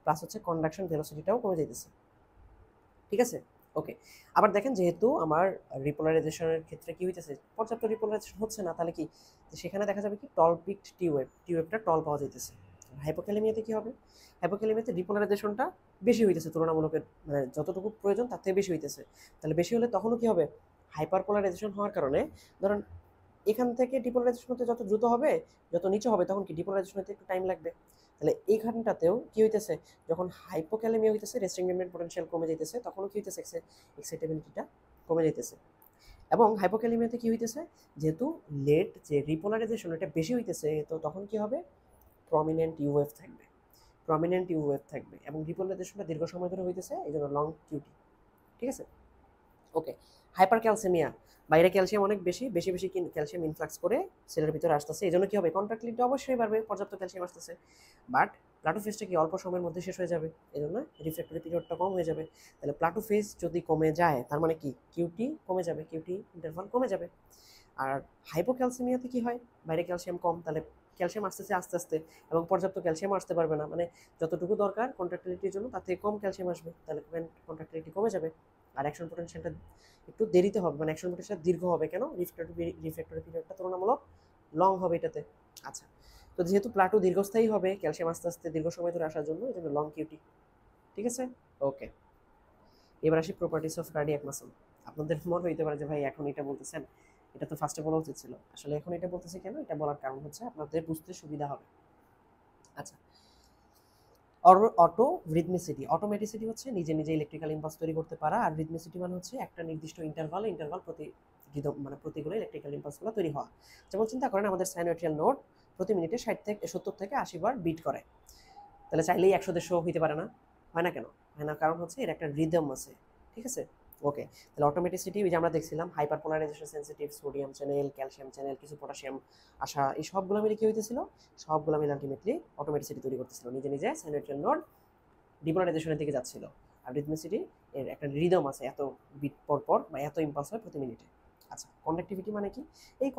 প্লাস হচ্ছে কন্ডাকশন ভেলোসিটিটাও কমে যেতেছে। ঠিক আছে, ওকে। আবার দেখেন যেহেতু আমার রিপোলারাইজেশনের ক্ষেত্রে কি হইতেছে, পর্যাপ্ত রিপোলারাইজেশন হচ্ছে না, তাহলে কি সেখানে দেখা যাবে কি টল পিকড টিউবটা টল পাওয়া যাইতেছে। হাইপোক্যালেমিয়াতে কি হবে, হাইপোক্যালেমিয়াতে রিপোলারাইজেশনটা বেশি হইতেছে তুলনামূলকের, মানে যতটুকু প্রয়োজন তার থেকে বেশি হইতেছে। তাহলে বেশি হলে তখনও কি হবে, হাইপারপোলারাইজেশন হওয়ার কারণে ধরেন এখান থেকে ডিপোলারাইজেশন হতে যত দ্রুত হবে, যত নিচে হবে, তখন কি ডিপোলারাইজেশন হতে একটু টাইম লাগবে। তাহলে এইখানটাতেও কি হইতেছে, যখন হাইপোক্যালেমিয়া হইতেছে, রেস্টিং মেমব্রেন পোটেনশিয়াল কমে যাইতেছে, তখনও কি হইতেছে, এক্সাইটেবিলিটিটা কমে যাইতেছে। এবং হাইপোক্যালেমিয়াতে কি হইতেছে, যেহেতু লেট যে রিপোলারাইজেশন এটা বেশি হইতেছে, তো তখন কি হবে, প্রমিনেন্ট ইউএফ থাকবে এবং রিপোলারাইজেশনটা দীর্ঘ সময় ধরে হইতেছে, এই জন্য লং কিউটি। ঠিক আছে, ওকে। হাইপার ক্যালসেমিয়া, বাইরে ক্যালসিয়াম অনেক বেশি বেশি বেশি ক্যালসিয়াম ইনফ্লাক্স করে সেলের ভিতরে আসতেছে, এই জন্য কি হবে, কন্ট্রাক্টিলিটি অবশ্যই বাড়বে, পর্যাপ্ত ক্যালসিয়াম আসতেছে। বাট প্লাটো ফেজটা কি অল্প সময়ের মধ্যে শেষ হয়ে যাবে, এই জন্য রিফ্র্যাক্টরি পিরিয়ডটা কম হয়ে যাবে। তাহলে প্লাটো ফেজ যদি কমে যায়, তার মানে কি কিউটি কমে যাবে, কিউটি ইন্টারভাল কমে যাবে। আর হাইপোক্যালসেমিয়াতে কি হয়, বাইরে ক্যালসিয়াম কম, তাহলে ক্যালসিয়াম আসতেছে আস্তে আস্তে এবং পর্যাপ্ত ক্যালসিয়াম আসতে পারবে না, মানে যতটুকু দরকার কন্ট্রাক্টিলিটির জন্য তার থেকে কম ক্যালসিয়াম আসবে, তাহলে কন্ট্রাক্টিলিটি কমে যাবে। আর অ্যাকশন পোটেনশিয়ালটা একটু দেরিতে হবে, মানে অ্যাকশন পোটেনশিয়াল দীর্ঘ হবে, কেন, রিফ্র্যাক্টরি পিরিয়ডটা তুলনামূলক লং হবে এটাতে। আচ্ছা, তো যেহেতু প্লাটো দীর্ঘস্থায়ী হবে ক্যালসিয়াম আস্তে আস্তে দীর্ঘ সময় ধরে আসার জন্য, এই জন্য লং কিউটি। ঠিক আছে, ওকে। এবার আসি প্রপার্টিস অফ কার্ডিয়াক মাসল। আপনাদের মনে হইতে পারে যে ভাই এখন এটা বলতেছেন, এটা তো ফার্স্টে বলা উচিত ছিল। আসলে এখন এটা বলতেছি কেন, এটা বলার কারণ হচ্ছে আপনাদের বুঝতে সুবিধা হবে। আচ্ছা, অটো রিদমিসিটি, অটোমেটিসিটি হচ্ছে নিজে নিজে ইলেকট্রিক্যাল ইম্পালস তৈরি করতে পারা, আর রিদমিসিটি মানে হচ্ছে একটা নির্দিষ্ট ইন্টারভাল প্রতিগুলো ইলেকট্রিক্যাল ইম্পালসগুলো তৈরি হওয়া। যেমন চিন্তা করেন আমাদের সাইনোয়েট্রিয়াল নোড প্রতি মিনিটে 60 থেকে 70 থেকে 80 বার বিট করে। তাহলে চাইলেই 100-150 হইতে পারে না? হয় না কেন? হয় না, কারণ হচ্ছে এর একটা রিদম আছে। ঠিক আছে? ওকে, তাহলে অটোমেটিসিটি ওই যে আমরা দেখছিলাম hyper polarization sensitive, sodium channel, calcium channel, কিছু পটাশিয়াম আসা, এই সবগুলো মিলে কি হইতেছিল? সবগুলো মিলে আলটিমেটলি অটোমেটিসিটি তৈরি করতেছিল। নিজে নিজে সাইনোয়েট্রিয়াল নোড ডিপোলারাইজেশনের দিকে যাচ্ছিল। আর রিদমিসিটি এর একটা রিদম আছে, এত বিট পর পর বা এত ইম্পালস হয় প্রতি মিনিটে। আচ্ছা, কন্ডাক্টিভিটি মানে কি? এই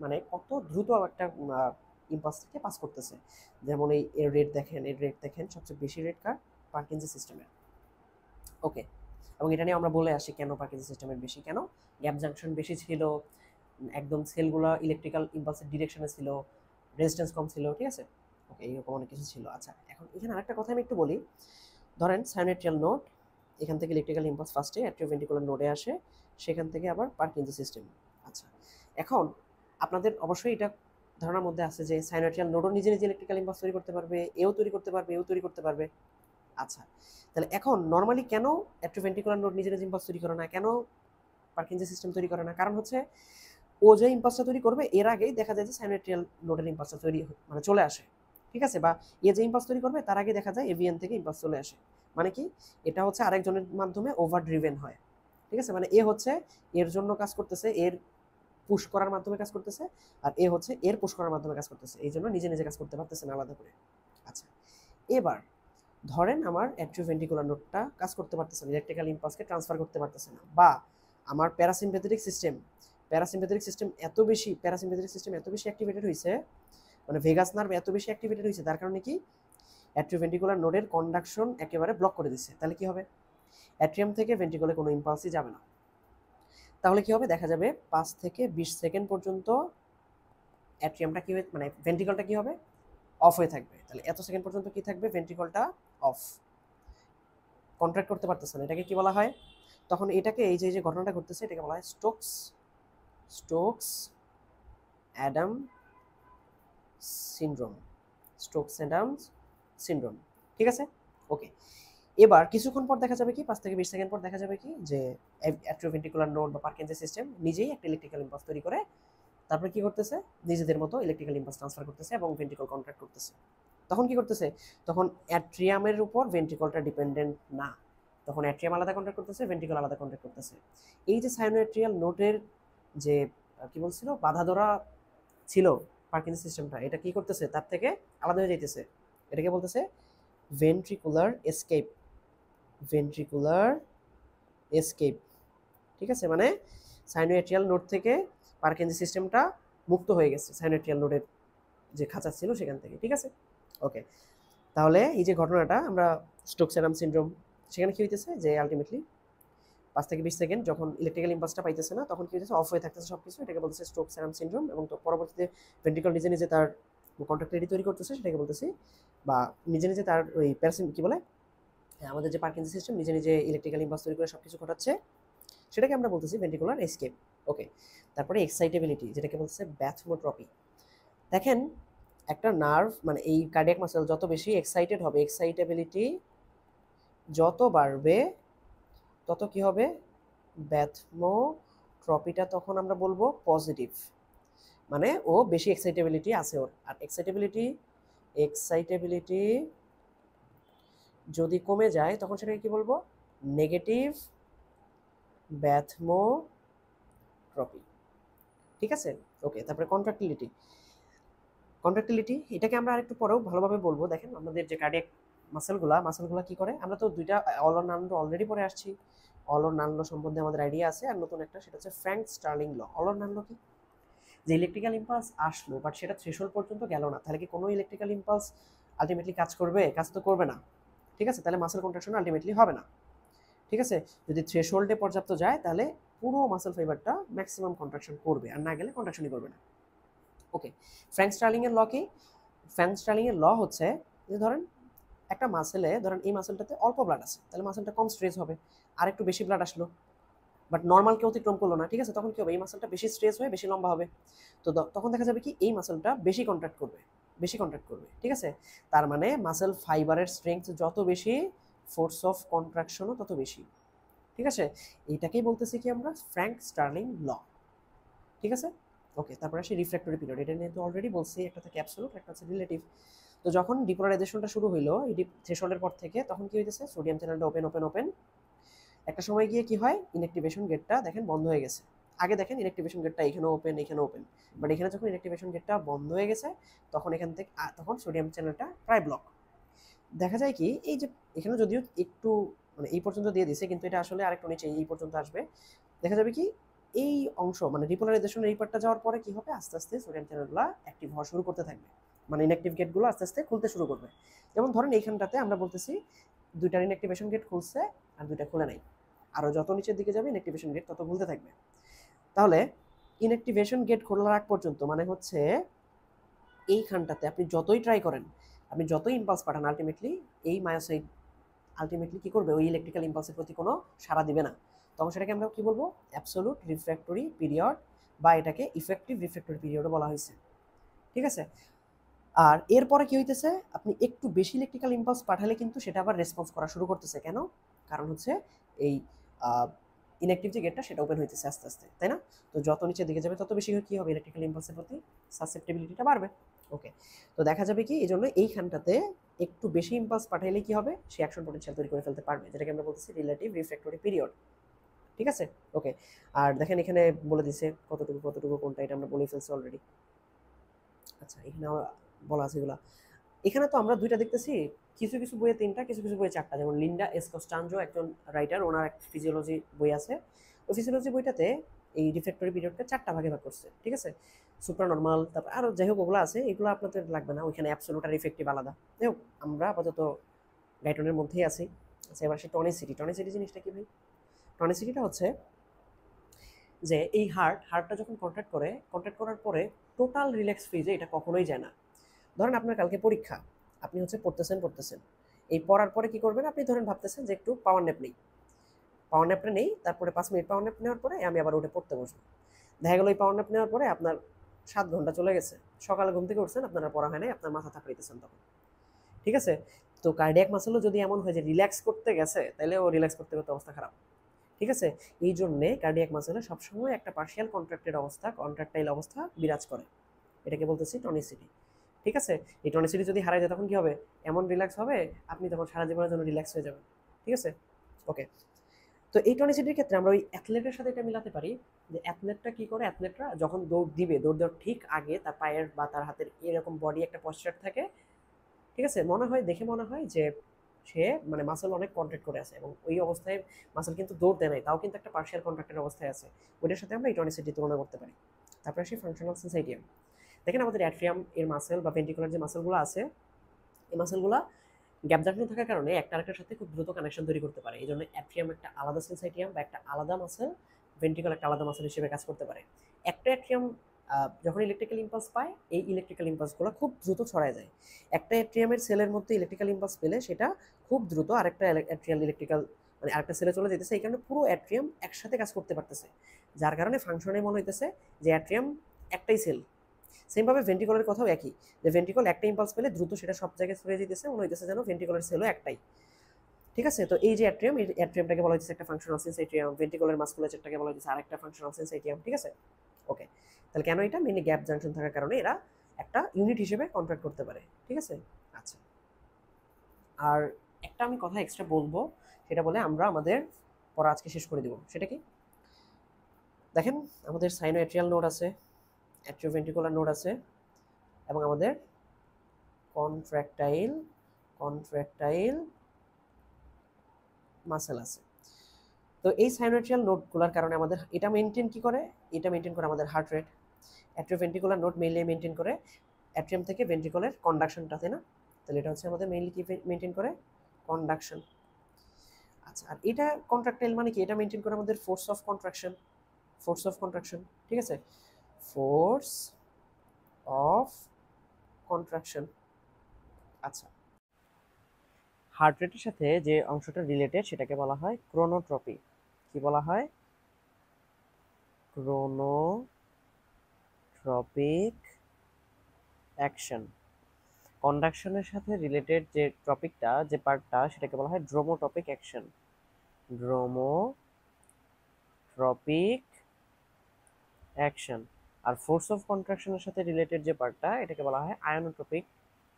মানে কত দ্রুত একটা ইম্পালসকে পাস করতেছে। যেমন এই এর রেট দেখেন, এর রেট দেখেন, সবচেয়ে বেশি রেট কার? পারকিনসন সিস্টেমের। ওকে, এবং এটা নিয়ে আমরা বলে আসি কেন পারকিনসন সিস্টেমের বেশি, কেন গ্যাপ জাংশন বেশি ছিল, একদম সেলগুলো ইলেকট্রিক্যাল ইম্পালসের ডিরেকশনে ছিল, রেজিস্ট্যান্স কম ছিল। ঠিক আছে? ওকে, এইরকম অনেক কিছু ছিল। আচ্ছা, এখন এখানে আরেকটা কথা আমি একটু বলি। ধরেন সাইনোয়েট্রিয়াল নোড, এখান থেকে ইলেকট্রিক্যাল ইম্পালস ফার্স্টে অ্যাট্রিওভেন্ট্রিকুলার নোডে আসে, সেখান থেকে আবার পারকিনসন সিস্টেম। আচ্ছা, এখন আপনাদের অবশ্যই এটা ধারণার মধ্যে আছে যে সাইনোয়েট্রিয়াল নোডও নিজে নিজে ইলেকট্রিক্যাল ইম্পালস তৈরি করতে পারবে, এও তৈরি করতে পারবে, এও তৈরি করতে পারবে। আচ্ছা, তাহলে এখন নর্মালি কেন অ্যাট্রিওভেন্ট্রিকুলার নোড নিজে নিজে ইম্পালস তৈরি করে না, কেন পারকিনসন সিস্টেম তৈরি করে না? কারণ হচ্ছে ও যে ইম্পালসটা তৈরি করবে এর আগেই দেখা যায় যে সাইনোয়েট্রিয়াল নোডের ইম্পালসটা তৈরি মানে চলে আসে। ঠিক আছে? বা এ যে ইম্পালস তৈরি করবে তার আগে দেখা যায় এভিএন থেকে ইম্পালস চলে আসে। মানে কি, এটা হচ্ছে আরেকজনের মাধ্যমে ওভার ড্রিভেন হয়। ঠিক আছে? মানে এ হচ্ছে এর জন্য কাজ করতেছে, এর পুশ করার মাধ্যমে কাজ করতেছে, আর এ হচ্ছে এর পুশ করার মাধ্যমে কাজ করতেছে, এই জন্য নিজে নিজে কাজ করতে পারতেছে না আলাদা করে। আচ্ছা, এবার ধরেন আমার অ্যাট্রিওভেন্ট্রিকুলার নোডটা কাজ করতে পারতেছে না, ইলেকট্রিক্যাল ইম্পালসকে ট্রান্সফার করতে পারতেছে না, বা আমার প্যারাসিম্প্যাথেটিক সিস্টেম এত বেশি অ্যাক্টিভেটেড হয়েছে, মানে ভেগাস নার্ভ এত বেশি অ্যাক্টিভেটেড হয়েছে, তার কারণে কি অ্যাট্রিওভেন্ট্রিকুলার নোডের কন্ডাকশন একেবারে ব্লক করে দিচ্ছে। তাহলে কি হবে? অ্যাট্রিয়াম থেকে ভেন্ট্রিকলে কোনো ইম্পালসই যাবে না। তাহলে কি হবে? দেখা যাবে 5 থেকে 20 সেকেন্ড পর্যন্ত অ্যাট্রিয়ামটা কি হবে, মানে ভেন্ট্রিকলটা কি হবে? অফ হয়ে থাকবে। তাহলে এত সেকেন্ড পর্যন্ত কি থাকবে? ভেন্ট্রিকলটা অফ, কন্ট্রাক্ট করতে পারতেছে না। এটাকে কি বলা হয়? তখন এটাকে এই যে ঘটনাটা ঘটতেছে এটাকে বলা হয় Stokes Adam syndrome. Stokes Adam syndrome. ঠিক আছে? ওকে, এবার কিছুক্ষণ পর দেখা যাবে কি, 5 থেকে 20 সেকেন্ড পর দেখা যাবে কি যে অ্যাট্রিওভেন্ট্রিকুলার নোড বা পারকিনসন সিস্টেম নিজেই একটা ইলেকট্রিক্যাল ইম্পালস তৈরি করে, তারপরে কি করতেছে? নিজেদের মতো ইলেকট্রিক্যাল ইম্পালস ট্রান্সফার করতেছে এবং ভেন্ট্রিকল কন্ট্রাক্ট করতেছে। তখন কি করতেছে? তখন অ্যাট্রিয়ামের উপর ভেন্ট্রিকলটা ডিপেন্ডেন্ট না, তখন অ্যাট্রিয়াম আলাদা কন্ট্রাক্ট করতেছে, ভেন্ট্রিকল আলাদা কন্ট্রাক্ট করতেছে। এই যে সাইনোঅ্যাট্রিয়াল নোডের যে কি বলছিল বাধা ধরা ছিল পারকিনসন সিস্টেমটা, এটা কি করতেছে? তার থেকে আলাদা হয়ে যাইতেছে। এটাকে বলতেছে ভেন্ট্রিকুলার এসকেপ। Ventricular escape. ঠিক আছে? মানে সাইনোঅ্যাট্রিয়াল নোড থেকে পারকিনসন সিস্টেমটা মুক্ত হয়ে গেছে, সাইনোঅ্যাট্রিয়াল নোডের যে খাঁচা ছিল সেখান থেকে। ঠিক আছে? ওকে, তাহলে এই যে ঘটনাটা আমরা স্টোকস অ্যাডাম সিনড্রোম, সেখানে কি হইতেছে যে আলটিমেটলি 5 থেকে 20 সেকেন্ড যখন ইলেকট্রিক্যাল ইম্পালসটা পাইতেছে না, তখন কি হইতেছে? অফ হয়ে থাকতেছে সবকিছু। এটাকে বলতেছে স্টোকস অ্যাডাম সিনড্রোম। এবং তো পরবর্তীতে ভেন্ট্রিকল নিজে নিজে তার কন্ট্রাক্টিলিটি তৈরি করতেছে, সেটাকে বলতেছি, বা নিজে নিজে তার ওই প্যারাসিন কি বলে, আমাদের যে পারকিনসন সিস্টেম নিজে নিজে ইলেকট্রিক্যাল ইম্পালস তৈরি করে সবকিছু ঘটাচ্ছে, সেটাকে আমরা বলতেছি ভেন্ট্রিকুলার এসকেপ। ওকে, তারপরে এক্সাইটেবিলিটি, যেটাকে বলতেছে ব্যাথমোট্রপি। দেখেন, একটা নার্ভ মানে এই কার্ডিয়াক মাসল যত বেশি এক্সাইটেড হবে, এক্সাইটেবিলিটি যত বাড়বে তত কি হবে? ব্যাথমোট্রপিটা তখন আমরা বলবো পজিটিভ, মানে ও বেশি এক্সাইটেবিলিটি আছে ওর। আর এক্সাইটেবিলিটি যদি কমে যায় তখন সেটাকে কি বলবো? নেগেটিভ ব্যাথমোট্রপি। ঠিক আছে? ওকে, তারপরে কন্ট্রাক্টিলিটি এটাকে আমরা আরেকটু পরেও ভালোভাবে বলবো। দেখেন, আমাদের যে কার্ডিয়াক মাসলগুলা কি করে, আমরা তো দুইটা all or none law already পড়ে আসছি। অল অর নান ল সম্বন্ধে আমাদের আইডিয়া আছে, আর নতুন একটা, সেটা হচ্ছে Frank Starling law. All or none law কি? যে ইলেকট্রিক্যাল ইম্পালস আসলো বাট সেটা থ্রেশহোল্ড পর্যন্ত গেল না, তাহলে কি কোনো ইলেকট্রিক্যাল ইম্পালস আলটিমেটলি কাজ করবে? কাজ তো করবে না। ঠিক আছে? তাহলে মাসেল কন্ট্রাকশন আলটিমেটলি হবে না। ঠিক আছে? যদি থ্রেশহোল্ডে পর্যাপ্ত যায় তাহলে পুরো মাসেল ফাইবারটা ম্যাক্সিমাম কন্ট্রাকশন করবে, আর না গেলে কন্ট্রাকশনই করবে না। ওকে, ফ্র্যাঙ্ক স্টার্লিং এর ল কি? ফ্র্যাঙ্ক স্টার্লিং এর ল হচ্ছে যে ধরেন একটা মাসেলে, ধরেন এই মাসেলটাতে অল্প ব্লাড আছে, তাহলে মাসেলটা কম স্ট্রেস হবে। আর একটু বেশি ব্লাড আসলো বাট নর্মালকে অতিক্রম করলো না, ঠিক আছে? তখন কি হবে? এই মাসেলটা বেশি স্ট্রেস হয়ে বেশি লম্বা হবে। তো তখন দেখা যাবে কি এই মাসেলটা বেশি কন্ট্রাক্ট করবে। ঠিক আছে? তার মানে মাসেল ফাইবারের স্ট্রেংথ যত বেশি, ফোর্স অফ কন্ট্রাকশনও তত বেশি। ঠিক আছে? এইটাকেই বলতেছি কি আমরা ফ্র্যাঙ্ক স্টার্লিং ল। ঠিক আছে? ওকে, তারপরে আসি রিফ্র্যাক্টরি পিরিয়ড। এটা নিয়ে তো অলরেডি বলছি, একটা থাকে অ্যাবসলিউট, একটা হচ্ছে রিলেটিভ। তো যখন ডিপোলারাইজেশনটা শুরু হইলো এই থ্রেশহোল্ডের পর থেকে, তখন কি হইতেছে, সোডিয়াম চ্যানেলটা ওপেন ওপেন ওপেন, একটা সময় গিয়ে কি হয়, ইনঅ্যাক্টিভেশন গেটটা দেখেন বন্ধ হয়ে গেছে। আগে দেখেন ইনঅ্যাক্টিভেশন গেটটা এখানে ওপেন এখানে ওপেন, বাট এখানে যখন ইনঅ্যাক্টিভেশন গেটটা বন্ধ হয়ে গেছে তখন এখান থেকে তখন সোডিয়াম চ্যানেলটা প্রায় ব্লক। দেখা যায় কি, এই যে এখানে যদিও একটু মানে এই পর্যন্ত দিয়ে দিছে, কিন্তু এটা আসলে আরেকটু নিচে এই পর্যন্ত আসবে। দেখা যাবে কি এই অংশ মানে ডিপোলারাইজেশনের এই পার্টটা যাওয়ার পরে কি হবে, আস্তে আস্তে সোডিয়াম চ্যানেলগুলো অ্যাক্টিভ হওয়া শুরু করতে থাকবে, মানে ইনঅ্যাক্টিভ গেটগুলো আস্তে আস্তে খুলতে শুরু করবে। যেমন ধরেন এইখানটাতে আমরা বলতেছি দুইটার ইনঅ্যাক্টিভেশন গেট খুলছে আর দুইটা খুলে নাই, আরও যত নিচের দিকে যাবে ইনঅ্যাক্টিভেশন গেট তত খুলতে থাকবে। তাহলে ইনঅ্যাক্টিভেশন গেট খোলার আগ পর্যন্ত মানে হচ্ছে এইখানটাতে আপনি যতই ট্রাই করেন, আপনি যতই ইম্পালস পাঠান, আলটিমেটলি এই মায়োসাইট আলটিমেটলি কি করবে, ওই ইলেকট্রিক্যাল ইম্পালসের প্রতি কোনো সাড়া দিবে না। তখন সেটাকে আমরা কি বলবো, অ্যাবসোলুট রিফ্র্যাক্টরি পিরিয়ড, বা এটাকে ইফেক্টিভ রিফ্র্যাক্টরি পিরিয়ডও বলা হয়েছে। ঠিক আছে। আর এরপরে কি হইতেছে, আপনি একটু বেশি ইলেকট্রিক্যাল ইম্পালস পাঠালে কিন্তু সেটা আবার রেসপন্স করা শুরু করতেছে। কেন? কারণ হচ্ছে এই ইনঅ্যাক্টিভ যে গেটটা সেটা ওপেন হইতেছে আস্তে আস্তে, তাই না? তো যত নিচে দিকে যাবে তত বেশি কি হবে, ইলেকট্রিক্যাল ইম্পালসের প্রতি সাসেপ্টিবিলিটিটা বাড়বে। ওকে, তো দেখা যাবে কি এই জন্য এইখানটাতে একটু বেশি ইম্পালস পাঠাইলে কি হবে, সে অ্যাকশন পোটেনশিয়াল তৈরি করে ফেলতে পারবে, যেটাকে আমরা বলতেছি রিলেটিভ রিফ্র্যাক্টরি পিরিয়ড। ঠিক আছে। ওকে, আর দেখেন এখানে বলে দিছে কতটুকু কতটুকু কোনটা, এটা আমরা বলে ফেলছি অলরেডি। আচ্ছা, এখানে বলা আছে এগুলা। এখানে তো আমরা দুইটা দেখতেছি, কিছু কিছু বইয়ে তিনটা, কিছু কিছু বইয়ে চারটা। যেমন লিন্ডা এস কস্টানজো একজন রাইটার, ওনার একটা ফিজিওলজি বই আছে, ওই ফিজিওলজি বইটাতে এই রিফ্র্যাক্টরি পিরিয়ডকে চারটা ভাগে ভাগ করছে। ঠিক আছে, সুপ্রা নর্মাল, তারপর আরও যাই হোক ওগুলো আছে, এগুলো আপনাদের লাগবে না, ওইখানে অ্যাবসোলুট আর ইফেক্টিভ আলাদা। যাই হোক, আমরা আপাতত গাইটনের মধ্যেই আছি। আচ্ছা, এবার সে টনিসিটি। টনিসিটি জিনিসটা কি ভাই? টনিসিটিটা হচ্ছে যে এই হার্টটা যখন কন্ট্রাক্ট করার পরে টোটাল রিল্যাক্স ফ্রিজে এটা কখনোই যায় না। ধরেন আপনার কালকে পরীক্ষা, আপনি হচ্ছে পড়তেছেন, এই পড়ার পরে কি করবেন, আপনি ধরেন ভাবতেছেন যে একটু পাওয়ার ন্যাপ নেই, পাওয়ার ন্যাপটা নেই, তারপরে 5 মিনিট পাওয়ার ন্যাপ নেওয়ার পরে আমি আবার উঠে পড়তে বসবো। দেখা গেল এই পাওয়ার ন্যাপ নেওয়ার পরে আপনার 7 ঘন্টা চলে গেছে, সকালে ঘুম থেকে উঠছেন, আপনার পড়া হয় নাই, আপনার মাথা থাকড়াইতেছেন তখন। ঠিক আছে। তো কার্ডিয়াক মাসেলও যদি এমন হয় যে রিল্যাক্স করতে গেছে, তাহলে ও রিল্যাক্স করতে করতে অবস্থা খারাপ। ঠিক আছে। এই জন্যে কার্ডিয়াক মাসেলে সবসময় একটা পার্শিয়াল কন্ট্রাক্টাইল অবস্থা বিরাজ করে, এটাকে বলতেছি টনিসিটি। ঠিক আছে। এই টনিসিটি যদি হারায় যায় তখন কি হবে, এমন রিল্যাক্স হবে আপনি তখন সারা জীবনের জন্য রিল্যাক্স হয়ে যাবেন। ঠিক আছে। ওকে, তো এই টনিসিটির ক্ষেত্রে আমরা ওই অ্যাথলেটের সাথে এটা মিলাতে পারি, যে অ্যাথলেটটা কি করে, অ্যাথলেটরা যখন দৌড় দিবে, দৌড় দেওয়ার ঠিক আগে তার পায়ের বা তার হাতের এরকম বডি একটা পশ্চার থাকে। ঠিক আছে, দেখে মনে হয় যে সে মানে মাসেল অনেক কন্ট্রাক্ট করে আছে, এবং ওই অবস্থায় মাসেল কিন্তু দৌড় দেয় নাই, তাও কিন্তু একটা পার্শিয়াল কন্ট্রাক্টের অবস্থায় আছে। ওইটার সাথে আমরা এই টনিসিটি তুলনা করতে পারি। তারপরে আসি ফাংশনাল সেন্সাইটিয়াম। দেখেন আমাদের অ্যাট্রিয়াম এর মাসেল বা ভেন্ট্রিকুলার যে মাসেলগুলো আছে, এই মাসেলগুলো গ্যাপ জাংশন থাকার কারণে একটা আরেকটার সাথে খুব দ্রুত কানেকশন তৈরি করতে পারে। এই জন্য অ্যাট্রিয়াম একটা আলাদা সেন্সাইটিয়াম বা একটা আলাদা মাসেল, ভেন্ট্রিকল একটা আলাদা মাসেল হিসেবে কাজ করতে পারে। একটা অ্যাট্রিয়াম যখন ইলেকট্রিক্যাল ইম্পালস পায়, এই ইলেকট্রিক্যাল ইম্পালসগুলো খুব দ্রুত ছড়ায় যায়। একটা অ্যাট্রিয়ামের সেলের মধ্যে ইলেকট্রিক্যাল ইম্পালস পেলে সেটা খুব দ্রুত আরেকটা অ্যাট্রিয়াল ইলেকট্রিক্যাল মানে আরেকটা সেলে চলে যেতেছে, এই কারণে পুরো অ্যাট্রিয়াম একসাথে কাজ করতে পারতেছে, যার কারণে ফাংশনে মনে হইতেছে যে অ্যাট্রিয়াম একটাই সেল। সেমভাবে ভেন্ট্রিকলের কথাও একই, যে ভেন্ট্রিকল একটা ইম্পালস পেলে দ্রুত সেটা সব জায়গায় ছড়িয়ে যেতেছে, মনে হইতেছে যেন ভেন্ট্রিকলের সেলও একটাই। ঠিক আছে। তো এই যে অ্যাট্রিয়াম, এই অ্যাট্রিয়ামটাকে বলা হচ্ছে একটা ফাংশনাল সেন্সাইটিয়াম, ভেন্ট্রিকলের মাসকুলেচারটাকে বলা হচ্ছে আরেকটা ফাংশনাল সেন্সাইটিয়াম। ঠিক আছে। ওকে, তাহলে কেন এটা, মেইনলি গ্যাপ জাংশন থাকার কারণে এরা একটা ইউনিট হিসেবে কন্ট্রাক্ট করতে পারে। ঠিক আছে। আচ্ছা, আর একটা আমি কথা এক্সট্রা বলবো, সেটা বলে আমরা আমাদের পড়া আজকে শেষ করে দিব। সেটা কি, দেখেন আমাদের সাইনোএট্রিয়াল নোড আছে, অ্যাট্রিওভেন্ট্রিকুলার নোড আছে, এবং আমাদের কন্ট্রাক্টাইল মাসেল আছে। তো এই সাইনোএট্রিয়াল নোডগুলোর কারণে আমাদের এটা মেনটেন কি করে, এটা মেনটেন করে আমাদের heart rate. Atrioventricular node mainly maintain করে অ্যাট্রিয়াম থেকে ভেন্ট্রিকলের কন্ডাকশনটা, তাই না? তাহলে এটা হচ্ছে আমাদের মেইনলি কি মেনটেন করে, কন্ডাকশন। আচ্ছা, আর এটা কন্ট্রাক্টাইল মানে কি, এটা মেনটেন করে আমাদের ফোর্স অফ কন্ট্রাকশন। ঠিক আছে, ফোর্স অফ কন্ট্রাকশন। আচ্ছা, হার্ট রেটের সাথে যে অংশটা রিলেটেড সেটাকে বলা হয় ক্রোনোট্রপি। কি বলা হয়? Chronotropic action. কন্ডাকশনের সাথে রিলেটেড যে টপিকটা, যে পার্টটা, সেটাকে বলা হয় ড্রোমোটপিক অ্যাকশন। Dromotropic action. আর ফোর্স অফ কন্ট্রাকশনের সাথে রিলেটেড যে পার্টটা, এটাকে বলা হয় আয়োনোট্রপিক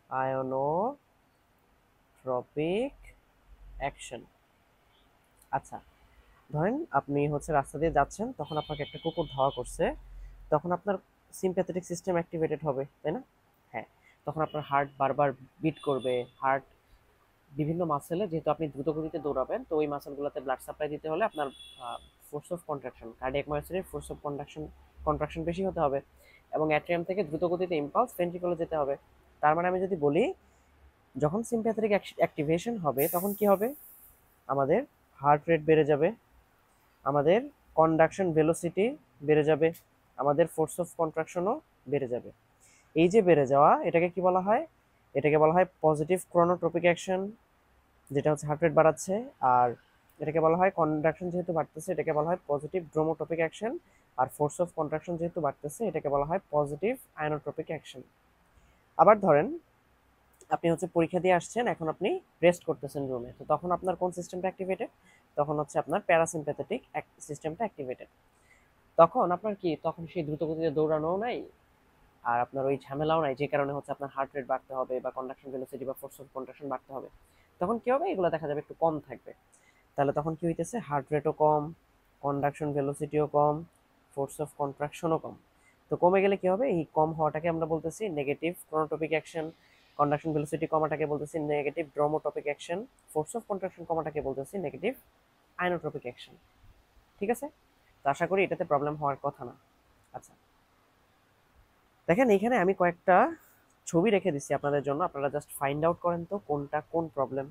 আয়নোট্রপিক অ্যাকশন। আচ্ছা, ধরেন আপনি হচ্ছে রাস্তা দিয়ে যাচ্ছেন, তখন আপনাকে একটা কুকুর ধাওয়া করছে, তখন আপনার সিম্প্যাথেটিক সিস্টেম অ্যাক্টিভেটেড হবে, তাই না? হ্যাঁ, তখন আপনার হার্ট বারবার বিট করবে, হার্ট বিভিন্ন মাসেলে, যেহেতু আপনি দ্রুত গতিতে দৌড়াবেন, তো ওই মাসেলগুলোতে ব্লাড সাপ্লাই দিতে হলে আপনার ফোর্স অফ কন্ট্রাকশন, কার্ডিয়াক মায়োসাইটের ফোর্স অফ কন্ট্রাকশন বেশি হতে হবে, এবং অ্যাট্রিয়াম থেকে দ্রুত গতিতে ইম্পালস ভেন্ট্রিকলে যেতে হবে। তার মানে আমি যদি বলি, যখন সিম্প্যাথেটিক অ্যাক্টিভেশন হবে তখন কি হবে? আমাদের হার্ট রেট বেড়ে যাবে, আমাদের কন্ডাকশন ভেলোসিটি বেড়ে যাবে, আমাদের ফোর্স অফ কন্ট্রাকশনও বেড়ে যাবে। এই যে বেড়ে যাওয়া, এটাকে কি বলা হয়? এটাকে বলা হয় পজিটিভ ক্রোনোট্রপিক অ্যাকশন, যেটা হচ্ছে হার্ট রেট বাড়াচ্ছে। আর এটাকে বলা হয় কন্ডাকশন যেহেতু বাড়তেছে, এটাকে বলা হয় পজিটিভ ড্রোমোট্রপিক অ্যাকশন। আর ফোর্স অফ কন্ট্রাকশন যেহেতু বাড়তেছে, এটাকে বলা হয় পজিটিভ আয়নোট্রপিক অ্যাকশন। আবার ধরেন আপনি হচ্ছে পরীক্ষা দিয়ে আসছেন, এখন আপনি রেস্ট করতেছেন রুমে, তো তখন আপনার কোন সিস্টেমটা অ্যাক্টিভেটেড? তখন হচ্ছে আপনার প্যারাসিম্প্যাথেটিক সিস্টেমটা অ্যাক্টিভেটেড। তখন আপনার কি, তখন সেই দ্রুত গতিতে দৌড়ানোও নাই, আর আপনার ওই ঝামেলাও নাই, যে কারণে হচ্ছে আপনার হার্ট রেট বাড়তে হবে বা কন্ডাকশন ভেলোসিটি বা ফোর্স অফ কন্ট্রাকশন বাড়তে হবে। তখন কি হবে? এগুলো দেখা যাবে একটু কম থাকবে। তাহলে তখন কি হইতেছে? হার্ট রেটও কম, কন্ডাকশন ভেলোসিটিও কম, ফোর্স অফ কন্ট্রাকশনও কম। তো কমে গেলে কি হবে? এই কম হওয়াটাকে আমরা বলতেছি negative chronotropic action, conduction velocity কমাটাকে বলতেছি negative dromotropic action, force of contraction কমাটাকে বলতেছি নেগেটিভ আয়নোট্রপিক অ্যাকশন। ঠিক আছে? তো আশা করি এটাতে প্রবলেম হওয়ার কথা না। আচ্ছা, দেখেন এইখানে আমি কয়েকটা ছবি রেখে দিচ্ছি আপনাদের জন্য, আপনারা জাস্ট ফাইন্ড আউট করেন তো কোনটা কোন প্রবলেম।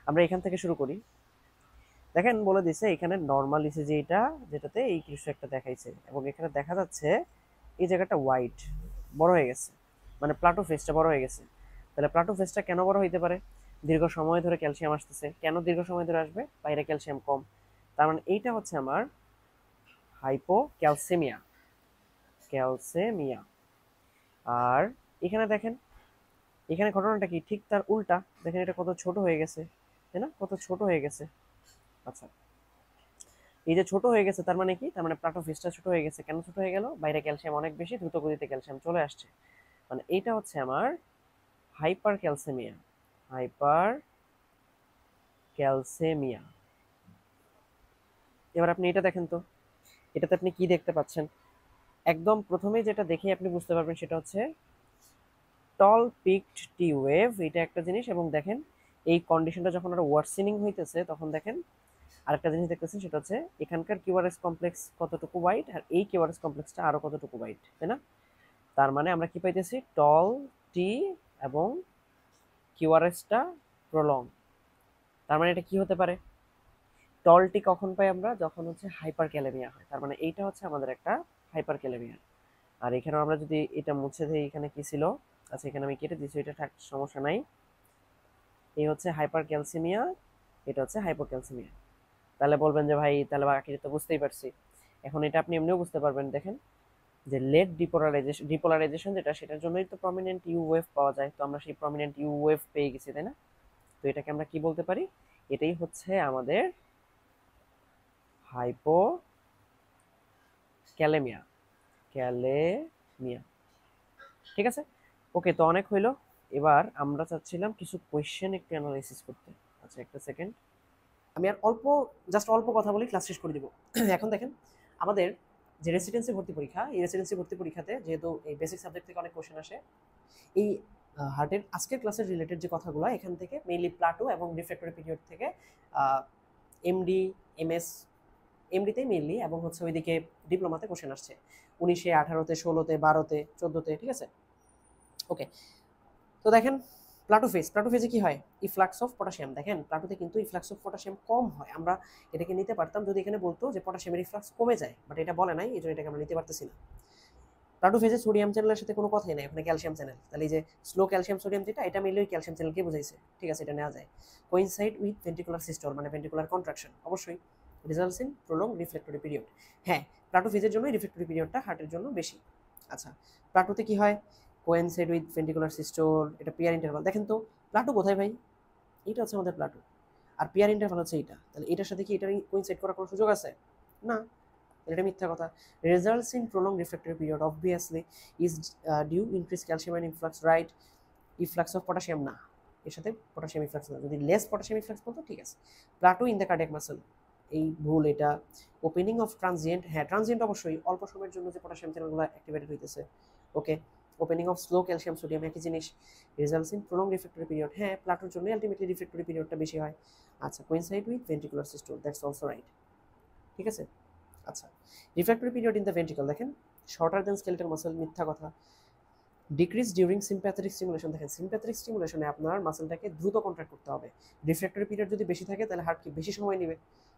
আমরা এখান থেকে শুরু করি। দেখেন বলে দিছে এখানে নর্মাল ইসিজি, এটা যেটাতে এই কিছু একটা দেখাইছে, এবং এখানে দেখা যাচ্ছে এই জায়গাটা হোয়াইট বড় হয়ে গেছে, মানে প্লাটো ফেসটা বড় হয়ে গেছে। তাহলে প্লাটো ফেসটা কেন বড় হইতে পারে? দীর্ঘ সময় ধরে ক্যালসিয়াম আসতেছে। কেন দীর্ঘ সময় ধরে আসবে? বাইরে ক্যালসিয়াম কম। তার মানে এইটা হচ্ছে আমার হাইপোক্যালসেমিয়া, ক্যালসেমিয়া। আর এখানে দেখেন, এখানে ঘটনাটা কি? ঠিক তার উল্টা। দেখেন এটা কত ছোট হয়ে গেছে, তাই না? কত ছোট হয়ে গেছে। আচ্ছা, এই যে ছোট হয়ে গেছে, তার মানে কি? তার মানে প্লাটো ফেসটা ছোট হয়ে গেছে। কেন ছোট হয়ে গেল? বাইরে ক্যালসিয়াম অনেক বেশি, দ্রুত গতিতে ক্যালসিয়াম চলে আসছে। মানে এইটা হচ্ছে আমার হাইপার ক্যালসেমিয়া, হাইপার ক্যালসেমিয়া। এবার আপনি এটা দেখেন তো, এটাতে আপনি কি দেখতে পাচ্ছেন? একদম প্রথমেই যেটা দেখে আপনি বুঝতে পারবেন সেটা হচ্ছে টল পিকড টি ওয়েভ, এটা একটা জিনিস। এবং দেখেন এই কন্ডিশনটা যখন আরো ওয়ার্সেনিং হইতেছে, তখন দেখেন আরেকটা জিনিস দেখতেছেন, সেটা হচ্ছে এখানকার কিউআরএস কমপ্লেক্স কতটুকু ওয়াইড, আর এই কিউআরএস কমপ্লেক্সটা আরো কতটুকু ওয়াইড, তাই না? তার মানে আমরা কি পাইতেছি? টল টি এবং কিউআরএসটা প্রলং। তার মানে এটা কি হতে পারে? টল টি কখন পাই আমরা? যখন হচ্ছে হাইপার ক্যালেমিয়া হয়। তার মানে এইটা হচ্ছে আমাদের একটা হাইপার ক্যালেমিয়া। আর এখানেও আমরা যদি এটা মুছে দিই, এখানে কি ছিল? আচ্ছা, এখানে আমি কেটে দিচ্ছি, এটা থাক, সমস্যা নাই। এই হচ্ছে হাইপার ক্যালসিমিয়া, এটা হচ্ছে হাইপোক্যালসিমিয়া। তাহলে বলবেন যে ভাই তাহলে বাকিটা তো বুঝতেই পারছি। এখন এটা আপনি এমনিও বুঝতে পারবেন। দেখেন যে লেট ডিপোলারাইজেশন যেটা, সেটার জন্যই তো প্রমিনেন্ট ইউ ওয়েভ পাওয়া যায়। তো আমরা সেই প্রমিনেন্ট ইউ ওয়েভ পেয়ে গেছি, তাই না? তো এটাকে আমরা কি বলতে পারি? এটাই হচ্ছে আমাদের হাইপো ক্যালেমিয়া, ক্যালেমিয়া। ঠিক আছে, ওকে, তো অনেক হইলো। এবার আমরা চাচ্ছিলাম কিছু কোয়েশ্চেন একটু অ্যানালাইসিস করতে। আচ্ছা, একটা সেকেন্ড, আমি আর জাস্ট অল্প কথা বলি, ক্লাস শেষ করে দিব। এখন দেখেন, আমাদের যে রেসিডেন্সি ভর্তি পরীক্ষা, এই রেসিডেন্সি ভর্তি পরীক্ষাতে যেহেতু এই বেসিক সাবজেক্ট থেকে অনেক কোশ্চেন আসে, এই হার্টের আজকের ক্লাসের রিলেটেড যে কথাগুলো, এখান থেকে মেইনলি প্লাটো এবং রিফ্র্যাক্টরি পিরিয়ড থেকে এমডি, এমএস, এমডিতেই মেইনলি, এবং হচ্ছে ওইদিকে ডিপ্লোমাতে কোশ্চেন আসছে 19-এ, 18-তে, 16-তে, 12-তে, 14-তে। ঠিক আছে, ওকে। তো দেখেন প্লাটোফেজে কি হয়? Efflux of potassium. দেখেন প্লাটোতে কিন্তু ইফ্লাক্স অফ পটাশিয়াম কম হয়। আমরা এটাকে নিতে পারতাম যদি এখানে বলতো যে পটাশিয়ামের ইফ্লাক্স কমে যায়, বাট এটা বলে নাই, এই জন্য এটাকে আমরা নিতে পারতেছি না। প্লাটোফেজে সোডিয়াম চ্যানেলের সাথে কোনো কথাই নাই, ওখানে ক্যালসিয়াম চ্যানেল। তাহলে এই যে স্লো ক্যালসিয়াম সোডিয়াম যেটা, এটা মিলে ওই ক্যালসিয়াম চ্যানেলকে বুঝাইছে। ঠিক আছে, এটা নেওয়া যায়। কোইনসাইড উইথ ভেন্ট্রিকুলার সিস্টল, মানে ভেন্ট্রিকুলার কন্ট্রাকশন, অবশ্যই। Results in prolong refractory period. হ্যাঁ, প্লাটোফেজের জন্য রিফ্লেক্টরি পিরিয়ডটা হার্টের জন্য বেশি। আচ্ছা, প্লাটোতে কি হয়? কোয়েনসাইড উইথ ভেন্ট্রিকুলার সিস্টোল, এটা পিয়ার ইন্টারভাল। দেখেন তো প্লাটো কোথায় ভাই? এটা হচ্ছে আমাদের প্লাটো, আর পিয়ার ইন্টারভাল হচ্ছে এইটা। তাহলে এটার সাথে কি এটার কোয়েনসাইড করার কোনো সুযোগ আছে? না, এটা মিথ্যা কথা। Results in prolong refractory period obviously is due increase calcium and influx, right? Efflux of potassium না, এর সাথে পটাশিয়াম ইফ্লাক্স না, যদি লেস পটাশিয়াম ইফ্লাক্স বলতো ঠিক আছে। Plateau in the cardiac muscle, এই ভুল এটা। ওপেনিং অফ ট্রানজিয়েন্ট, হ্যাঁ ট্রানজিয়েন্ট অবশ্যই অল্প সময়ের জন্য যে পটাশিয়াম চ্যানেলগুলো অ্যাক্টিভেটেড হইতেছে, okay. Opening of slow calcium sodium একই জিনিস। Results in prolong refractory period, হ্যাঁ প্লাটোর জন্য আলটিমেটলি রিফ্র্যাক্টরি পিরিয়ডটা বেশি হয়। আচ্ছা, coincide with ventricular systole, that's also right, ঠিক আছে। আচ্ছা, refractory period in the ventricle দেখেন শর্টার দেন স্কেলেটাল মাসল, মিথ্যা কথা। ডিক্রিজ ডিউরিং সিম্প্যাথেটিক স্টিমুলেশন, দেখেন সিম্প্যাথেটিক স্টিমুলেশনে আপনার মাসেলটাকে দ্রুত কন্ট্রাক্ট করতে হবে। রিফ্র্যাক্টরি পিরিয়ড যদি বেশি থাকে তাহলে হার্ট কি বেশি সময় নেবে,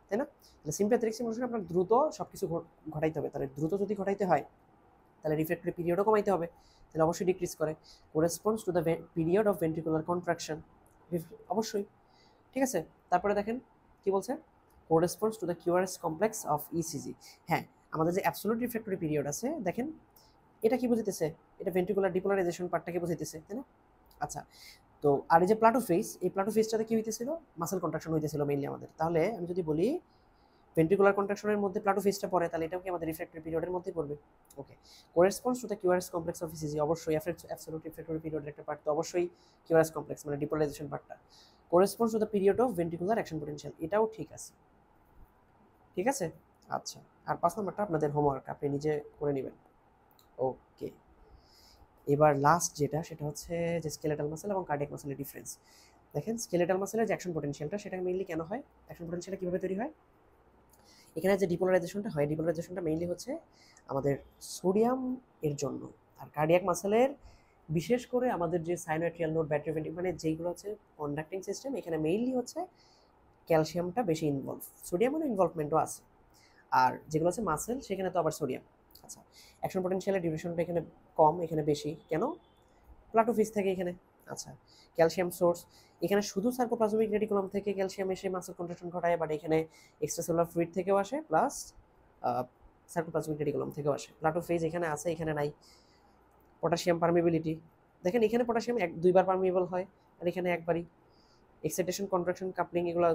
তাই না? তাহলে সিম্প্যাথেটিক স্টিমুলেশনে আপনার দ্রুত সব কিছু ঘটাইতে হবে, তাহলে দ্রুত যদি ঘটাইতে হয় তাহলে রিফ্র্যাক্টরি পিরিয়ডও কমাইতে হবে, তাহলে অবশ্যই ডিক্রিজ করে। Corresponds to the period of ventricular contraction, অবশ্যই, ঠিক আছে। তারপরে দেখেন কি বলছে, corresponds to the QRS complex of ECG, হ্যাঁ আমাদের যে অ্যাবসোলুট রিফ্র্যাক্টরি পিরিয়ড আছে দেখেন এটা কি বুঝাইতেছে, এটা ভেন্ট্রিকুলার ডিপোলারাইজেশন পার্টটাকে বুঝাইতেছে, তাই না? আচ্ছা, তো আর এই যে প্লাটো ফেজ, এই প্লাটো ফেজটাতে কি হইতেছিল, মাসেল কন্ট্রাকশন হইতেছিল মেইনলি আমাদের। তাহলে আমি যদি বলি ভেন্ট্রিকুলার কন্ট্রাকশনের মধ্যে প্লাটো ফেজটা পড়ে, তাহলে এটাও কি আমাদের রিফ্র্যাক্টরি পিরিয়ডের মধ্যেই পড়বে, okay. Corresponds to the QRS complex of ECG, অবশ্যই অ্যাবসোলুট রিফ্র্যাক্টরি পিরিয়ডের একটা পার্ট, তো অবশ্যই কিউআরএস কমপ্লেক্স মানে ডিপোলারাইজেশন পার্টটা। Corresponds to the period of ventricular action potential, এটাও ঠিক আছে, ঠিক আছে। আচ্ছা, আর 5 নম্বরটা আপনাদের হোমওয়ার্ক, আপনি নিজে করে নেবেন, ওকে। এবার লাস্ট যেটা সেটা হচ্ছে যে স্কেলেটাল মাসেল এবং কার্ডিয়াক মাসেলের ডিফারেন্স। দেখেন স্কেলেটাল মাসেলের যে অ্যাকশন পোটেনশিয়ালটা সেটা মেইনলি কেন হয়, অ্যাকশন পোটেনশিয়ালটা কীভাবে তৈরি হয়, এখানে যে ডিপোলারাইজেশনটা হয়, ডিপোলারাইজেশনটা মেইনলি হচ্ছে আমাদের সোডিয়াম এর জন্য। আর কার্ডিয়াক মাসেলের বিশেষ করে আমাদের যে সাইনোয়াট্রিয়াল নোড, ব্যাটারি ভেন্টিক মানে যেইগুলো হচ্ছে কন্ডাক্টিং সিস্টেম, এখানে মেইনলি হচ্ছে ক্যালসিয়ামটা বেশি ইনভলভ, সোডিয়ামেরও ইনভলভমেন্টও আছে। আর যেগুলো হচ্ছে মাসেল সেখানে তো আবার সোডিয়াম। আচ্ছা, অ্যাকশন পোটেনশিয়ালের ডিউরেশনটা এখানে কম, এখানে বেশি, কেন? প্লাটো ফিস থেকে এখানে। আচ্ছা, ক্যালসিয়াম সোর্স, এখানে শুধু সার্কোপ্লাজমিক রেটিকুলাম থেকে ক্যালসিয়াম এসে মাসেল কন্ট্রাকশন ঘটায়, বাট এখানে এক্সট্রাসেলুলার ফ্লুইড থেকেও আসে, প্লাস সার্কোপ্লাজমিক রেটিকুলাম থেকেও আসে। প্লাটো ফেজ এখানে আছে, এখানে নাই। পটাশিয়াম পারমিবিলিটি, দেখেন এখানে পটাশিয়াম দুইবার পারমিবল হয়, আর এখানে একবারই। এক্সাইটেশন, কন্ট্রাকশন, কাপলিং এগুলো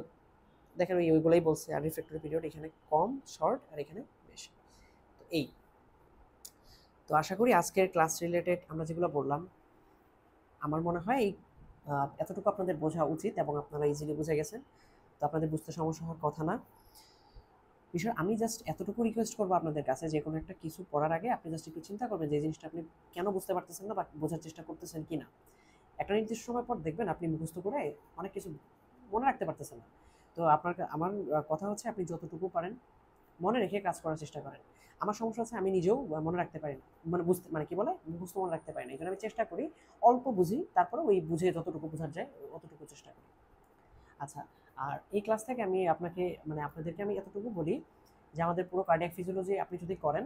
দেখেন ওইগুলোই বলছে। আর রিফ্র্যাক্টরি পিরিয়ড এখানে কম, শর্ট, আর এখানে বেশি। তো এই, তো আশা করি আজকের ক্লাস রিলেটেড আমরা যেগুলো বললাম, আমার মনে হয় এই এতটুকু আপনাদের বোঝা উচিত এবং আপনারা ইজিলি বুঝে গেছেন, তো আপনাদের বুঝতে সমস্যা হওয়ার কথা না। বিষয় আমি জাস্ট এতটুকু রিকোয়েস্ট করবো আপনাদের কাছে, যে কোনো একটা কিছু পড়ার আগে আপনি জাস্ট একটু চিন্তা করবেন যে জিনিসটা আপনি কেন বুঝতে পারতেছেন না বা বোঝার চেষ্টা করতেছেন কি না। একটা নির্দিষ্ট সময় পর দেখবেন আপনি মুখস্থ করে অনেক কিছু মনে রাখতে পারতেছেন না। তো আমার কথা হচ্ছে আপনি যতটুকু পারেন মনে রেখে কাজ করার চেষ্টা করেন। আমার সমস্যা হচ্ছে আমি নিজেও মনে রাখতে পারি না, মানে বুঝতে মানে কি বলে মুখস্থ মনে রাখতে পারি না, এই জন্য আমি চেষ্টা করি অল্প বুঝি, তারপরে ওই বুঝে যতটুকু বোঝার যায় অতটুকু চেষ্টা করি। আচ্ছা, আর এই ক্লাস থেকে আমি আপনাদেরকে আমি এতটুকু বলি যে আমাদের পুরো কার্ডিয়াক ফিজিওলজি আপনি যদি করেন,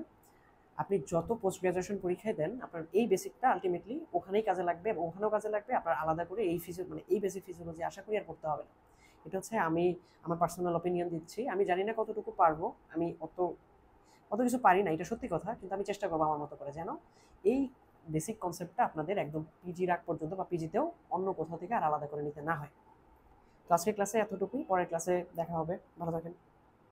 আপনি যত পোস্ট গ্রাজুয়েশন পরীক্ষায় দেন আপনার এই বেসিকটা আলটিমেটলি ওখানেই কাজে লাগবে এবং ওখানেও কাজে লাগবে। আপনার আলাদা করে এই বেসিক ফিজিওলজি আশা করি আর পড়তে হবে না। এটা হচ্ছে আমি আমার পার্সোনাল অপিনিয়ন দিচ্ছি, আমি জানি না কতটুকু পারবো, আমি অত কিছু পারি না, এটা সত্যি কথা, কিন্তু আমি চেষ্টা করবো আমার মতো করে যেন এই বেসিক কনসেপ্টটা আপনাদের একদম পিজি রাগ পর্যন্ত বা পিজিতেও অন্য কোথাও থেকে আর আলাদা করে নিতে না হয়। তো আজকের ক্লাসে এতটুকুই, পরের ক্লাসে দেখা হবে, ভালো থাকেন।